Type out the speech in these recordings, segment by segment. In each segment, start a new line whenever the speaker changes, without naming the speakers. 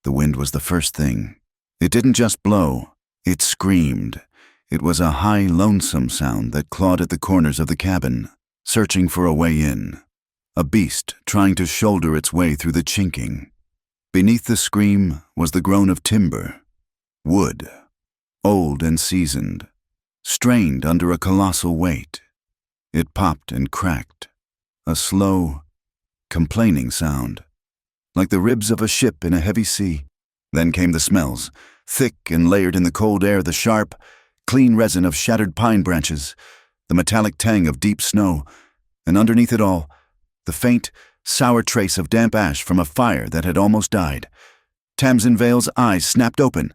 The wind was the first thing. It didn't just blow, it screamed. It was a high, lonesome sound that clawed at the corners of the cabin, searching for a way in. A beast trying to shoulder its way through the chinking. Beneath the scream was the groan of timber. Wood, old and seasoned, strained under a colossal weight. It popped and cracked, a slow, complaining sound, like the ribs of a ship in a heavy sea. Then came the smells, thick and layered in the cold air, the sharp, clean resin of shattered pine branches, the metallic tang of deep snow, and underneath it all, the faint, sour trace of damp ash from a fire that had almost died. Tamsin Vale's eyes snapped open.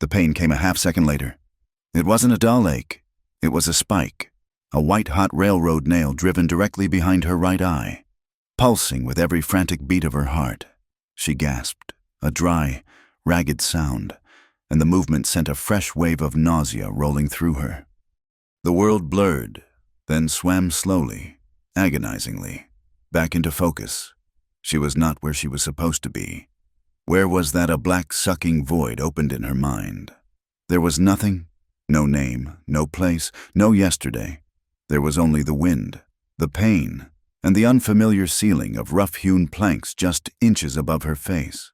The pain came a half-second later. It wasn't a dull ache. It was a spike, a white-hot railroad nail driven directly behind her right eye, pulsing with every frantic beat of her heart. She gasped, a dry, ragged sound, and the movement sent a fresh wave of nausea rolling through her. The world blurred, then swam slowly, agonizingly, back into focus. She was not where she was supposed to be. Where was that a black sucking void opened in her mind? There was nothing, no name, no place, no yesterday. There was only the wind, the pain, and the unfamiliar ceiling of rough-hewn planks just inches above her face.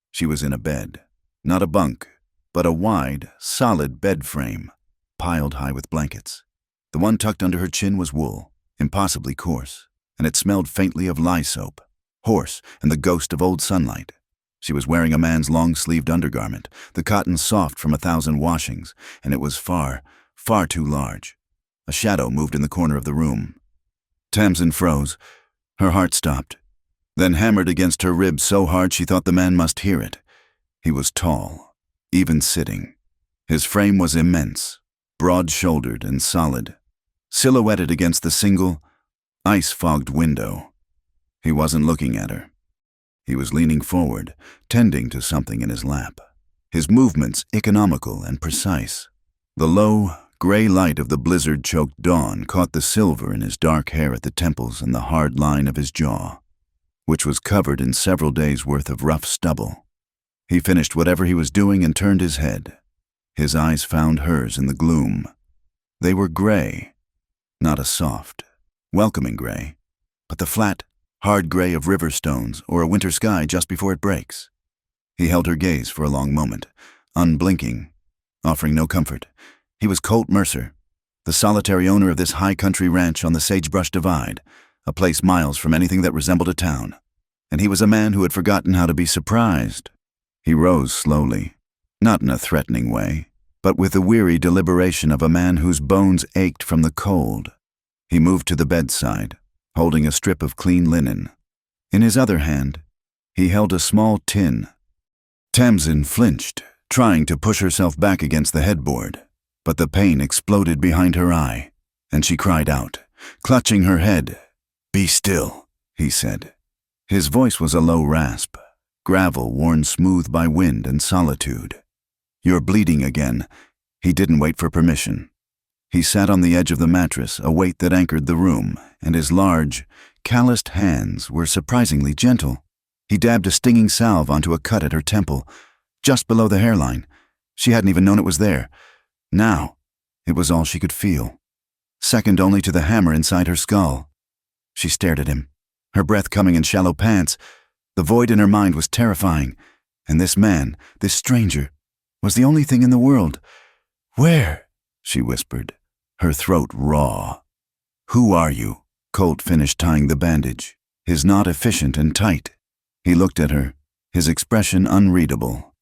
She was in a bed, not a bunk, but a wide, solid bed frame, piled high with blankets. The one tucked under her chin was wool, impossibly coarse, and it smelled faintly of lye soap, horse, and the ghost of old sunlight. She was wearing a man's long-sleeved undergarment, the cotton soft from 1,000 washings, and it was far, far too large. A shadow moved in the corner of the room. Tamsin froze. Her heart stopped, then hammered against her ribs so hard she thought the man must hear it. He was tall, even sitting. His frame was immense, broad-shouldered and solid, silhouetted against the single, ice-fogged window. He wasn't looking at her. He was leaning forward, tending to something in his lap, his movements economical and precise. The low, gray light of the blizzard-choked dawn caught the silver in his dark hair at the temples and the hard line of his jaw, which was covered in several days' worth of rough stubble. He finished whatever he was doing and turned his head. His eyes found hers in the gloom. They were gray, not a soft, welcoming gray, but the flat, hard gray of river stones or a winter sky just before it breaks. He held her gaze for a long moment, unblinking, offering no comfort. He was Colt Mercer, the solitary owner of this high-country ranch on the Sagebrush Divide, a place miles from anything that resembled a town. And he was a man who had forgotten how to be surprised. He rose slowly, not in a threatening way, but with the weary deliberation of a man whose bones ached from the cold. He moved to the bedside, holding a strip of clean linen. In his other hand, he held a small tin. Tamsin flinched, trying to push herself back against the headboard, but the pain exploded behind her eye, and she cried out, clutching her head. "Be still," he said. His voice was a low rasp, gravel worn smooth by wind and solitude. "You're bleeding again." He didn't wait for permission. He sat on the edge of the mattress, a weight that anchored the room, and his large, calloused hands were surprisingly gentle. He dabbed a stinging salve onto a cut at her temple, just below the hairline. She hadn't even known it was there. Now, it was all she could feel, second only to the hammer inside her skull. She stared at him, her breath coming in shallow pants. The void in her mind was terrifying, and this man, this stranger, was the only thing in the world. "Where?" she whispered, her throat raw. "Who are you?" Colt finished tying the bandage, his knot efficient and tight. He looked at her, his expression unreadable.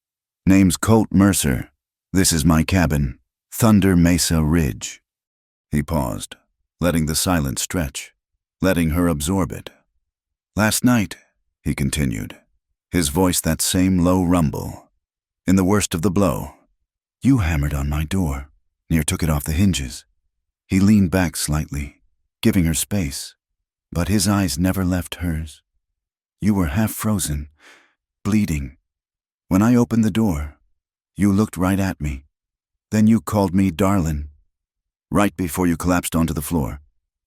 "Name's Colt Mercer. This is my cabin, Thunder Mesa Ridge." He paused, letting the silence stretch, letting her absorb it. "Last night," he continued, his voice that same low rumble, "in the worst of the blow, you hammered on my door, near took it off the hinges." He leaned back slightly, giving her space, but his eyes never left hers. "You were half frozen, bleeding. When I opened the door, you looked right at me. Then you called me Darlin. Right before you collapsed onto the floor."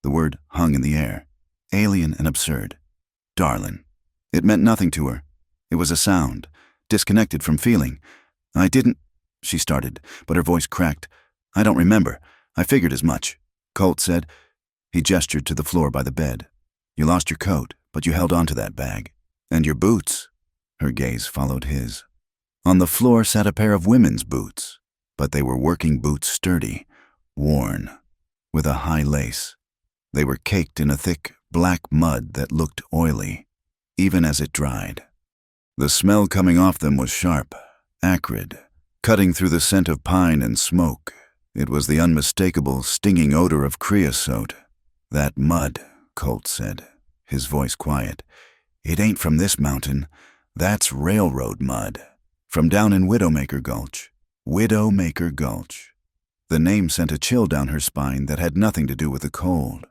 The word hung in the air, alien and absurd. Darlin. It meant nothing to her. It was a sound, disconnected from feeling. "I didn't," she started, but her voice cracked. "I don't remember. I figured as much," Colt said. He gestured to the floor by the bed. "You lost your coat, but you held on to that bag. And your boots." Her gaze followed his. On the floor sat a pair of women's boots, but they were working boots, sturdy, worn, with a high lace. They were caked in a thick, black mud that looked oily, even as it dried. The smell coming off them was sharp, acrid, cutting through the scent of pine and smoke. It was the unmistakable, stinging odor of creosote. "That mud," Colt said, his voice quiet. "It ain't from this mountain. That's railroad mud. From down in Widowmaker Gulch. Widowmaker Gulch." The name sent a chill down her spine that had nothing to do with the cold.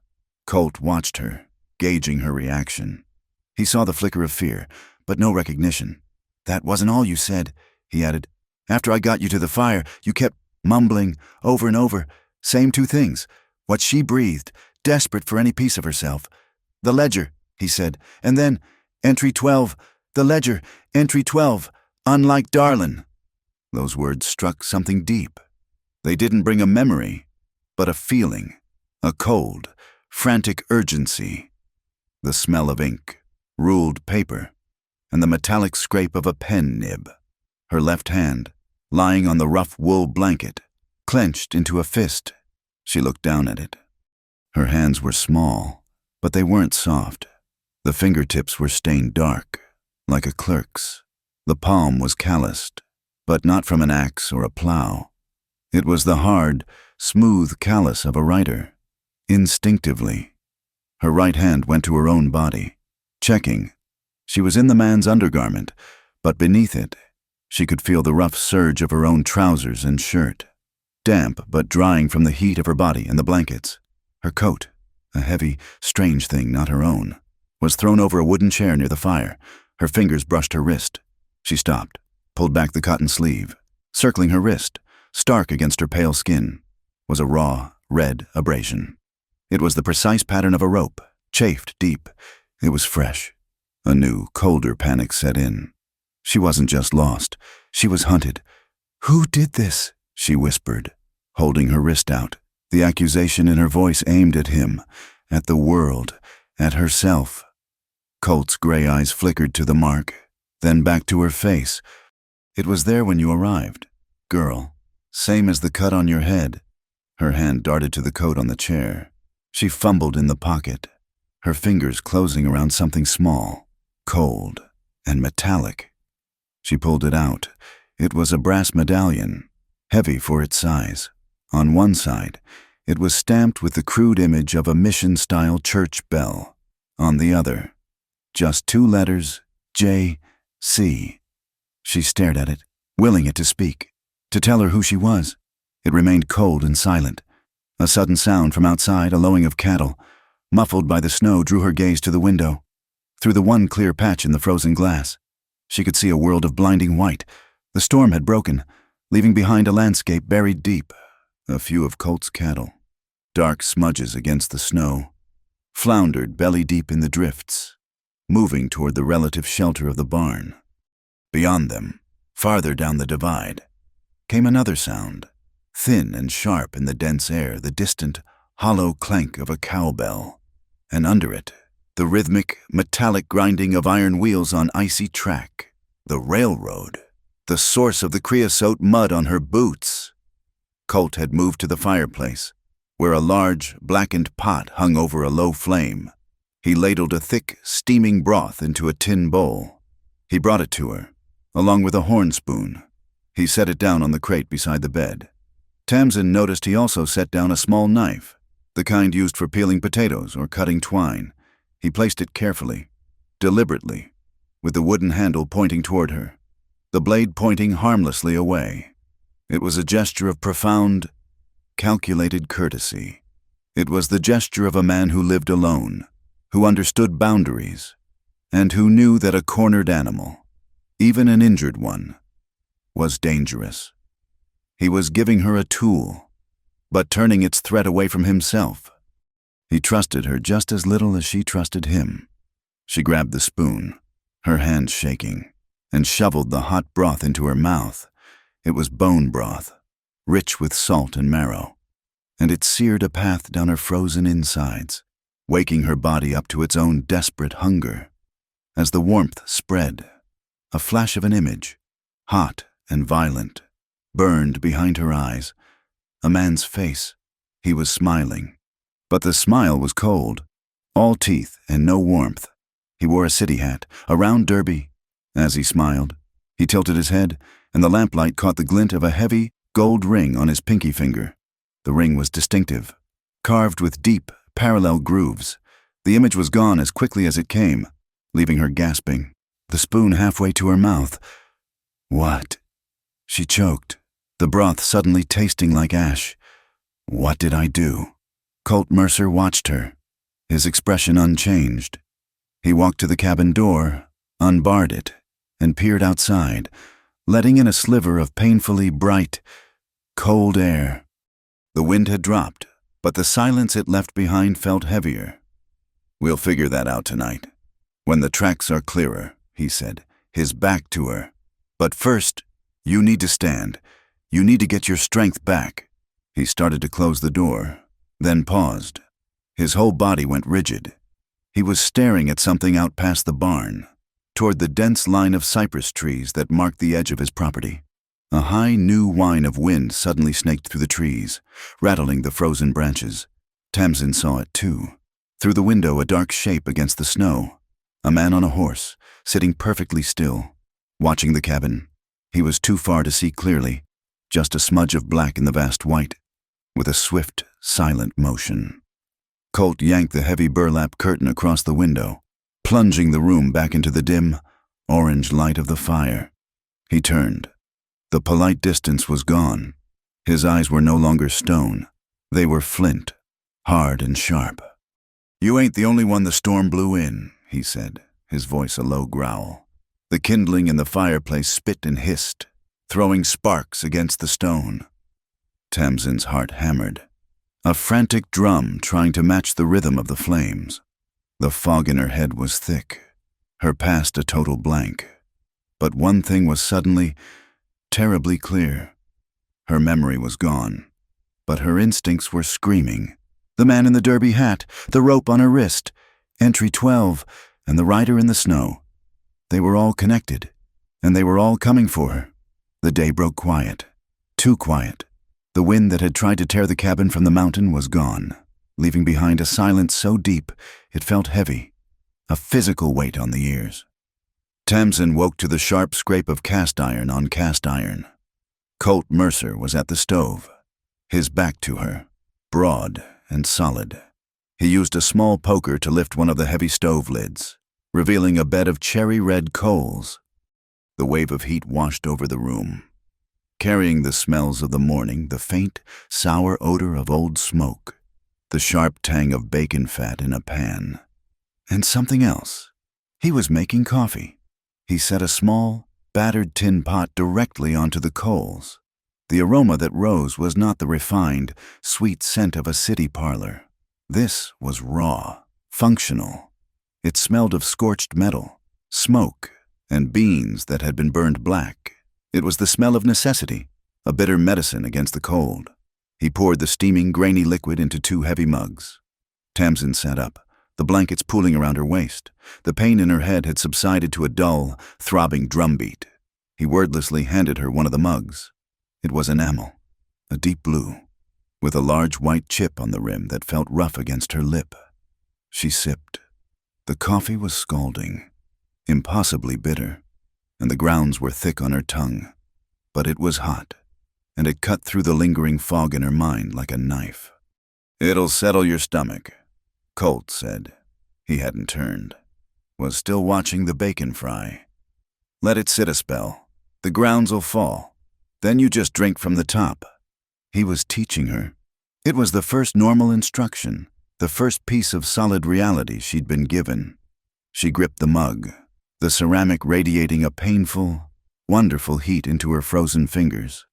Colt watched her, gauging her reaction. He saw the flicker of fear, but no recognition. "That wasn't all you said," he added. "After I got you to the fire, you kept mumbling over and over. Same two things. What she breathed, desperate for any piece of herself. 'The ledger,' he said. And then, 'Entry 12. The ledger. Entry 12. Unlike Darlin.'" Those words struck something deep. They didn't bring a memory, but a feeling. A cold, frantic urgency. The smell of ink, ruled paper, and the metallic scrape of a pen nib. Her left hand, lying on the rough wool blanket, clenched into a fist. She looked down at it. Her hands were small, but they weren't soft. The fingertips were stained dark, like a clerk's. The palm was calloused, but not from an axe or a plow. It was the hard, smooth callus of a writer. Instinctively, her right hand went to her own body, checking. She was in the man's undergarment, but beneath it, she could feel the rough surge of her own trousers and shirt, damp but drying from the heat of her body and the blankets. Her coat, a heavy, strange thing not her own, was thrown over a wooden chair near the fire. Her fingers brushed her wrist. She stopped, pulled back the cotton sleeve. Circling her wrist, stark against her pale skin, was a raw, red abrasion. It was the precise pattern of a rope, chafed deep. It was fresh. A new, colder panic set in. She wasn't just lost. She was hunted. "Who did this?" she whispered, holding her wrist out, the accusation in her voice aimed at him, at the world, at herself. Colt's gray eyes flickered to the mark, then back to her face. "It was there when you arrived, girl. Same as the cut on your head." Her hand darted to the coat on the chair. She fumbled in the pocket, her fingers closing around something small, cold, and metallic. She pulled it out. It was a brass medallion, heavy for its size. On one side, it was stamped with the crude image of a mission-style church bell. On the other, just two letters, J.C. She stared at it, willing it to speak, to tell her who she was. It remained cold and silent. A sudden sound from outside, a lowing of cattle, muffled by the snow, drew her gaze to the window. Through the one clear patch in the frozen glass, she could see a world of blinding white. The storm had broken, leaving behind a landscape buried deep. A few of Colt's cattle, dark smudges against the snow, floundered belly deep in the drifts, moving toward the relative shelter of the barn. Beyond them, farther down the divide, came another sound, thin and sharp in the dense air, the distant, hollow clank of a cowbell, and under it, the rhythmic, metallic grinding of iron wheels on icy track. The railroad, the source of the creosote mud on her boots. Colt had moved to the fireplace, where a large, blackened pot hung over a low flame. He ladled a thick, steaming broth into a tin bowl. He brought it to her, along with a horn spoon. He set it down on the crate beside the bed. Tamsin noticed he also set down a small knife, the kind used for peeling potatoes or cutting twine. He placed it carefully, deliberately, with the wooden handle pointing toward her, the blade pointing harmlessly away. It was a gesture of profound, calculated courtesy. It was the gesture of a man who lived alone, who understood boundaries, and who knew that a cornered animal, even an injured one, was dangerous. He was giving her a tool, but turning its threat away from himself. He trusted her just as little as she trusted him. She grabbed the spoon, her hands shaking. and shoveled the hot broth into her mouth. It was bone broth, rich with salt and marrow, and it seared a path down her frozen insides, waking her body up to its own desperate hunger. As the warmth spread, a flash of an image, hot and violent, burned behind her eyes. A man's face. He was smiling. But the smile was cold, all teeth and no warmth. He wore a city hat, a round derby. As he smiled, he tilted his head, and the lamplight caught the glint of a heavy, gold ring on his pinky finger. The ring was distinctive, carved with deep, parallel grooves. The image was gone as quickly as it came, leaving her gasping, the spoon halfway to her mouth. What? She choked, the broth suddenly tasting like ash. What did I do? Colt Mercer watched her, his expression unchanged. He walked to the cabin door, unbarred it, and peered outside, letting in a sliver of painfully bright, cold air. The wind had dropped, but the silence it left behind felt heavier. "We'll figure that out tonight, when the tracks are clearer," he said, his back to her. "But first, you need to stand. You need to get your strength back." He started to close the door, then paused. His whole body went rigid. He was staring at something out past the barn, toward the dense line of cypress trees that marked the edge of his property. A high new whine of wind suddenly snaked through the trees, rattling the frozen branches. Tamsin saw it too. Through the window, a dark shape against the snow. A man on a horse, sitting perfectly still, watching the cabin. He was too far to see clearly, just a smudge of black in the vast white, with a swift, silent motion. Colt yanked the heavy burlap curtain across the window, plunging the room back into the dim, orange light of the fire. He turned. The polite distance was gone. His eyes were no longer stone. They were flint, hard and sharp. "You ain't the only one the storm blew in," he said, his voice a low growl. The kindling in the fireplace spit and hissed, throwing sparks against the stone. Tamsin's heart hammered, a frantic drum trying to match the rhythm of the flames. The fog in her head was thick, her past a total blank. But one thing was suddenly, terribly clear. Her memory was gone, but her instincts were screaming. The man in the derby hat, the rope on her wrist, entry 12, and the rider in the snow. They were all connected, and they were all coming for her. The day broke quiet, too quiet. The wind that had tried to tear the cabin from the mountain was gone, leaving behind a silence so deep it felt heavy, a physical weight on the ears. Tamsin woke to the sharp scrape of cast iron on cast iron. Colt Mercer was at the stove, his back to her, broad and solid. He used a small poker to lift one of the heavy stove lids, revealing a bed of cherry-red coals. The wave of heat washed over the room, carrying the smells of the morning, the faint, sour odor of old smoke, the sharp tang of bacon fat in a pan. And something else. He was making coffee. He set a small, battered tin pot directly onto the coals. The aroma that rose was not the refined, sweet scent of a city parlor. This was raw, functional. It smelled of scorched metal, smoke, and beans that had been burned black. It was the smell of necessity, a bitter medicine against the cold. He poured the steaming, grainy liquid into 2 heavy mugs. Tamsin sat up, the blankets pooling around her waist. The pain in her head had subsided to a dull, throbbing drumbeat. He wordlessly handed her one of the mugs. It was enamel, a deep blue, with a large white chip on the rim that felt rough against her lip. She sipped. The coffee was scalding, impossibly bitter, and the grounds were thick on her tongue. But it was hot, and it cut through the lingering fog in her mind like a knife. "It'll settle your stomach," Colt said. He hadn't turned, was still watching the bacon fry. "Let it sit a spell. The grounds'll fall. Then you just drink from the top." He was teaching her. It was the first normal instruction, the first piece of solid reality she'd been given. She gripped the mug, the ceramic radiating a painful, wonderful heat into her frozen fingers.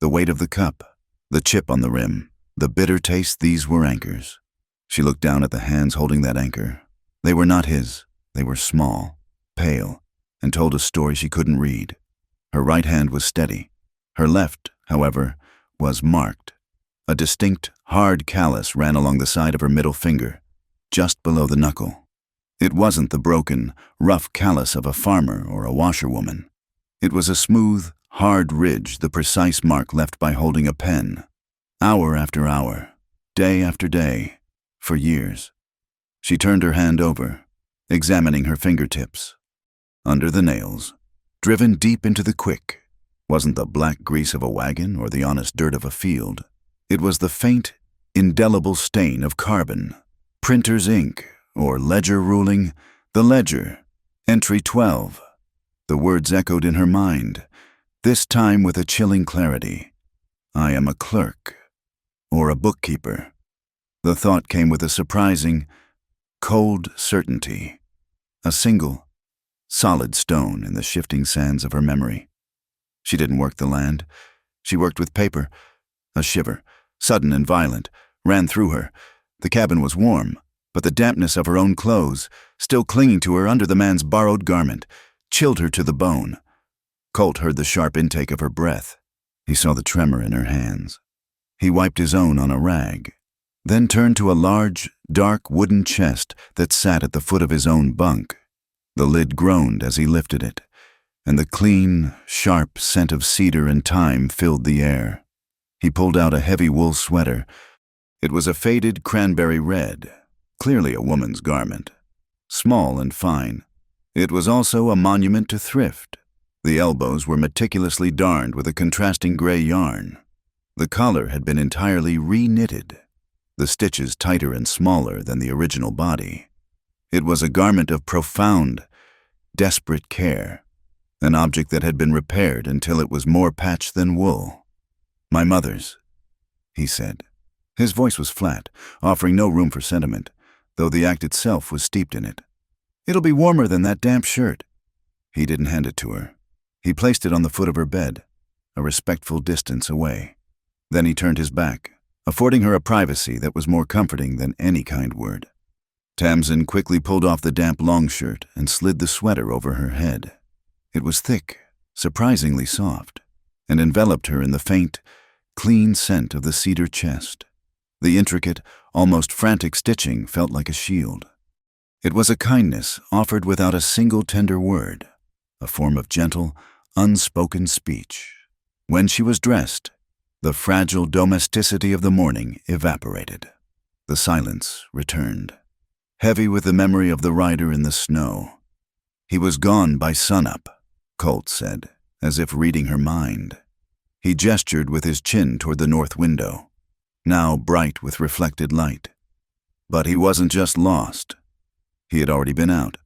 The weight of the cup, the chip on the rim, the bitter taste, these were anchors. She looked down at the hands holding that anchor. They were not his. They were small, pale, and told a story she couldn't read. Her right hand was steady. Her left, however, was marked. A distinct, hard callus ran along the side of her middle finger, just below the knuckle. It wasn't the broken, rough callus of a farmer or a washerwoman. It was a smooth, hard ridge, the precise mark left by holding a pen. Hour after hour, day after day, for years. She turned her hand over, examining her fingertips. Under the nails, driven deep into the quick, wasn't the black grease of a wagon or the honest dirt of a field. It was the faint, indelible stain of carbon, printer's ink, or ledger ruling, the ledger, entry 12. The words echoed in her mind, this time with a chilling clarity. I am a clerk, or a bookkeeper. The thought came with a surprising, cold certainty, a single, solid stone in the shifting sands of her memory. She didn't work the land. She worked with paper. A shiver, sudden and violent, ran through her. The cabin was warm, but the dampness of her own clothes, still clinging to her under the man's borrowed garment, chilled her to the bone. Colt heard the sharp intake of her breath. He saw the tremor in her hands. He wiped his own on a rag, then turned to a large, dark wooden chest that sat at the foot of his own bunk. The lid groaned as he lifted it, and the clean, sharp scent of cedar and thyme filled the air. He pulled out a heavy wool sweater. It was a faded cranberry red, clearly a woman's garment, small and fine. It was also a monument to thrift. The elbows were meticulously darned with a contrasting gray yarn. The collar had been entirely re-knitted, the stitches tighter and smaller than the original body. It was a garment of profound, desperate care, an object that had been repaired until it was more patch than wool. My mother's, he said. His voice was flat, offering no room for sentiment, though the act itself was steeped in it. It'll be warmer than that damp shirt. He didn't hand it to her. He placed it on the foot of her bed, a respectful distance away. Then he turned his back, affording her a privacy that was more comforting than any kind word. Tamsin quickly pulled off the damp long shirt and slid the sweater over her head. It was thick, surprisingly soft, and enveloped her in the faint, clean scent of the cedar chest. The intricate, almost frantic stitching felt like a shield. It was a kindness offered without a single tender word, a form of gentle, unspoken speech. When she was dressed, the fragile domesticity of the morning evaporated. The silence returned, heavy with the memory of the rider in the snow. He was gone by sunup, Colt said, as if reading her mind. He gestured with his chin toward the north window, now bright with reflected light. But he wasn't just lost. He had already been out.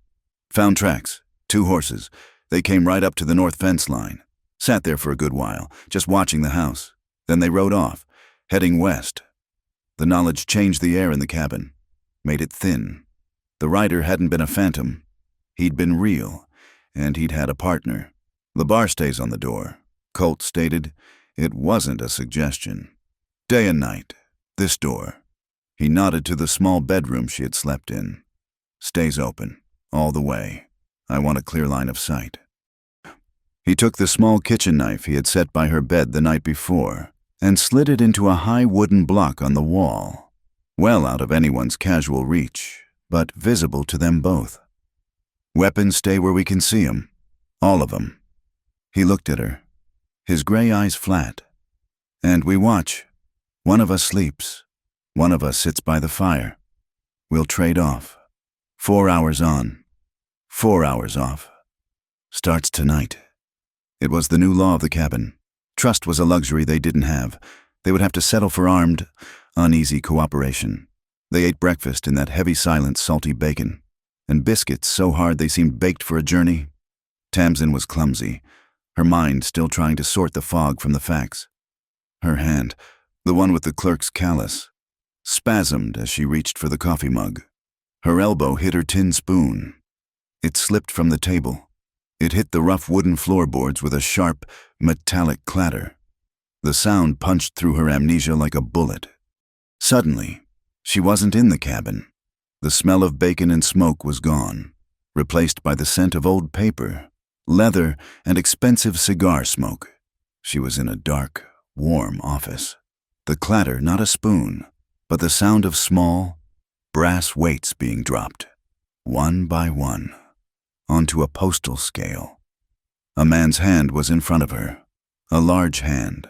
Found tracks, 2 horses. They came right up to the north fence line. Sat there for a good while, just watching the house. Then they rode off, heading west. The knowledge changed the air in the cabin, made it thin. The rider hadn't been a phantom. He'd been real, and he'd had a partner. The bar stays on the door, Colt stated. It wasn't a suggestion. Day and night, this door. He nodded to the small bedroom she had slept in. Stays open, all the way. I want a clear line of sight. He took the small kitchen knife he had set by her bed the night before and slid it into a high wooden block on the wall, well out of anyone's casual reach, but visible to them both. Weapons stay where we can see 'em, all of 'em. He looked at her, his gray eyes flat. And we watch. One of us sleeps. One of us sits by the fire. We'll trade off. 4 hours on. 4 hours off. Starts tonight. It was the new law of the cabin. Trust was a luxury they didn't have. They would have to settle for armed, uneasy cooperation. They ate breakfast in that heavy silent salty bacon, and biscuits so hard they seemed baked for a journey. Tamsin was clumsy, her mind still trying to sort the fog from the facts. Her hand, the one with the clerk's callus, spasmed as she reached for the coffee mug. Her elbow hit her tin spoon. It slipped from the table. It hit the rough wooden floorboards with a sharp, metallic clatter. The sound punched through her amnesia like a bullet. Suddenly, she wasn't in the cabin. The smell of bacon and smoke was gone, replaced by the scent of old paper leather, and expensive cigar smoke. She was in a dark, warm office. The clatter, not a spoon, but the sound of small, brass weights being dropped, one by one, onto a postal scale. A man's hand was in front of her, a large hand,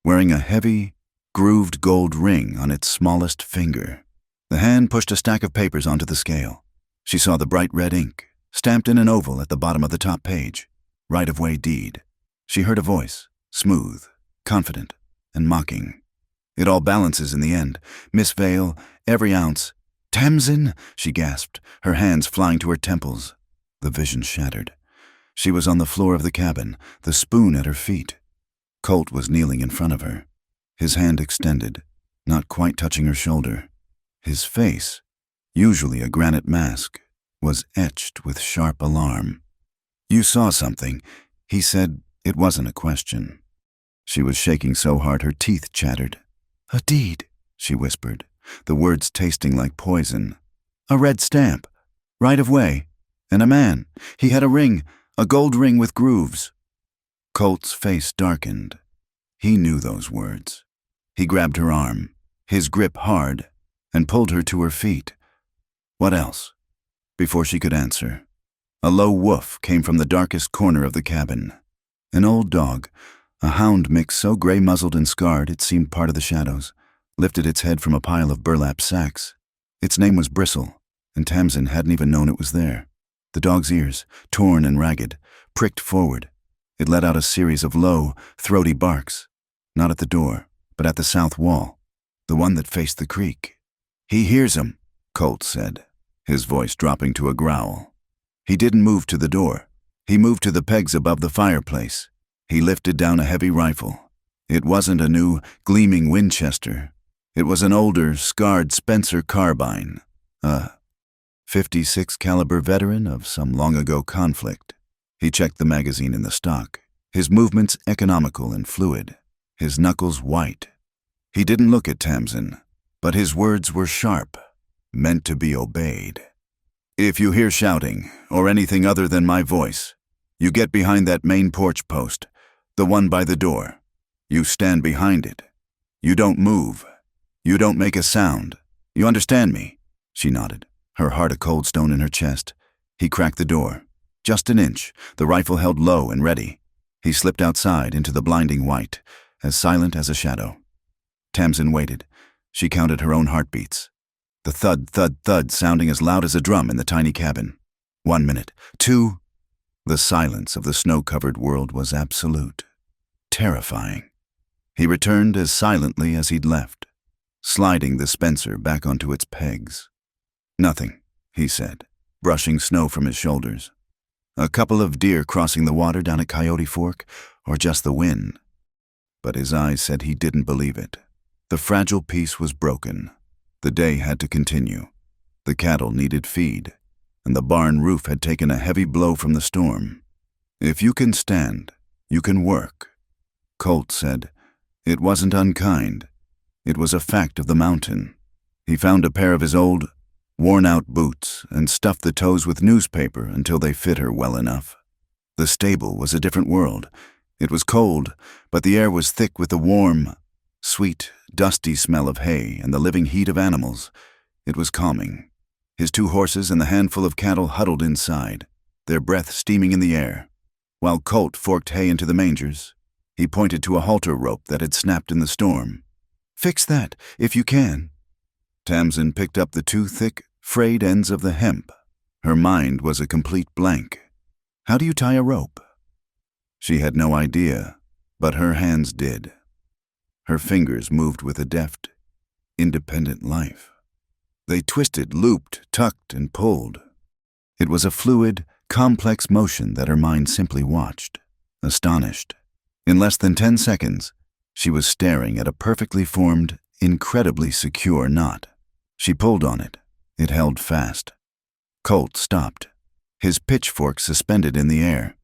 wearing a heavy, grooved gold ring on its smallest finger. The hand pushed a stack of papers onto the scale. She saw the bright red ink, stamped in an oval at the bottom of the top page, right-of-way deed. She heard a voice, smooth, confident, and mocking. It all balances in the end. Miss Vale, every ounce. Tamsin, she gasped, her hands flying to her temples. The vision shattered. She was on the floor of the cabin, the spoon at her feet. Colt was kneeling in front of her, his hand extended, not quite touching her shoulder. His face, usually a granite mask, was etched with sharp alarm. "You saw something," he said. It wasn't a question. She was shaking so hard her teeth chattered. "A deed," she whispered, the words tasting like poison. "A red stamp, right of way, and a man. He had a ring, a gold ring with grooves." Colt's face darkened. He knew those words. He grabbed her arm, his grip hard, and pulled her to her feet. "What else?" Before she could answer, a low woof came from the darkest corner of the cabin. An old dog, a hound mix so gray-muzzled and scarred it seemed part of the shadows, lifted its head from a pile of burlap sacks. Its name was Bristle, and Tamsin hadn't even known it was there. The dog's ears, torn and ragged, pricked forward. It let out a series of low, throaty barks, not at the door, but at the south wall, the one that faced the creek. "He hears 'em," Colt said, his voice dropping to a growl. He didn't move to the door. He moved to the pegs above the fireplace. He lifted down a heavy rifle. It wasn't a new, gleaming Winchester. It was an older, scarred Spencer carbine, a .56 caliber veteran of some long-ago conflict. He checked the magazine in the stock, his movements economical and fluid, his knuckles white. He didn't look at Tamsin, but his words were sharp, meant to be obeyed. "If you hear shouting, or anything other than my voice, you get behind that main porch post, the one by the door. You stand behind it. You don't move. You don't make a sound. You understand me?" She nodded, her heart a cold stone in her chest. He cracked the door. Just an inch, the rifle held low and ready. He slipped outside into the blinding white, as silent as a shadow. Tamsin waited. She counted her own heartbeats. The thud, thud, thud sounding as loud as a drum in the tiny cabin. 1 minute, 2. The silence of the snow-covered world was absolute. Terrifying. He returned as silently as he'd left, sliding the Spencer back onto its pegs. "Nothing," he said, brushing snow from his shoulders. "A couple of deer crossing the water down at Coyote Fork, or just the wind." But his eyes said he didn't believe it. The fragile peace was broken. The day had to continue. The cattle needed feed, and the barn roof had taken a heavy blow from the storm. "If you can stand, you can work," Colt said. It wasn't unkind. It was a fact of the mountain. He found a pair of his old, worn-out boots and stuffed the toes with newspaper until they fit her well enough. The stable was a different world. It was cold, but the air was thick with the warm, sweet, dusty smell of hay and the living heat of animals. It was calming. His 2 horses and the handful of cattle huddled inside, their breath steaming in the air. While Colt forked hay into the mangers, he pointed to a halter rope that had snapped in the storm. "Fix that, if you can." Tamsin picked up the 2 thick, frayed ends of the hemp. Her mind was a complete blank. How do you tie a rope? She had no idea, but her hands did. Her fingers moved with a deft, independent life. They twisted, looped, tucked, and pulled. It was a fluid, complex motion that her mind simply watched, astonished. In less than 10 seconds, she was staring at a perfectly formed, incredibly secure knot. She pulled on it. It held fast. Colt stopped, his pitchfork suspended in the air.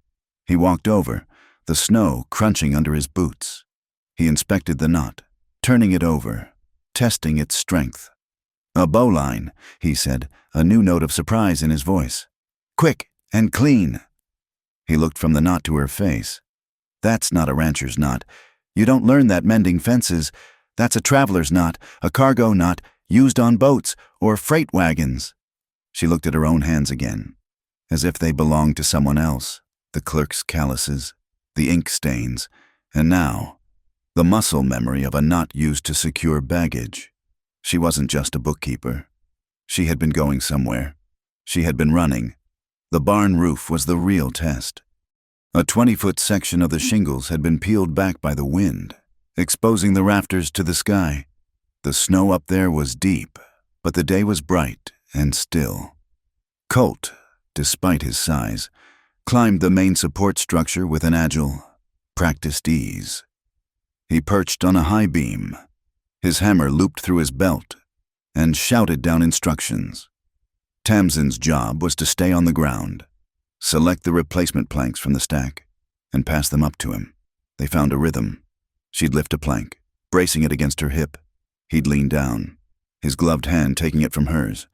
He walked over, the snow crunching under his boots. He inspected the knot, turning it over, testing its strength. "A bowline," he said, a new note of surprise in his voice. "Quick and clean." He looked from the knot to her face. "That's not a rancher's knot. You don't learn that mending fences. That's a traveler's knot, a cargo knot, used on boats or freight wagons." She looked at her own hands again, as if they belonged to someone else, the clerk's calluses, the ink stains, and now, the muscle memory of a knot used to secure baggage. She wasn't just a bookkeeper. She had been going somewhere. She had been running. The barn roof was the real test. A 20-foot section of the shingles had been peeled back by the wind, exposing the rafters to the sky. The snow up there was deep, but the day was bright and still. Colt, despite his size, climbed the main support structure with an agile, practiced ease. He perched on a high beam, his hammer looped through his belt, and shouted down instructions. Tamsin's job was to stay on the ground, select the replacement planks from the stack, and pass them up to him. They found a rhythm. She'd lift a plank, bracing it against her hip. He'd lean down, his gloved hand taking it from hers.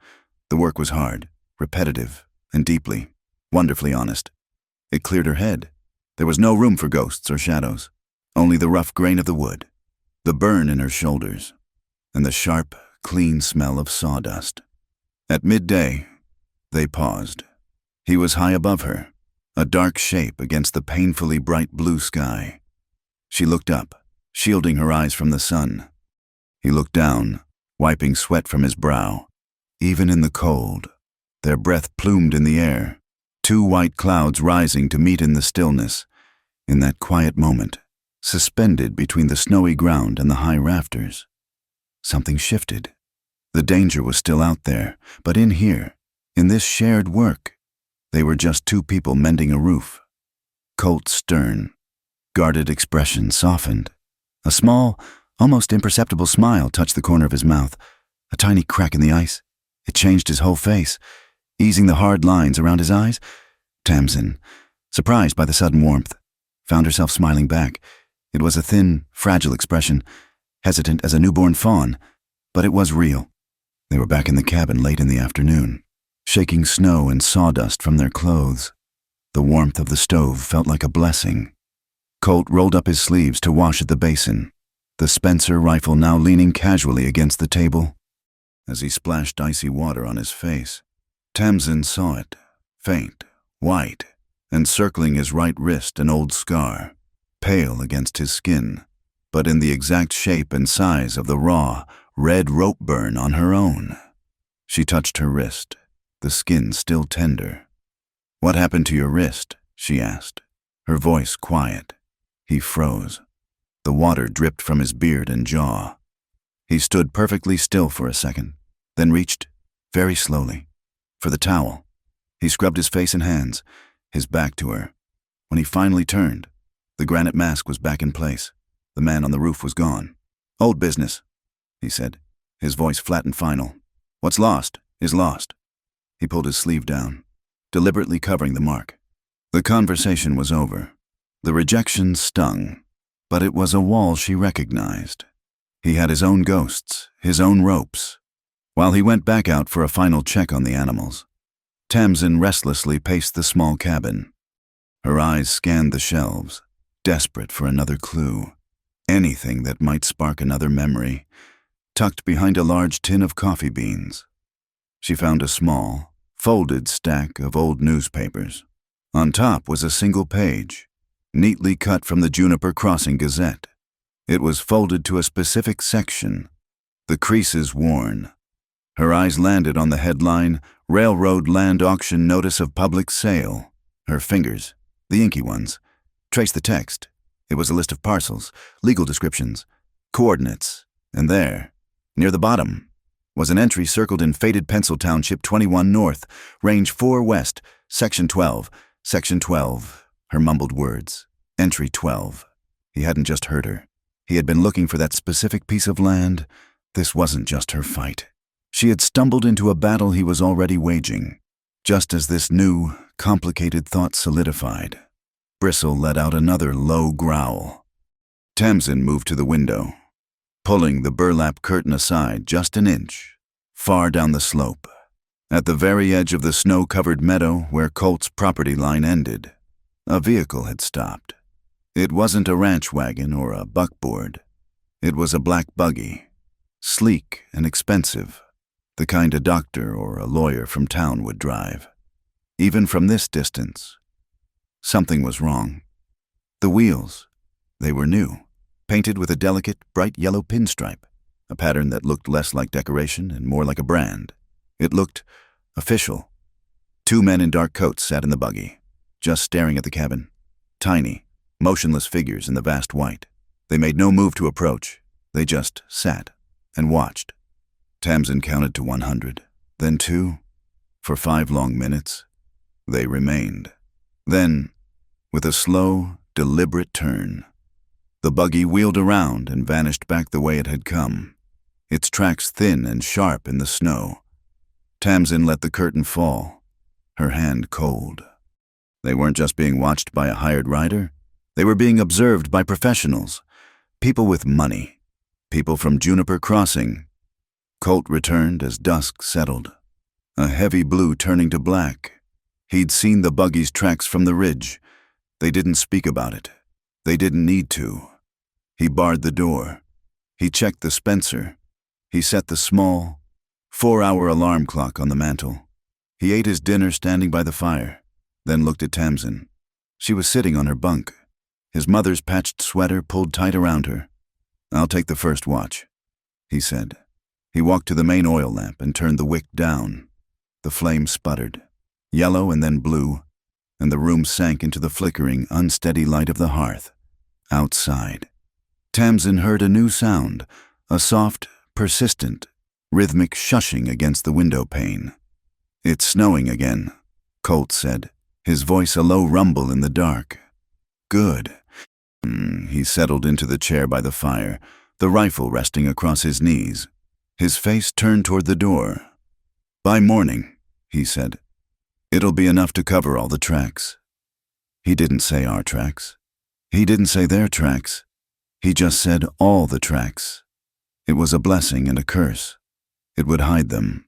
The work was hard, repetitive, and deeply, wonderfully honest. It cleared her head. There was no room for ghosts or shadows, only the rough grain of the wood, the burn in her shoulders, and the sharp, clean smell of sawdust. At midday, they paused. He was high above her, a dark shape against the painfully bright blue sky. She looked up, shielding her eyes from the sun. He looked down, wiping sweat from his brow. Even in the cold, their breath plumed in the air, two white clouds rising to meet in the stillness. In that quiet moment, suspended between the snowy ground and the high rafters, something shifted. The danger was still out there, but in here, in this shared work, they were just two people mending a roof. Colt's stern, guarded expression softened. A small, almost imperceptible smile touched the corner of his mouth, a tiny crack in the ice. It changed his whole face, easing the hard lines around his eyes. Tamsin, surprised by the sudden warmth, found herself smiling back. It was a thin, fragile expression, hesitant as a newborn fawn, but it was real. They were back in the cabin late in the afternoon, shaking snow and sawdust from their clothes. The warmth of the stove felt like a blessing. Colt rolled up his sleeves to wash at the basin, the Spencer rifle now leaning casually against the table. As he splashed icy water on his face, Tamsin saw it, faint, white, encircling his right wrist, an old scar, pale against his skin, but in the exact shape and size of the raw, red rope burn on her own. She touched her wrist, the skin still tender. "What happened to your wrist?" she asked, her voice quiet. He froze. The water dripped from his beard and jaw. He stood perfectly still for a second, then reached, very slowly, for the towel. He scrubbed his face and hands, his back to her. When he finally turned, the granite mask was back in place. The man on the roof was gone. "Old business," he said, his voice flat and final. "What's lost is lost." He pulled his sleeve down, deliberately covering the mark. The conversation was over. The rejection stung, but it was a wall she recognized. He had his own ghosts, his own ropes. While he went back out for a final check on the animals, Tamsin restlessly paced the small cabin. Her eyes scanned the shelves, desperate for another clue, anything that might spark another memory. Tucked behind a large tin of coffee beans, she found a small, folded stack of old newspapers. On top was a single page, neatly cut from the Juniper Crossing Gazette. It was folded to a specific section, the creases worn. Her eyes landed on the headline, "Railroad Land Auction Notice of Public Sale." Her fingers, the inky ones, traced the text. It was a list of parcels, legal descriptions, coordinates, and there, near the bottom, was an entry circled in faded pencil: Township 21 North, Range 4 West, Section 12, Section 12. Her mumbled words, Entry 12. He hadn't just heard her. He had been looking for that specific piece of land. This wasn't just her fight. She had stumbled into a battle he was already waging. Just as this new, complicated thought solidified, Bristle let out another low growl. Tamsin moved to the window, pulling the burlap curtain aside just an inch, far down the slope, at the very edge of the snow-covered meadow where Colt's property line ended. A vehicle had stopped. It wasn't a ranch wagon or a buckboard. It was a black buggy, sleek and expensive, the kind a doctor or a lawyer from town would drive. Even from this distance, something was wrong. The wheels, they were new, painted with a delicate, bright yellow pinstripe, a pattern that looked less like decoration and more like a brand. It looked official. 2 men in dark coats sat in the buggy, just staring at the cabin. Tiny, motionless figures in the vast white. They made no move to approach. They just sat and watched. Tamsin counted to 100, then 2. For 5 long minutes, they remained. Then, with a slow, deliberate turn, the buggy wheeled around and vanished back the way it had come, its tracks thin and sharp in the snow. Tamsin let the curtain fall, her hand cold. They weren't just being watched by a hired rider. They were being observed by professionals, people with money, people from Juniper Crossing. Colt returned as dusk settled, a heavy blue turning to black. He'd seen the buggy's tracks from the ridge. They didn't speak about it. They didn't need to. He barred the door. He checked the Spencer. He set the small, 4-hour alarm clock on the mantel. He ate his dinner standing by the fire, then looked at Tamsin. She was sitting on her bunk, his mother's patched sweater pulled tight around her. "I'll take the first watch," he said. He walked to the main oil lamp and turned the wick down. The flame sputtered, yellow and then blue, and the room sank into the flickering, unsteady light of the hearth. Outside, Tamsin heard a new sound, a soft, persistent, rhythmic shushing against the window pane. "It's snowing again," Colt said, his voice a low rumble in the dark. "Good." He settled into the chair by the fire, the rifle resting across his knees. His face turned toward the door. "By morning," he said, "it'll be enough to cover all the tracks." He didn't say our tracks. He didn't say their tracks. He just said all the tracks. It was a blessing and a curse. It would hide them,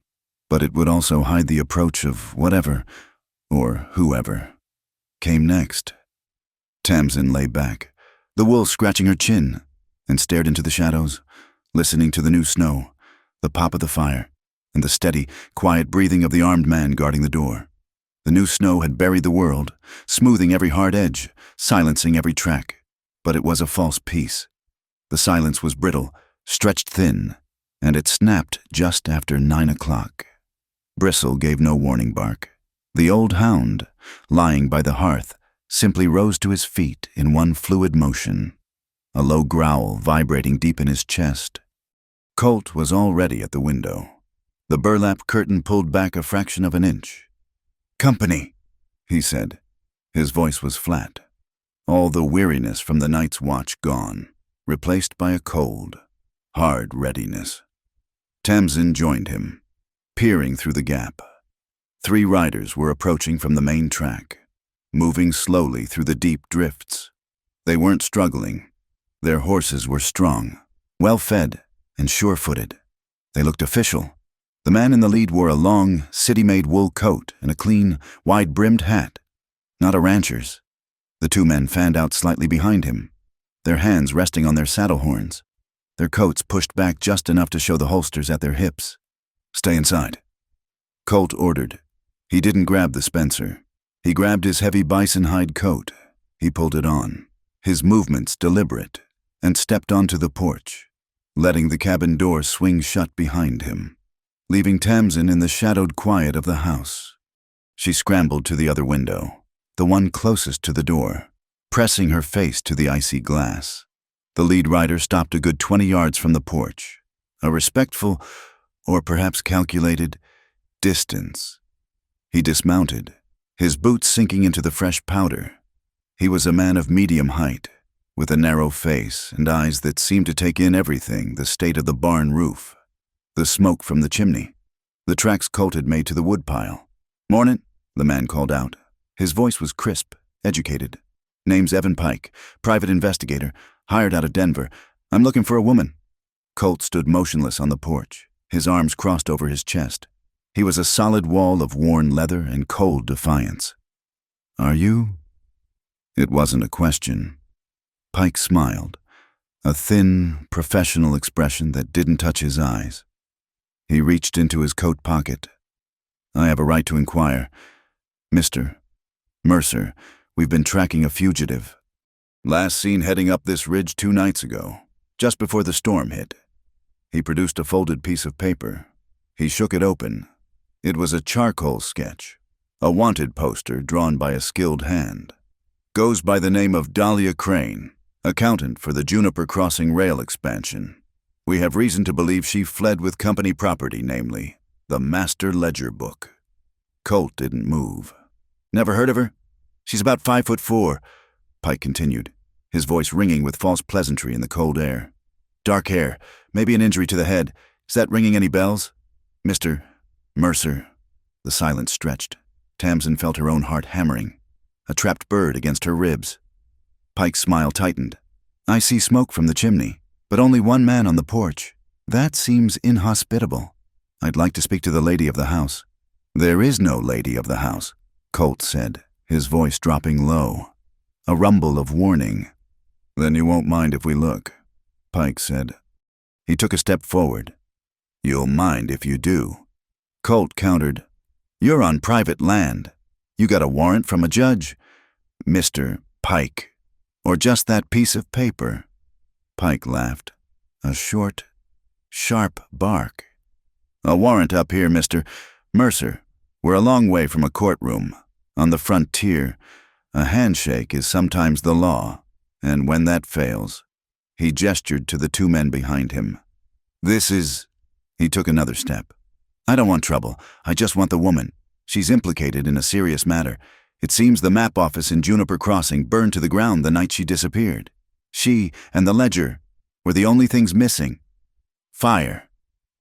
but it would also hide the approach of whatever, or whoever, came next. Tamsin lay back, the wool scratching her chin, and stared into the shadows, listening to the new snow, the pop of the fire, and the steady, quiet breathing of the armed man guarding the door. The new snow had buried the world, smoothing every hard edge, silencing every track. But it was a false peace. The silence was brittle, stretched thin, and it snapped just after 9 o'clock. Bristle gave no warning bark. The old hound, lying by the hearth, simply rose to his feet in one fluid motion, a low growl vibrating deep in his chest. Colt was already at the window, the burlap curtain pulled back a fraction of an inch. "Company," he said. His voice was flat, all the weariness from the night's watch gone, replaced by a cold, hard readiness. Tamsin joined him, peering through the gap. 3 riders were approaching from the main track, moving slowly through the deep drifts. They weren't struggling. Their horses were strong, well-fed, and sure-footed. They looked official. The man in the lead wore a long, city-made wool coat and a clean, wide-brimmed hat. Not a rancher's. The 2 men fanned out slightly behind him, their hands resting on their saddle horns, their coats pushed back just enough to show the holsters at their hips. "Stay inside," Colt ordered. He didn't grab the Spencer. He grabbed his heavy bison hide coat. He pulled it on, his movements deliberate, and stepped onto the porch, letting the cabin door swing shut behind him, leaving Tamsin in the shadowed quiet of the house. She scrambled to the other window, the one closest to the door, pressing her face to the icy glass. The lead rider stopped a good 20 yards from the porch, a respectful, or perhaps calculated, distance. He dismounted, his boots sinking into the fresh powder. He was a man of medium height, with a narrow face and eyes that seemed to take in everything, the state of the barn roof, the smoke from the chimney, the tracks Colt had made to the woodpile. "Mornin'," the man called out. His voice was crisp, educated. "Name's Evan Pike, private investigator, hired out of Denver. I'm looking for a woman." Colt stood motionless on the porch, his arms crossed over his chest. He was a solid wall of worn leather and cold defiance. "Are you?" It wasn't a question. Pike smiled, a thin, professional expression that didn't touch his eyes. He reached into his coat pocket. I have a right to inquire. Mr. Mercer, we've been tracking a fugitive. Last seen heading up this ridge 2 nights ago, just before the storm hit. He produced a folded piece of paper. He shook it open. It was a charcoal sketch, a wanted poster drawn by a skilled hand. Goes by the name of Dahlia Crane, accountant for the Juniper Crossing rail expansion. We have reason to believe she fled with company property, namely, the Master Ledger book. Colt didn't move. Never heard of her? She's about 5'4", Pike continued, his voice ringing with false pleasantry in the cold air. Dark hair, maybe an injury to the head. Is that ringing any bells? Mr. Mercer. The silence stretched. Tamsin felt her own heart hammering, a trapped bird against her ribs. Pike's smile tightened. I see smoke from the chimney, but only one man on the porch. That seems inhospitable. I'd like to speak to the lady of the house. There is no lady of the house, Colt said, his voice dropping low. A rumble of warning. Then you won't mind if we look, Pike said. He took a step forward. You'll mind if you do. Colt countered. You're on private land. You got a warrant from a judge, Mr. Pike. Or just that piece of paper? Pike laughed. A short, sharp bark. A warrant up here, Mr. Mercer. We're a long way from a courtroom. On the frontier, a handshake is sometimes the law, and when that fails, he gestured to the 2 men behind him. This is... He took another step. I don't want trouble. I just want the woman. She's implicated in a serious matter. It seems the map office in Juniper Crossing burned to the ground the night she disappeared. She and the ledger were the only things missing. Fire.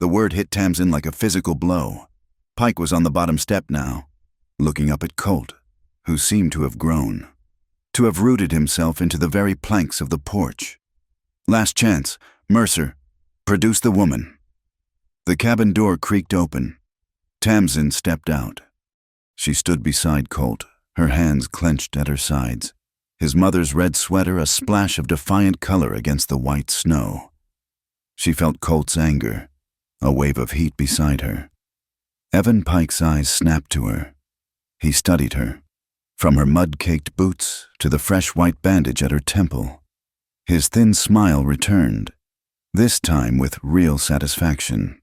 The word hit Tamsin like a physical blow. Pike was on the bottom step now, looking up at Colt, who seemed to have grown, to have rooted himself into the very planks of the porch. Last chance, Mercer, produce the woman. The cabin door creaked open. Tamsin stepped out. She stood beside Colt, her hands clenched at her sides, his mother's red sweater a splash of defiant color against the white snow. She felt Colt's anger, a wave of heat beside her. Evan Pike's eyes snapped to her. He studied her, from her mud-caked boots to the fresh white bandage at her temple. His thin smile returned, this time with real satisfaction.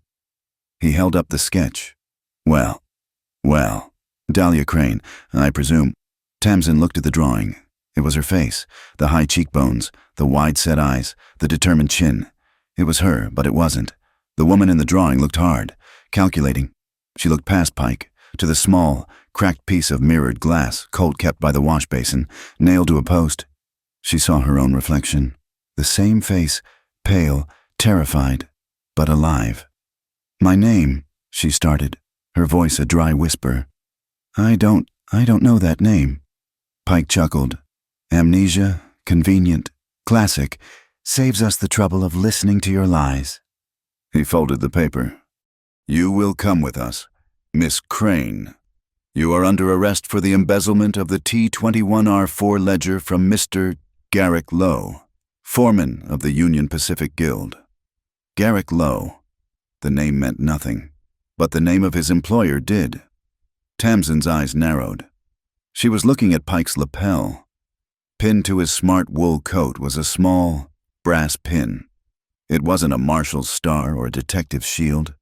He held up the sketch. Well, Dahlia Crane, I presume. Tamsin looked at the drawing. It was her face, the high cheekbones, the wide-set eyes, the determined chin. It was her, but it wasn't. The woman in the drawing looked hard, calculating. She looked past Pike, to the small, cracked piece of mirrored glass Colt kept by the wash basin, nailed to a post. She saw her own reflection. The same face, pale, terrified, but alive. My name, she started, her voice a dry whisper. I don't know that name. Pike chuckled. Amnesia, convenient, classic, saves us the trouble of listening to your lies. He folded the paper. You will come with us, Miss Crane. You are under arrest for the embezzlement of the T21R4 ledger from Mr. Garrick Lowe, foreman of the Union Pacific Guild. Garrick Lowe. The name meant nothing, but the name of his employer did. Tamsin's eyes narrowed. She was looking at Pike's lapel. Pinned to his smart wool coat was a small, brass pin. It wasn't a marshal's star or a detective's shield.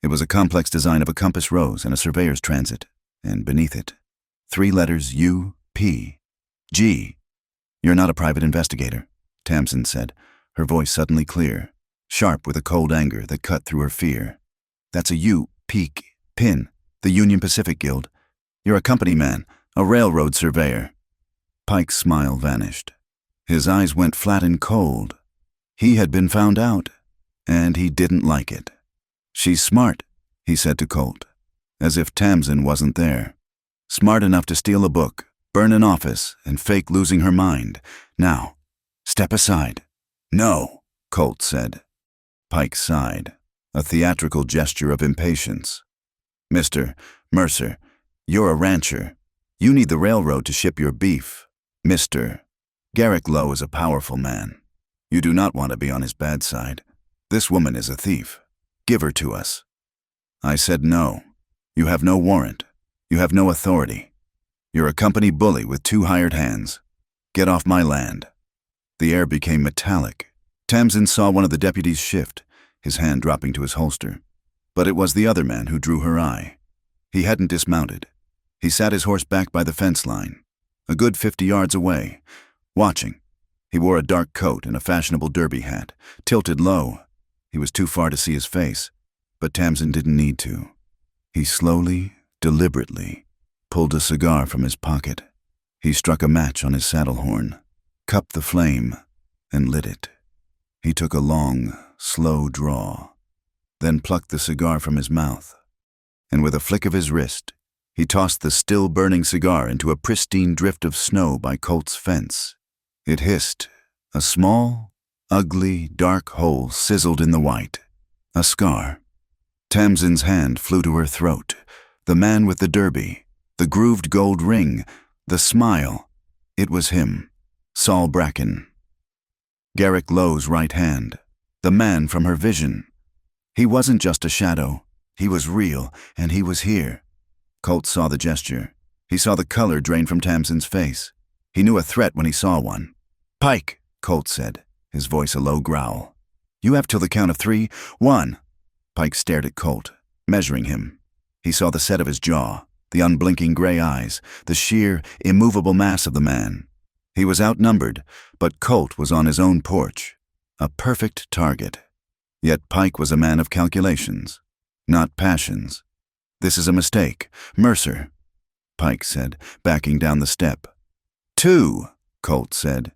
It was a complex design of a compass rose and a surveyor's transit, and beneath it, 3 letters U-P. G. You're not a private investigator, Tamsin said, her voice suddenly clear, sharp with a cold anger that cut through her fear. That's a U-Peak pin, the Union Pacific Guild. You're a company man, a railroad surveyor. Pike's smile vanished. His eyes went flat and cold. He had been found out, and he didn't like it. She's smart, he said to Colt, as if Tamsin wasn't there. Smart enough to steal a book, burn an office, and fake losing her mind. Now, step aside. No, Colt said. Pike sighed, a theatrical gesture of impatience. Mr. Mercer, you're a rancher. You need the railroad to ship your beef. Mr. Garrick Lowe is a powerful man. You do not want to be on his bad side. This woman is a thief. Give her to us." I said no. You have no warrant. You have no authority. You're a company bully with 2 hired hands. Get off my land." The air became metallic. Tamsin saw one of the deputies shift, his hand dropping to his holster. But it was the other man who drew her eye. He hadn't dismounted. He sat his horse back by the fence line, a good 50 yards away, watching. He wore a dark coat and a fashionable derby hat, tilted low. He was too far to see his face, but Tamsin didn't need to. He slowly, deliberately, pulled a cigar from his pocket. He struck a match on his saddle horn, cupped the flame, and lit it. He took a long, slow draw, then plucked the cigar from his mouth, and with a flick of his wrist, he tossed the still-burning cigar into a pristine drift of snow by Colt's fence. It hissed. A small, ugly, dark hole sizzled in the white. A scar. Tamsin's hand flew to her throat. The man with the derby, the grooved gold ring, the smile. It was him, Saul Bracken. Garrick Lowe's right hand, the man from her vision. He wasn't just a shadow. He was real, and he was here. Colt saw the gesture. He saw the color drain from Tamsin's face. He knew a threat when he saw one. "Pike," Colt said, his voice a low growl. "You have till the count of 3. 1. Pike stared at Colt, measuring him. He saw the set of his jaw, the unblinking gray eyes, the sheer, immovable mass of the man. He was outnumbered, but Colt was on his own porch, a perfect target. Yet Pike was a man of calculations, not passions. "This is a mistake. Mercer," Pike said, backing down the step. 2, Colt said,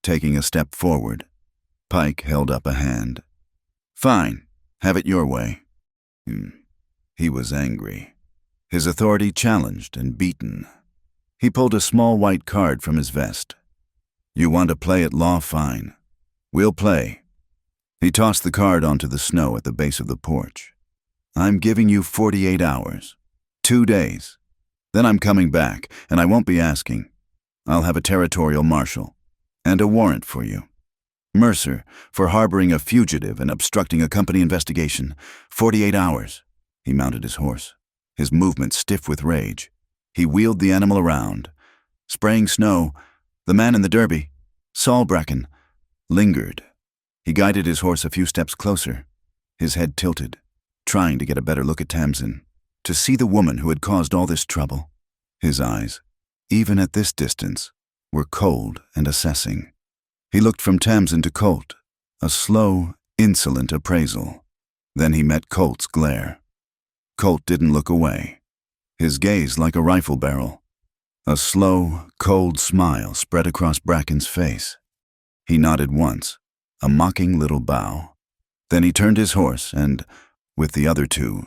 taking a step forward. Pike held up a hand. "Fine. Have it your way." He was angry. His authority challenged and beaten. He pulled a small white card from his vest. "You want to play at law? Fine. We'll play." He tossed the card onto the snow at the base of the porch. "I'm giving you 48 hours. 2 days. Then I'm coming back, and I won't be asking. I'll have a territorial marshal. And a warrant for you. Mercer, for harboring a fugitive and obstructing a company investigation. 48 hours. He mounted his horse, his movement stiff with rage. He wheeled the animal around. Spraying snow, the man in the derby, Saul Bracken, lingered. He guided his horse a few steps closer, his head tilted, trying to get a better look at Tamsin, to see the woman who had caused all this trouble. His eyes, even at this distance, were cold and assessing. He looked from Tamsin to Colt, a slow, insolent appraisal. Then he met Colt's glare. Colt didn't look away, his gaze like a rifle barrel. A slow, cold smile spread across Bracken's face. He nodded once, a mocking little bow. Then he turned his horse and, with the other 2,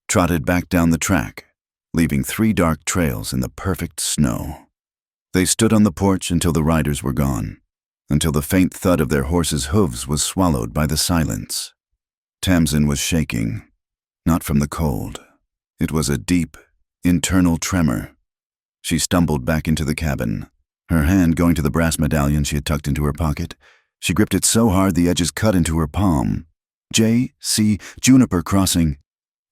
trotted back down the track, leaving 3 dark trails in the perfect snow. They stood on the porch until the riders were gone, until the faint thud of their horses' hooves was swallowed by the silence. Tamsin was shaking, not from the cold. It was a deep, internal tremor. She stumbled back into the cabin, her hand going to the brass medallion she had tucked into her pocket. She gripped it so hard the edges cut into her palm. J.C. Juniper Crossing.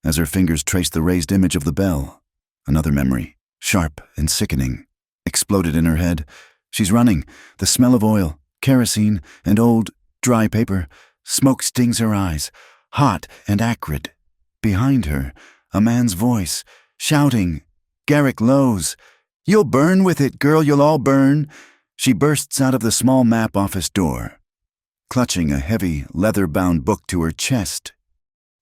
As her fingers traced the raised image of the bell, another memory, sharp and sickening, exploded in her head. She's running. The smell of oil, kerosene, and old, dry paper. Smoke stings her eyes, hot and acrid. Behind her, a man's voice, shouting, "Garrick Lowe's. You'll burn with it, girl, you'll all burn." She bursts out of the small map office door, clutching a heavy, leather-bound book to her chest.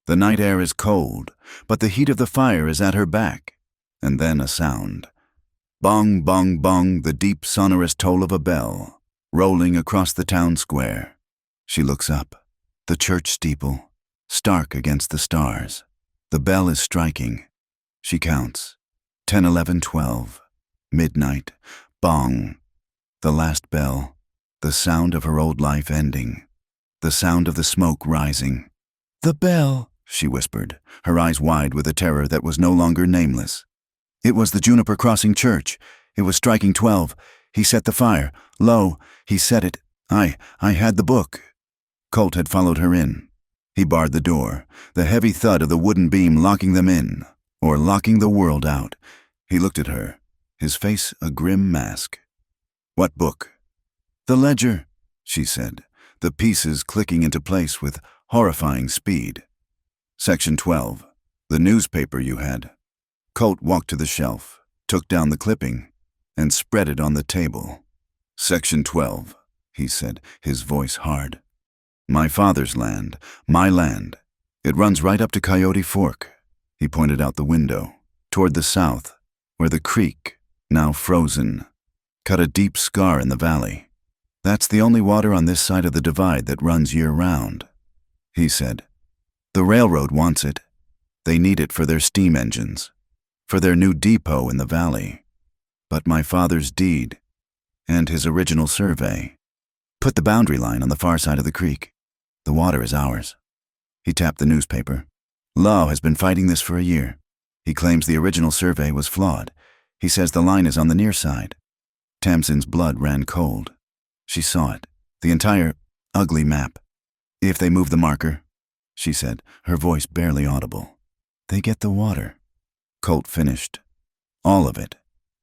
The night air is cold, but the heat of the fire is at her back. And then a sound. Bong, bong, bong, the deep, sonorous toll of a bell, rolling across the town square. She looks up. The church steeple, stark against the stars. The bell is striking. She counts. 10, 11, 12. Midnight. Bong. The last bell. The sound of her old life ending. The sound of the smoke rising. "The bell," she whispered, her eyes wide with a terror that was no longer nameless. It was the Juniper Crossing Church. It was striking 12. He set the fire. Lo, he set it. I had the book. Colt had followed her in. He barred the door, the heavy thud of the wooden beam locking them in, or locking the world out. He looked at her, his face a grim mask. What book? The ledger, she said, the pieces clicking into place with horrifying speed. Section 12, the newspaper you had. Colt walked to the shelf, took down the clipping, and spread it on the table. Section 12, he said, his voice hard. My father's land, my land. It runs right up to Coyote Fork. He pointed out the window, toward the south, where the creek, now frozen, cut a deep scar in the valley. That's the only water on this side of the divide that runs year-round, he said. The railroad wants it. They need it for their steam engines, for their new depot in the valley. But my father's deed, and his original survey, put the boundary line on the far side of the creek. The water is ours. He tapped the newspaper. Law has been fighting this for a year. He claims the original survey was flawed. He says the line is on the near side. Tamsin's blood ran cold. She saw it, the entire ugly map. If they move the marker, she said, her voice barely audible, they get the water. Colt finished. All of it.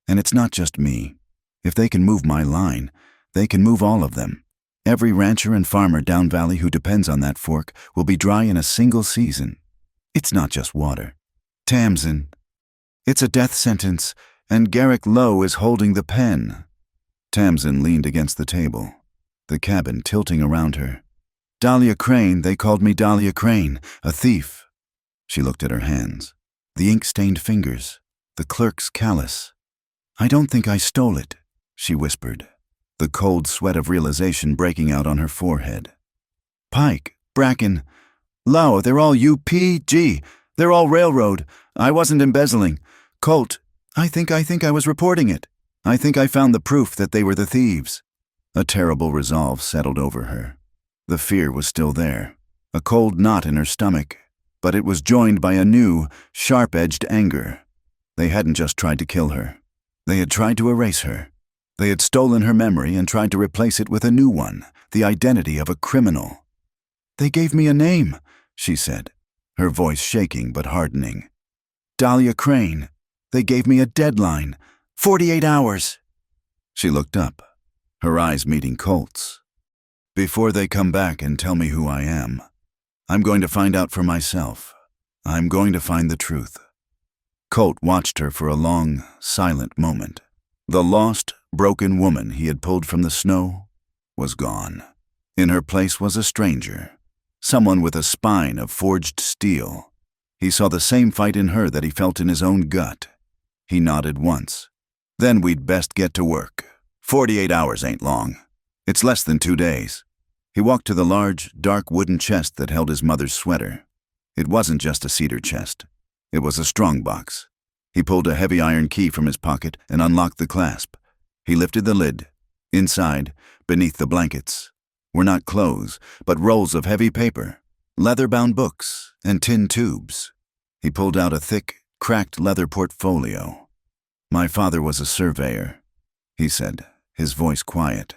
And it's not just me. If they can move my line, they can move all of them. Every rancher and farmer down valley who depends on that fork will be dry in a single season. It's not just water. Tamsin. It's a death sentence, and Garrick Lowe is holding the pen. Tamsin leaned against the table, the cabin tilting around her. Dahlia Crane, they called me Dahlia Crane, a thief. She looked at her hands, the ink-stained fingers, the clerk's callus. I don't think I stole it, she whispered, the cold sweat of realization breaking out on her forehead. Pike, Bracken, Lowe, they're all UPG. They're all railroad. I wasn't embezzling. Colt, I think I was reporting it. I think I found the proof that they were the thieves. A terrible resolve settled over her. The fear was still there, a cold knot in her stomach, but it was joined by a new, sharp-edged anger. They hadn't just tried to kill her. They had tried to erase her. They had stolen her memory and tried to replace it with a new one, the identity of a criminal. They gave me a name, she said, her voice shaking but hardening. Dahlia Crane. They gave me a deadline, 48 hours. She looked up, her eyes meeting Colt's. Before they come back and tell me who I am, I'm going to find out for myself. I'm going to find the truth. Colt watched her for a long, silent moment. The lost, broken woman he had pulled from the snow was gone. In her place was a stranger, someone with a spine of forged steel. He saw the same fight in her that he felt in his own gut. He nodded once. Then we'd best get to work. 48 hours ain't long. It's less than 2 days. He walked to the large, dark wooden chest that held his mother's sweater. It wasn't just a cedar chest. It was a strong box. He pulled a heavy iron key from his pocket and unlocked the clasp. He lifted the lid. Inside, beneath the blankets, were not clothes, but rolls of heavy paper, leather-bound books, and tin tubes. He pulled out a thick, cracked leather portfolio. My father was a surveyor, he said, his voice quiet.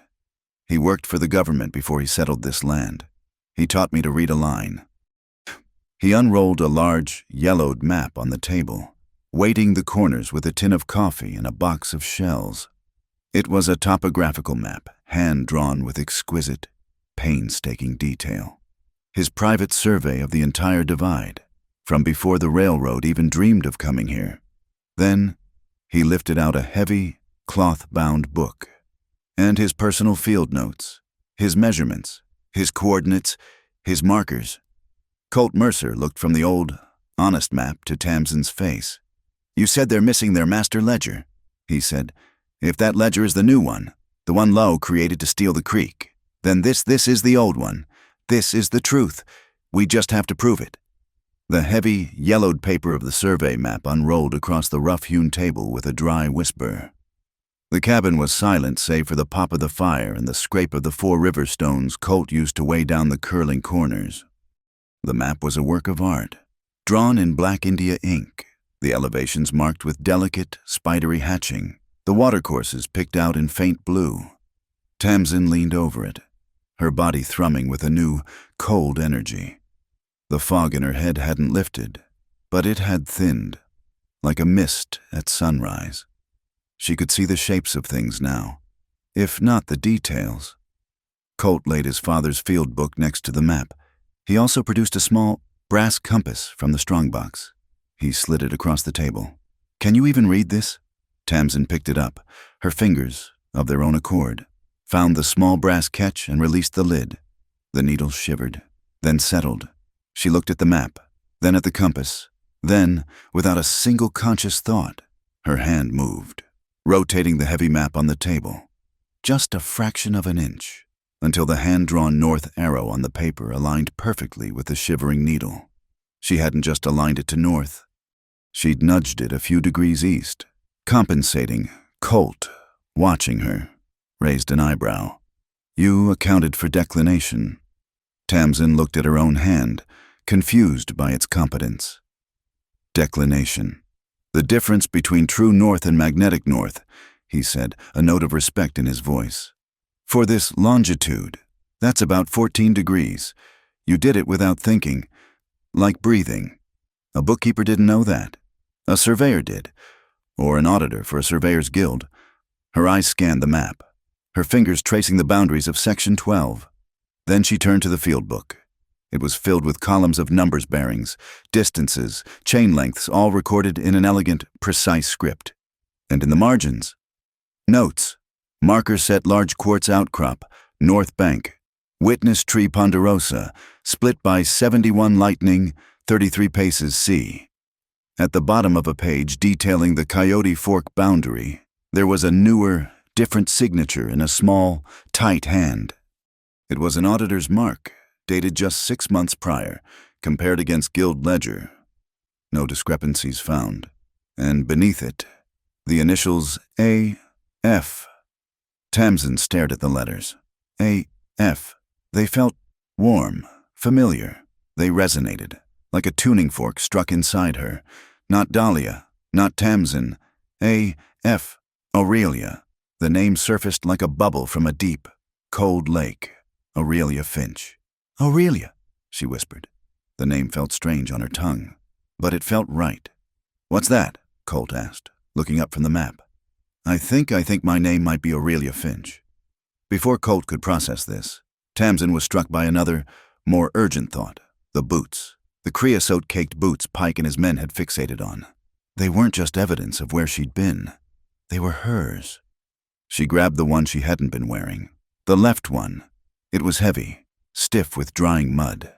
He worked for the government before he settled this land. He taught me to read a line. He unrolled a large, yellowed map on the table, weighting the corners with a tin of coffee and a box of shells. It was a topographical map, hand-drawn with exquisite, painstaking detail. His private survey of the entire divide, from before the railroad even dreamed of coming here. Then, he lifted out a heavy, cloth-bound book, and his personal field notes, his measurements, his coordinates, his markers. Colt Mercer looked from the old, honest map to Tamsin's face. You said they're missing their master ledger, he said. If that ledger is the new one, the one Lowe created to steal the creek, then this is the old one. This is the truth. We just have to prove it. The heavy, yellowed paper of the survey map unrolled across the rough-hewn table with a dry whisper. The cabin was silent save for the pop of the fire and the scrape of the 4 river stones Colt used to weigh down the curling corners. The map was a work of art, drawn in black India ink, the elevations marked with delicate, spidery hatching, the watercourses picked out in faint blue. Tamsin leaned over it, her body thrumming with a new, cold energy. The fog in her head hadn't lifted, but it had thinned, like a mist at sunrise. She could see the shapes of things now, if not the details. Colt laid his father's field book next to the map. He also produced a small brass compass from the strongbox. He slid it across the table. "Can you even read this?" Tamsin picked it up. Her fingers, of their own accord, found the small brass catch and released the lid. The needle shivered, then settled. She looked at the map, then at the compass. Then, without a single conscious thought, her hand moved, rotating the heavy map on the table, just a fraction of an inch, until the hand-drawn north arrow on the paper aligned perfectly with the shivering needle. She hadn't just aligned it to north. She'd nudged it a few degrees east. Compensating, Colt, watching her, raised an eyebrow. "You accounted for declination." Tamsin looked at her own hand, confused by its competence. Declination. "The difference between true north and magnetic north," he said, a note of respect in his voice. "For this longitude, that's about 14 degrees. You did it without thinking, like breathing. A bookkeeper didn't know that. A surveyor did, or an auditor for a surveyor's guild." Her eyes scanned the map, her fingers tracing the boundaries of Section 12. Then she turned to the field book. It was filled with columns of numbers bearings, distances, chain lengths, all recorded in an elegant, precise script. And in the margins, notes. Marker set large quartz outcrop, north bank. Witness tree ponderosa, split by 71 lightning, 33 paces C. At the bottom of a page detailing the Coyote Fork boundary, there was a newer, different signature in a small, tight hand. It was an auditor's mark, dated just 6 months prior, compared against Guild Ledger. No discrepancies found. And beneath it, the initials A.F. Tamsin stared at the letters. A.F. They felt warm, familiar. They resonated, like a tuning fork struck inside her. Not Dahlia, not Tamsin. A.F. Aurelia. The name surfaced like a bubble from a deep, cold lake. Aurelia Finch. "Aurelia," she whispered. The name felt strange on her tongue, but it felt right. "What's that?" Colt asked, looking up from the map. I think my name might be Aurelia Finch." Before Colt could process this, Tamsin was struck by another, more urgent thought: the boots. The creosote-caked boots Pike and his men had fixated on. They weren't just evidence of where she'd been. They were hers. She grabbed the one she hadn't been wearing, the left one. It was heavy, stiff with drying mud.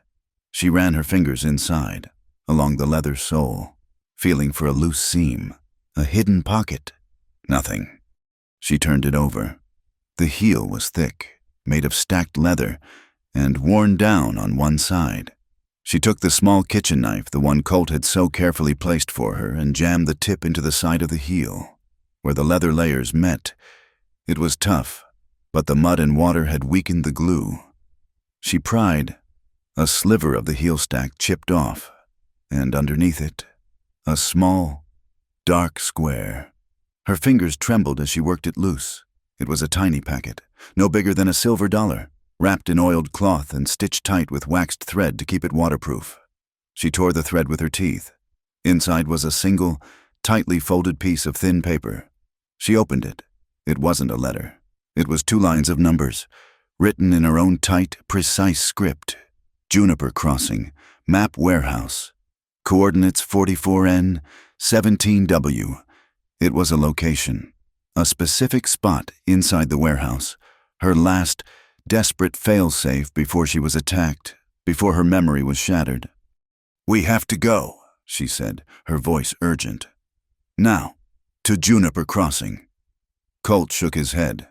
She ran her fingers inside, along the leather sole, feeling for a loose seam, a hidden pocket. Nothing. She turned it over. The heel was thick, made of stacked leather, and worn down on one side. She took the small kitchen knife, the one Colt had so carefully placed for her, and jammed the tip into the side of the heel, where the leather layers met. It was tough, but the mud and water had weakened the glue. She pried. A sliver of the heel stack chipped off, and underneath it, a small, dark square. Her fingers trembled as she worked it loose. It was a tiny packet, no bigger than a silver dollar, wrapped in oiled cloth and stitched tight with waxed thread to keep it waterproof. She tore the thread with her teeth. Inside was a single, tightly folded piece of thin paper. She opened it. It wasn't a letter. It was 2 lines of numbers, written in her own tight, precise script. Juniper Crossing, Map Warehouse. Coordinates 44N, 17W. It was a location, a specific spot inside the warehouse, her last, desperate fail-safe before she was attacked, before her memory was shattered. "We have to go," she said, her voice urgent. "Now, to Juniper Crossing." Colt shook his head.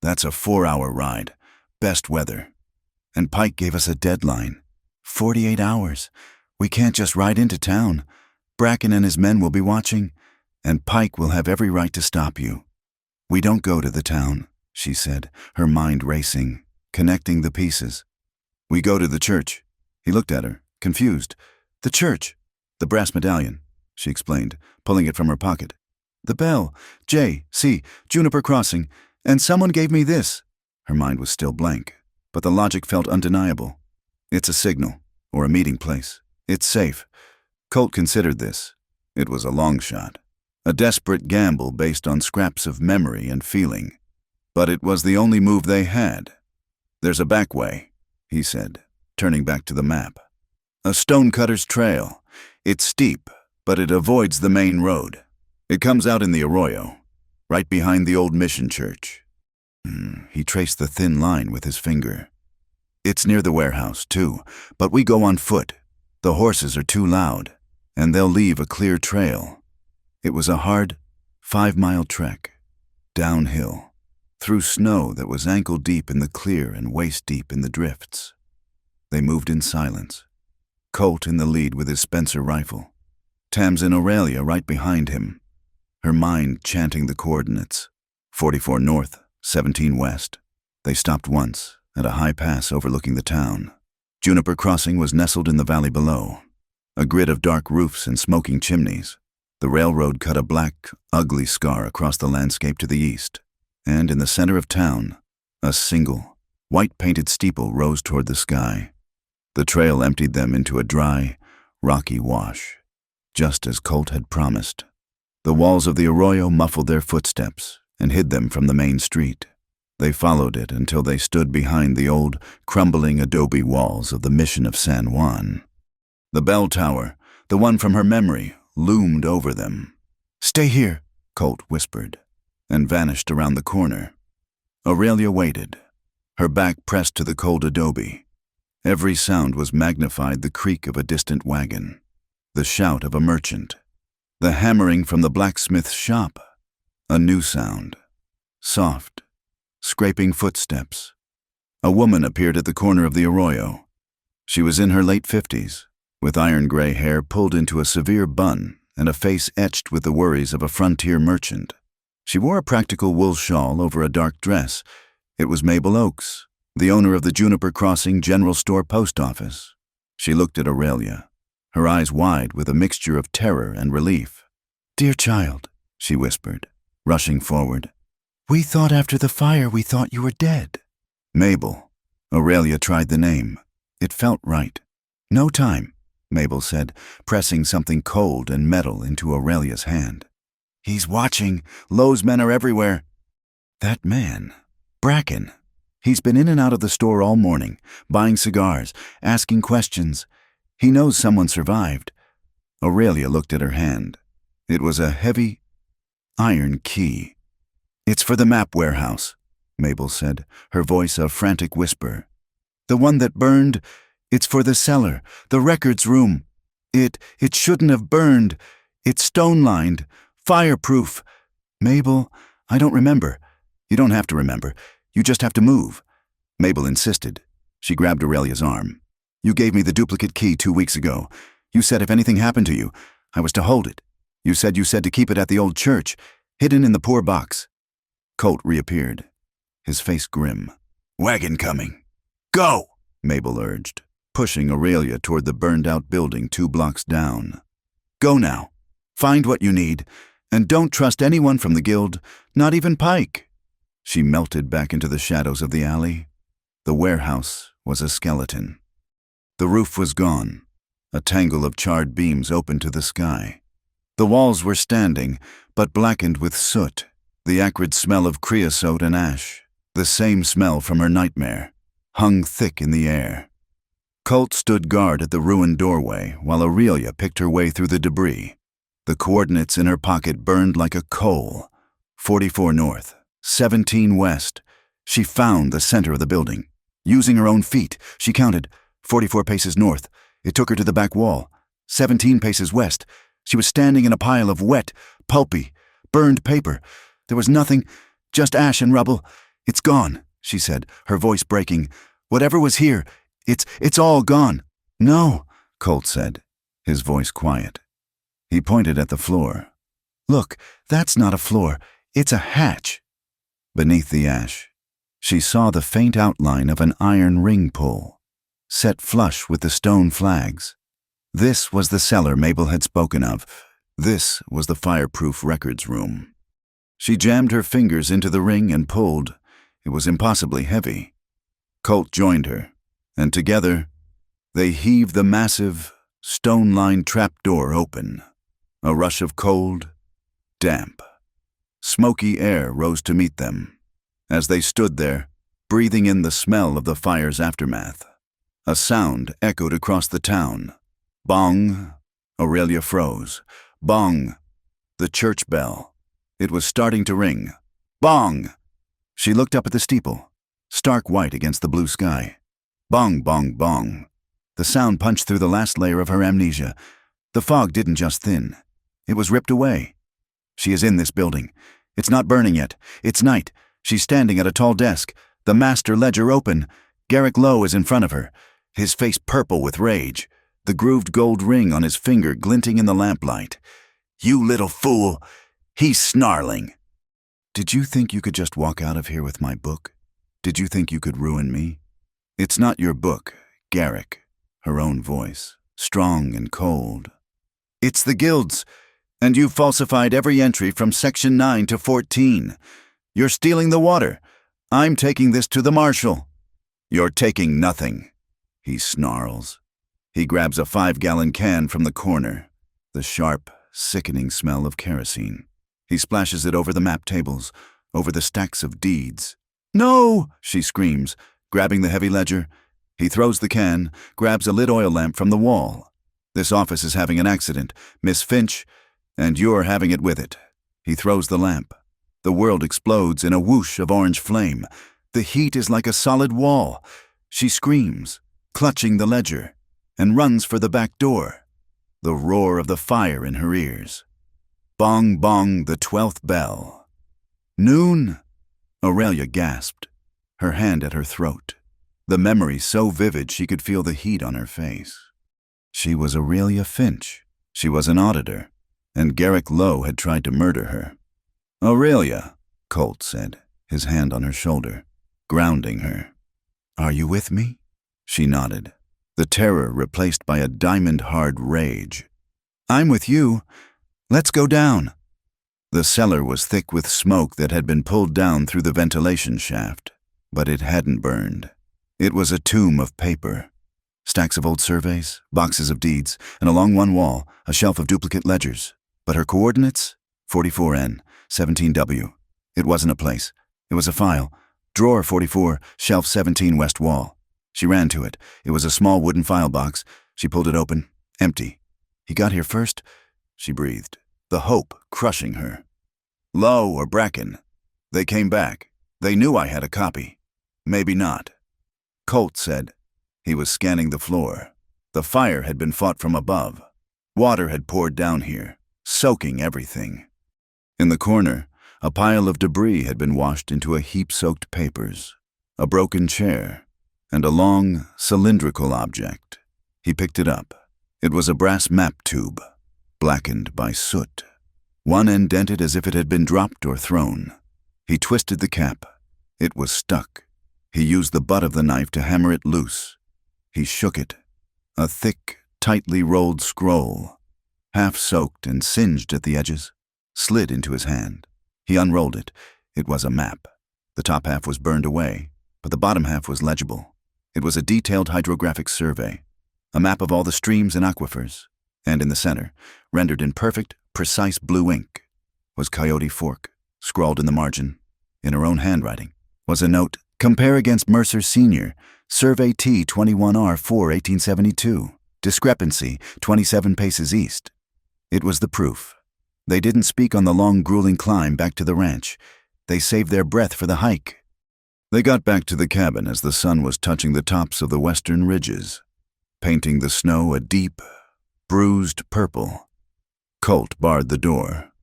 "That's a 4-hour ride, best weather. And Pike gave us a deadline. 48 hours. We can't just ride into town. Bracken and his men will be watching, and Pike will have every right to stop you." "We don't go to the town," she said, her mind racing, connecting the pieces. "We go to the church." He looked at her, confused. "The church." "The brass medallion," she explained, pulling it from her pocket. The bell. J.C. Juniper Crossing. And someone gave me this. Her mind was still blank, but the logic felt undeniable. It's a signal, or a meeting place. It's safe. Colt considered this. It was a long shot. A desperate gamble based on scraps of memory and feeling. But it was the only move they had. There's a back way, he said, turning back to the map. A stonecutter's trail. It's steep, but it avoids the main road. It comes out in the arroyo, right behind the old mission church. He traced the thin line with his finger. It's near the warehouse, too, but we go on foot. The horses are too loud, and they'll leave a clear trail. It was a hard 5-mile trek, downhill, through snow that was ankle-deep in the clear and waist-deep in the drifts. They moved in silence, Colt in the lead with his Spencer rifle, Tamsin Aurelia right behind him, her mind chanting the coordinates. 44 north, 17 west. They stopped once, at a high pass overlooking the town. Juniper Crossing was nestled in the valley below, a grid of dark roofs and smoking chimneys. The railroad cut a black, ugly scar across the landscape to the east, and in the center of town, a single, white-painted steeple rose toward the sky. The trail emptied them into a dry, rocky wash, just as Colt had promised. The walls of the arroyo muffled their footsteps and hid them from the main street. They followed it until they stood behind the old, crumbling adobe walls of the Mission of San Juan. The bell tower, the one from her memory, loomed over them. "Stay here," Colt whispered, and vanished around the corner. Aurelia waited, her back pressed to the cold adobe. Every sound was magnified: the creak of a distant wagon, the shout of a merchant, the hammering from the blacksmith's shop. A new sound, soft, scraping footsteps. A woman appeared at the corner of the arroyo. She was in her late 50s, with iron-gray hair pulled into a severe bun and a face etched with the worries of a frontier merchant. She wore a practical wool shawl over a dark dress. It was Mabel Oakes, the owner of the Juniper Crossing General Store Post Office. She looked at Aurelia, her eyes wide with a mixture of terror and relief. "Dear child," she whispered, rushing forward. "We thought after the fire you were dead." "Mabel." Aurelia tried the name. It felt right. "No time," Mabel said, pressing something cold and metal into Aurelia's hand. "He's watching. Lowe's men are everywhere." "That man, Bracken. He's been in and out of the store all morning, buying cigars, asking questions. He knows someone survived." Aurelia looked at her hand. It was a heavy, iron key. "It's for the map warehouse," Mabel said, her voice a frantic whisper. "The one that burned, it's for the cellar, the records room. It shouldn't have burned. It's stone-lined, fireproof." "Mabel, I don't remember." "You don't have to remember. You just have to move." Mabel insisted. She grabbed Aurelia's arm. "You gave me the duplicate key 2 weeks ago. You said if anything happened to you, I was to hold it. You said to keep it at the old church, hidden in the poor box." Colt reappeared, his face grim. "Wagon coming. Go!" Mabel urged, pushing Aurelia toward the burned-out building 2 blocks down. "Go now. Find what you need, and don't trust anyone from the guild, not even Pike." She melted back into the shadows of the alley. The warehouse was a skeleton. The roof was gone. A tangle of charred beams opened to the sky. The walls were standing, but blackened with soot, the acrid smell of creosote and ash, the same smell from her nightmare, hung thick in the air. Colt stood guard at the ruined doorway while Aurelia picked her way through the debris. The coordinates in her pocket burned like a coal. 44 north, 17 west. She found the center of the building. Using her own feet, she counted 44 paces north. It took her to the back wall. 17 paces west. She was standing in a pile of wet, pulpy, burned paper. There was nothing, just ash and rubble. "It's gone," she said, her voice breaking. "Whatever was here, it's all gone." "No," Colt said, his voice quiet. He pointed at the floor. "Look, that's not a floor. It's a hatch." Beneath the ash, she saw the faint outline of an iron ring pull, set flush with the stone flags. This was the cellar Mabel had spoken of, This was the fireproof records room. She jammed her fingers into the ring and pulled. It was impossibly heavy. Colt joined her, and together, they heaved the massive, stone-lined trapdoor open. A rush of cold, damp, smoky air rose to meet them. As they stood there, breathing in the smell of the fire's aftermath, a sound echoed across the town. Bong! Aurelia froze. Bong! The church bell. It was starting to ring. Bong! She looked up at the steeple, stark white against the blue sky. Bong, bong, bong. The sound punched through the last layer of her amnesia. The fog didn't just thin. It was ripped away. She is in this building. It's not burning yet. It's night. She's standing at a tall desk, the master ledger open. Garrick Lowe is in front of her, his face purple with rage, the grooved gold ring on his finger glinting in the lamplight. "You little fool!" He's snarling. "Did you think you could just walk out of here with my book? Did you think you could ruin me?" "It's not your book, Garrick," her own voice, strong and cold. "It's the Guild's, and you've falsified every entry from Section 9 to 14. You're stealing the water. I'm taking this to the marshal." "You're taking nothing," he snarls. He grabs a 5-gallon can from the corner, the sharp, sickening smell of kerosene. He splashes it over the map tables, over the stacks of deeds. "No!" she screams, grabbing the heavy ledger. He throws the can, grabs a lit oil lamp from the wall. "This office is having an accident, Miss Finch, and you're having it with it." He throws the lamp. The world explodes in a whoosh of orange flame. The heat is like a solid wall. She screams, clutching the ledger, and runs for the back door, the roar of the fire in her ears. Bong, bong, the 12th bell. "Noon!" Aurelia gasped, her hand at her throat, the memory so vivid she could feel the heat on her face. She was Aurelia Finch. She was an auditor, and Garrick Lowe had tried to murder her. "Aurelia," Colt said, his hand on her shoulder, grounding her. "Are you with me?" She nodded, the terror replaced by a diamond-hard rage. "I'm with you. Let's go down." The cellar was thick with smoke that had been pulled down through the ventilation shaft, but it hadn't burned. It was a tomb of paper. Stacks of old surveys, boxes of deeds, and along one wall, a shelf of duplicate ledgers. But her coordinates? 44N, 17W. It wasn't a place. It was a file. Drawer 44, shelf 17 west wall. She ran to it. It was a small wooden file box. She pulled it open. Empty. "He got here first?" She breathed, the hope crushing her. "Lowe or Bracken. They came back. They knew I had a copy. Maybe not." Colt said. He was scanning the floor. The fire had been fought from above. Water had poured down here, soaking everything. In the corner, a pile of debris had been washed into a heap-soaked papers, a broken chair, and a long, cylindrical object. He picked it up. It was a brass map tube, blackened by soot, one end dented as if it had been dropped or thrown. He twisted the cap. It was stuck. He used the butt of the knife to hammer it loose. He shook it. A thick, tightly rolled scroll, half-soaked and singed at the edges, slid into his hand. He unrolled it. It was a map. The top half was burned away, but the bottom half was legible. It was a detailed hydrographic survey, a map of all the streams and aquifers, and in the center, rendered in perfect, precise blue ink, was Coyote Fork. Scrawled in the margin, in her own handwriting, was a note, "Compare against Mercer Sr., Survey T 21R4 1872, discrepancy 27 paces east." It was the proof. They didn't speak on the long, grueling climb back to the ranch. They saved their breath for the hike. They got back to the cabin as the sun was touching the tops of the western ridges, painting the snow a deep, bruised purple. Colt barred the door.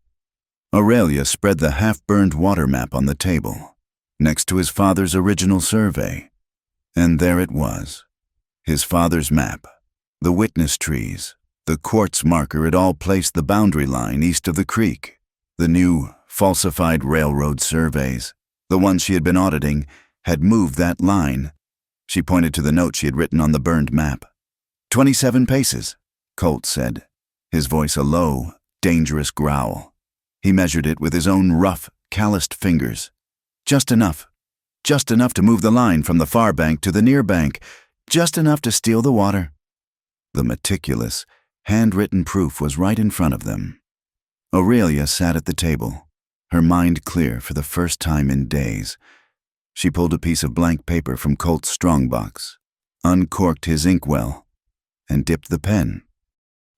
Aurelia spread the half-burned water map on the table, next to his father's original survey. And there it was, his father's map, the witness trees, the quartz marker it all placed the boundary line east of the creek, the new, falsified railroad surveys. The ones she had been auditing had moved that line. She pointed to the note she had written on the burned map. 27 paces, Colt said, his voice a low, dangerous growl. He measured it with his own rough, calloused fingers. Just enough to move the line from the far bank to the near bank, just enough to steal the water. The meticulous, handwritten proof was right in front of them. Aurelia sat at the table, her mind clear for the first time in days. She pulled a piece of blank paper from Colt's strongbox, uncorked his inkwell, and dipped the pen.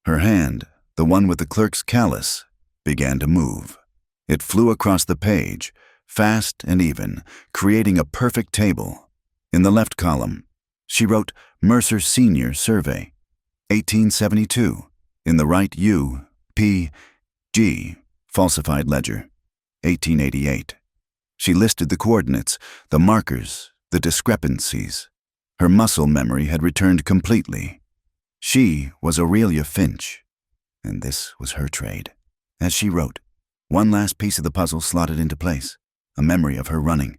Her hand, the one with the clerk's callus, began to move. It flew across the page, fast and even, creating a perfect table. In the left column, she wrote Mercer Senior Survey, 1872. In the right, U, P, G, falsified ledger, 1888. She listed the coordinates, the markers, the discrepancies. Her muscle memory had returned completely. She was Aurelia Finch, and this was her trade. As she wrote, one last piece of the puzzle slotted into place, a memory of her running,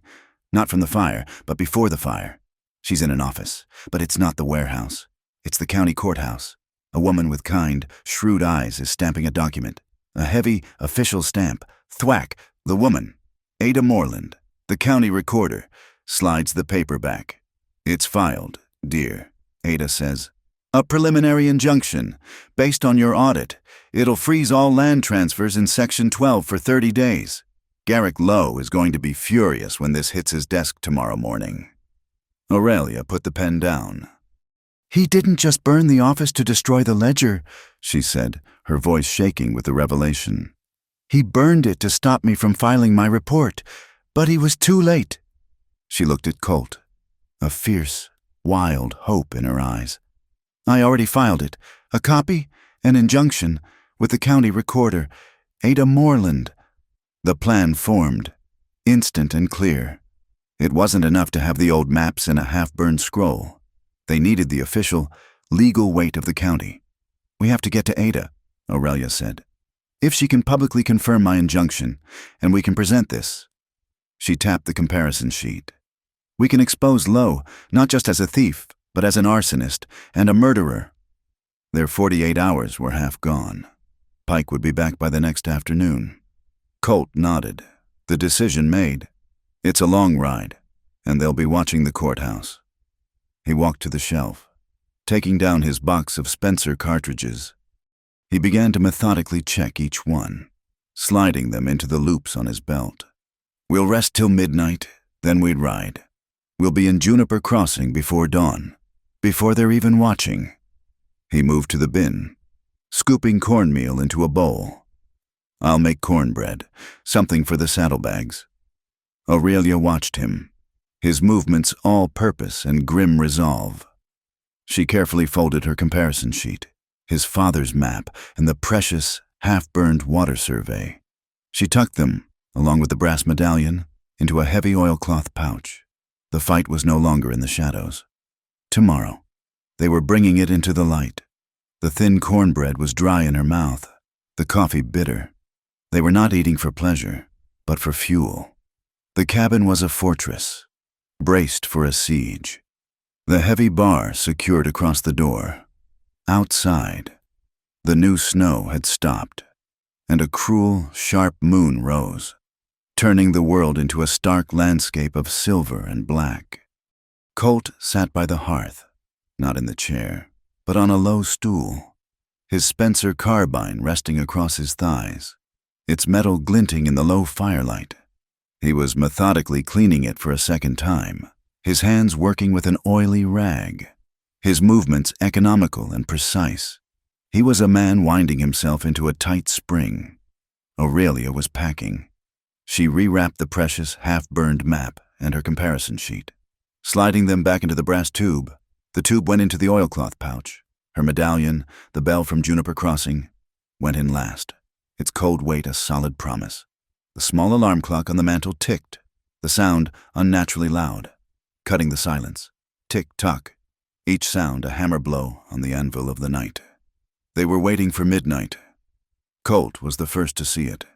not from the fire, but before the fire. She's in an office, but it's not the warehouse. It's the county courthouse. A woman with kind, shrewd eyes is stamping a document. A heavy, official stamp. Thwack, the woman, Ada Moreland, the county recorder, slides the paper back. It's filed, dear, Ada says. A preliminary injunction. Based on your audit, it'll freeze all land transfers in Section 12 for 30 days. Garrick Lowe is going to be furious when this hits his desk tomorrow morning. Aurelia put the pen down. He didn't just burn the office to destroy the ledger, she said, her voice shaking with the revelation. He burned it to stop me from filing my report, but he was too late. She looked at Colt, a fierce, wild hope in her eyes. I already filed it, a copy, an injunction, with the county recorder, Ada Moreland. The plan formed, instant and clear. It wasn't enough to have the old maps in a half-burned scroll. They needed the official, legal weight of the county. We have to get to Ada, Aurelia said. If she can publicly confirm my injunction, and we can present this. She tapped the comparison sheet. We can expose Lowe, not just as a thief, but as an arsonist and a murderer. Their 48 hours were half gone. Pike would be back by the next afternoon. Colt nodded. The decision made. It's a long ride, and they'll be watching the courthouse. He walked to the shelf, taking down his box of Spencer cartridges. He began to methodically check each one, sliding them into the loops on his belt. We'll rest till midnight, then we'd ride. We'll be in Juniper Crossing before dawn, before they're even watching. He moved to the bin, scooping cornmeal into a bowl. I'll make cornbread, something for the saddlebags. Aurelia watched him, his movements all purpose and grim resolve. She carefully folded her comparison sheet, his father's map, and the precious, half-burned water survey. She tucked them, along with the brass medallion, into a heavy oilcloth pouch. The fight was no longer in the shadows. Tomorrow, they were bringing it into the light. The thin cornbread was dry in her mouth, the coffee bitter. They were not eating for pleasure, but for fuel. The cabin was a fortress, braced for a siege. The heavy bar secured across the door. Outside, the new snow had stopped, and a cruel, sharp moon rose, turning the world into a stark landscape of silver and black. Colt sat by the hearth, not in the chair, but on a low stool, his Spencer carbine resting across his thighs, its metal glinting in the low firelight. He was methodically cleaning it for a second time, his hands working with an oily rag, his movements economical and precise. He was a man winding himself into a tight spring. Aurelia was packing. She rewrapped the precious, half-burned map and her comparison sheet. Sliding them back into the brass tube, the tube went into the oilcloth pouch. Her medallion, the bell from Juniper Crossing, went in last, its cold weight a solid promise. The small alarm clock on the mantel ticked, the sound unnaturally loud, cutting the silence. Tick-tock, each sound a hammer blow on the anvil of the night. They were waiting for midnight. Colt was the first to see it.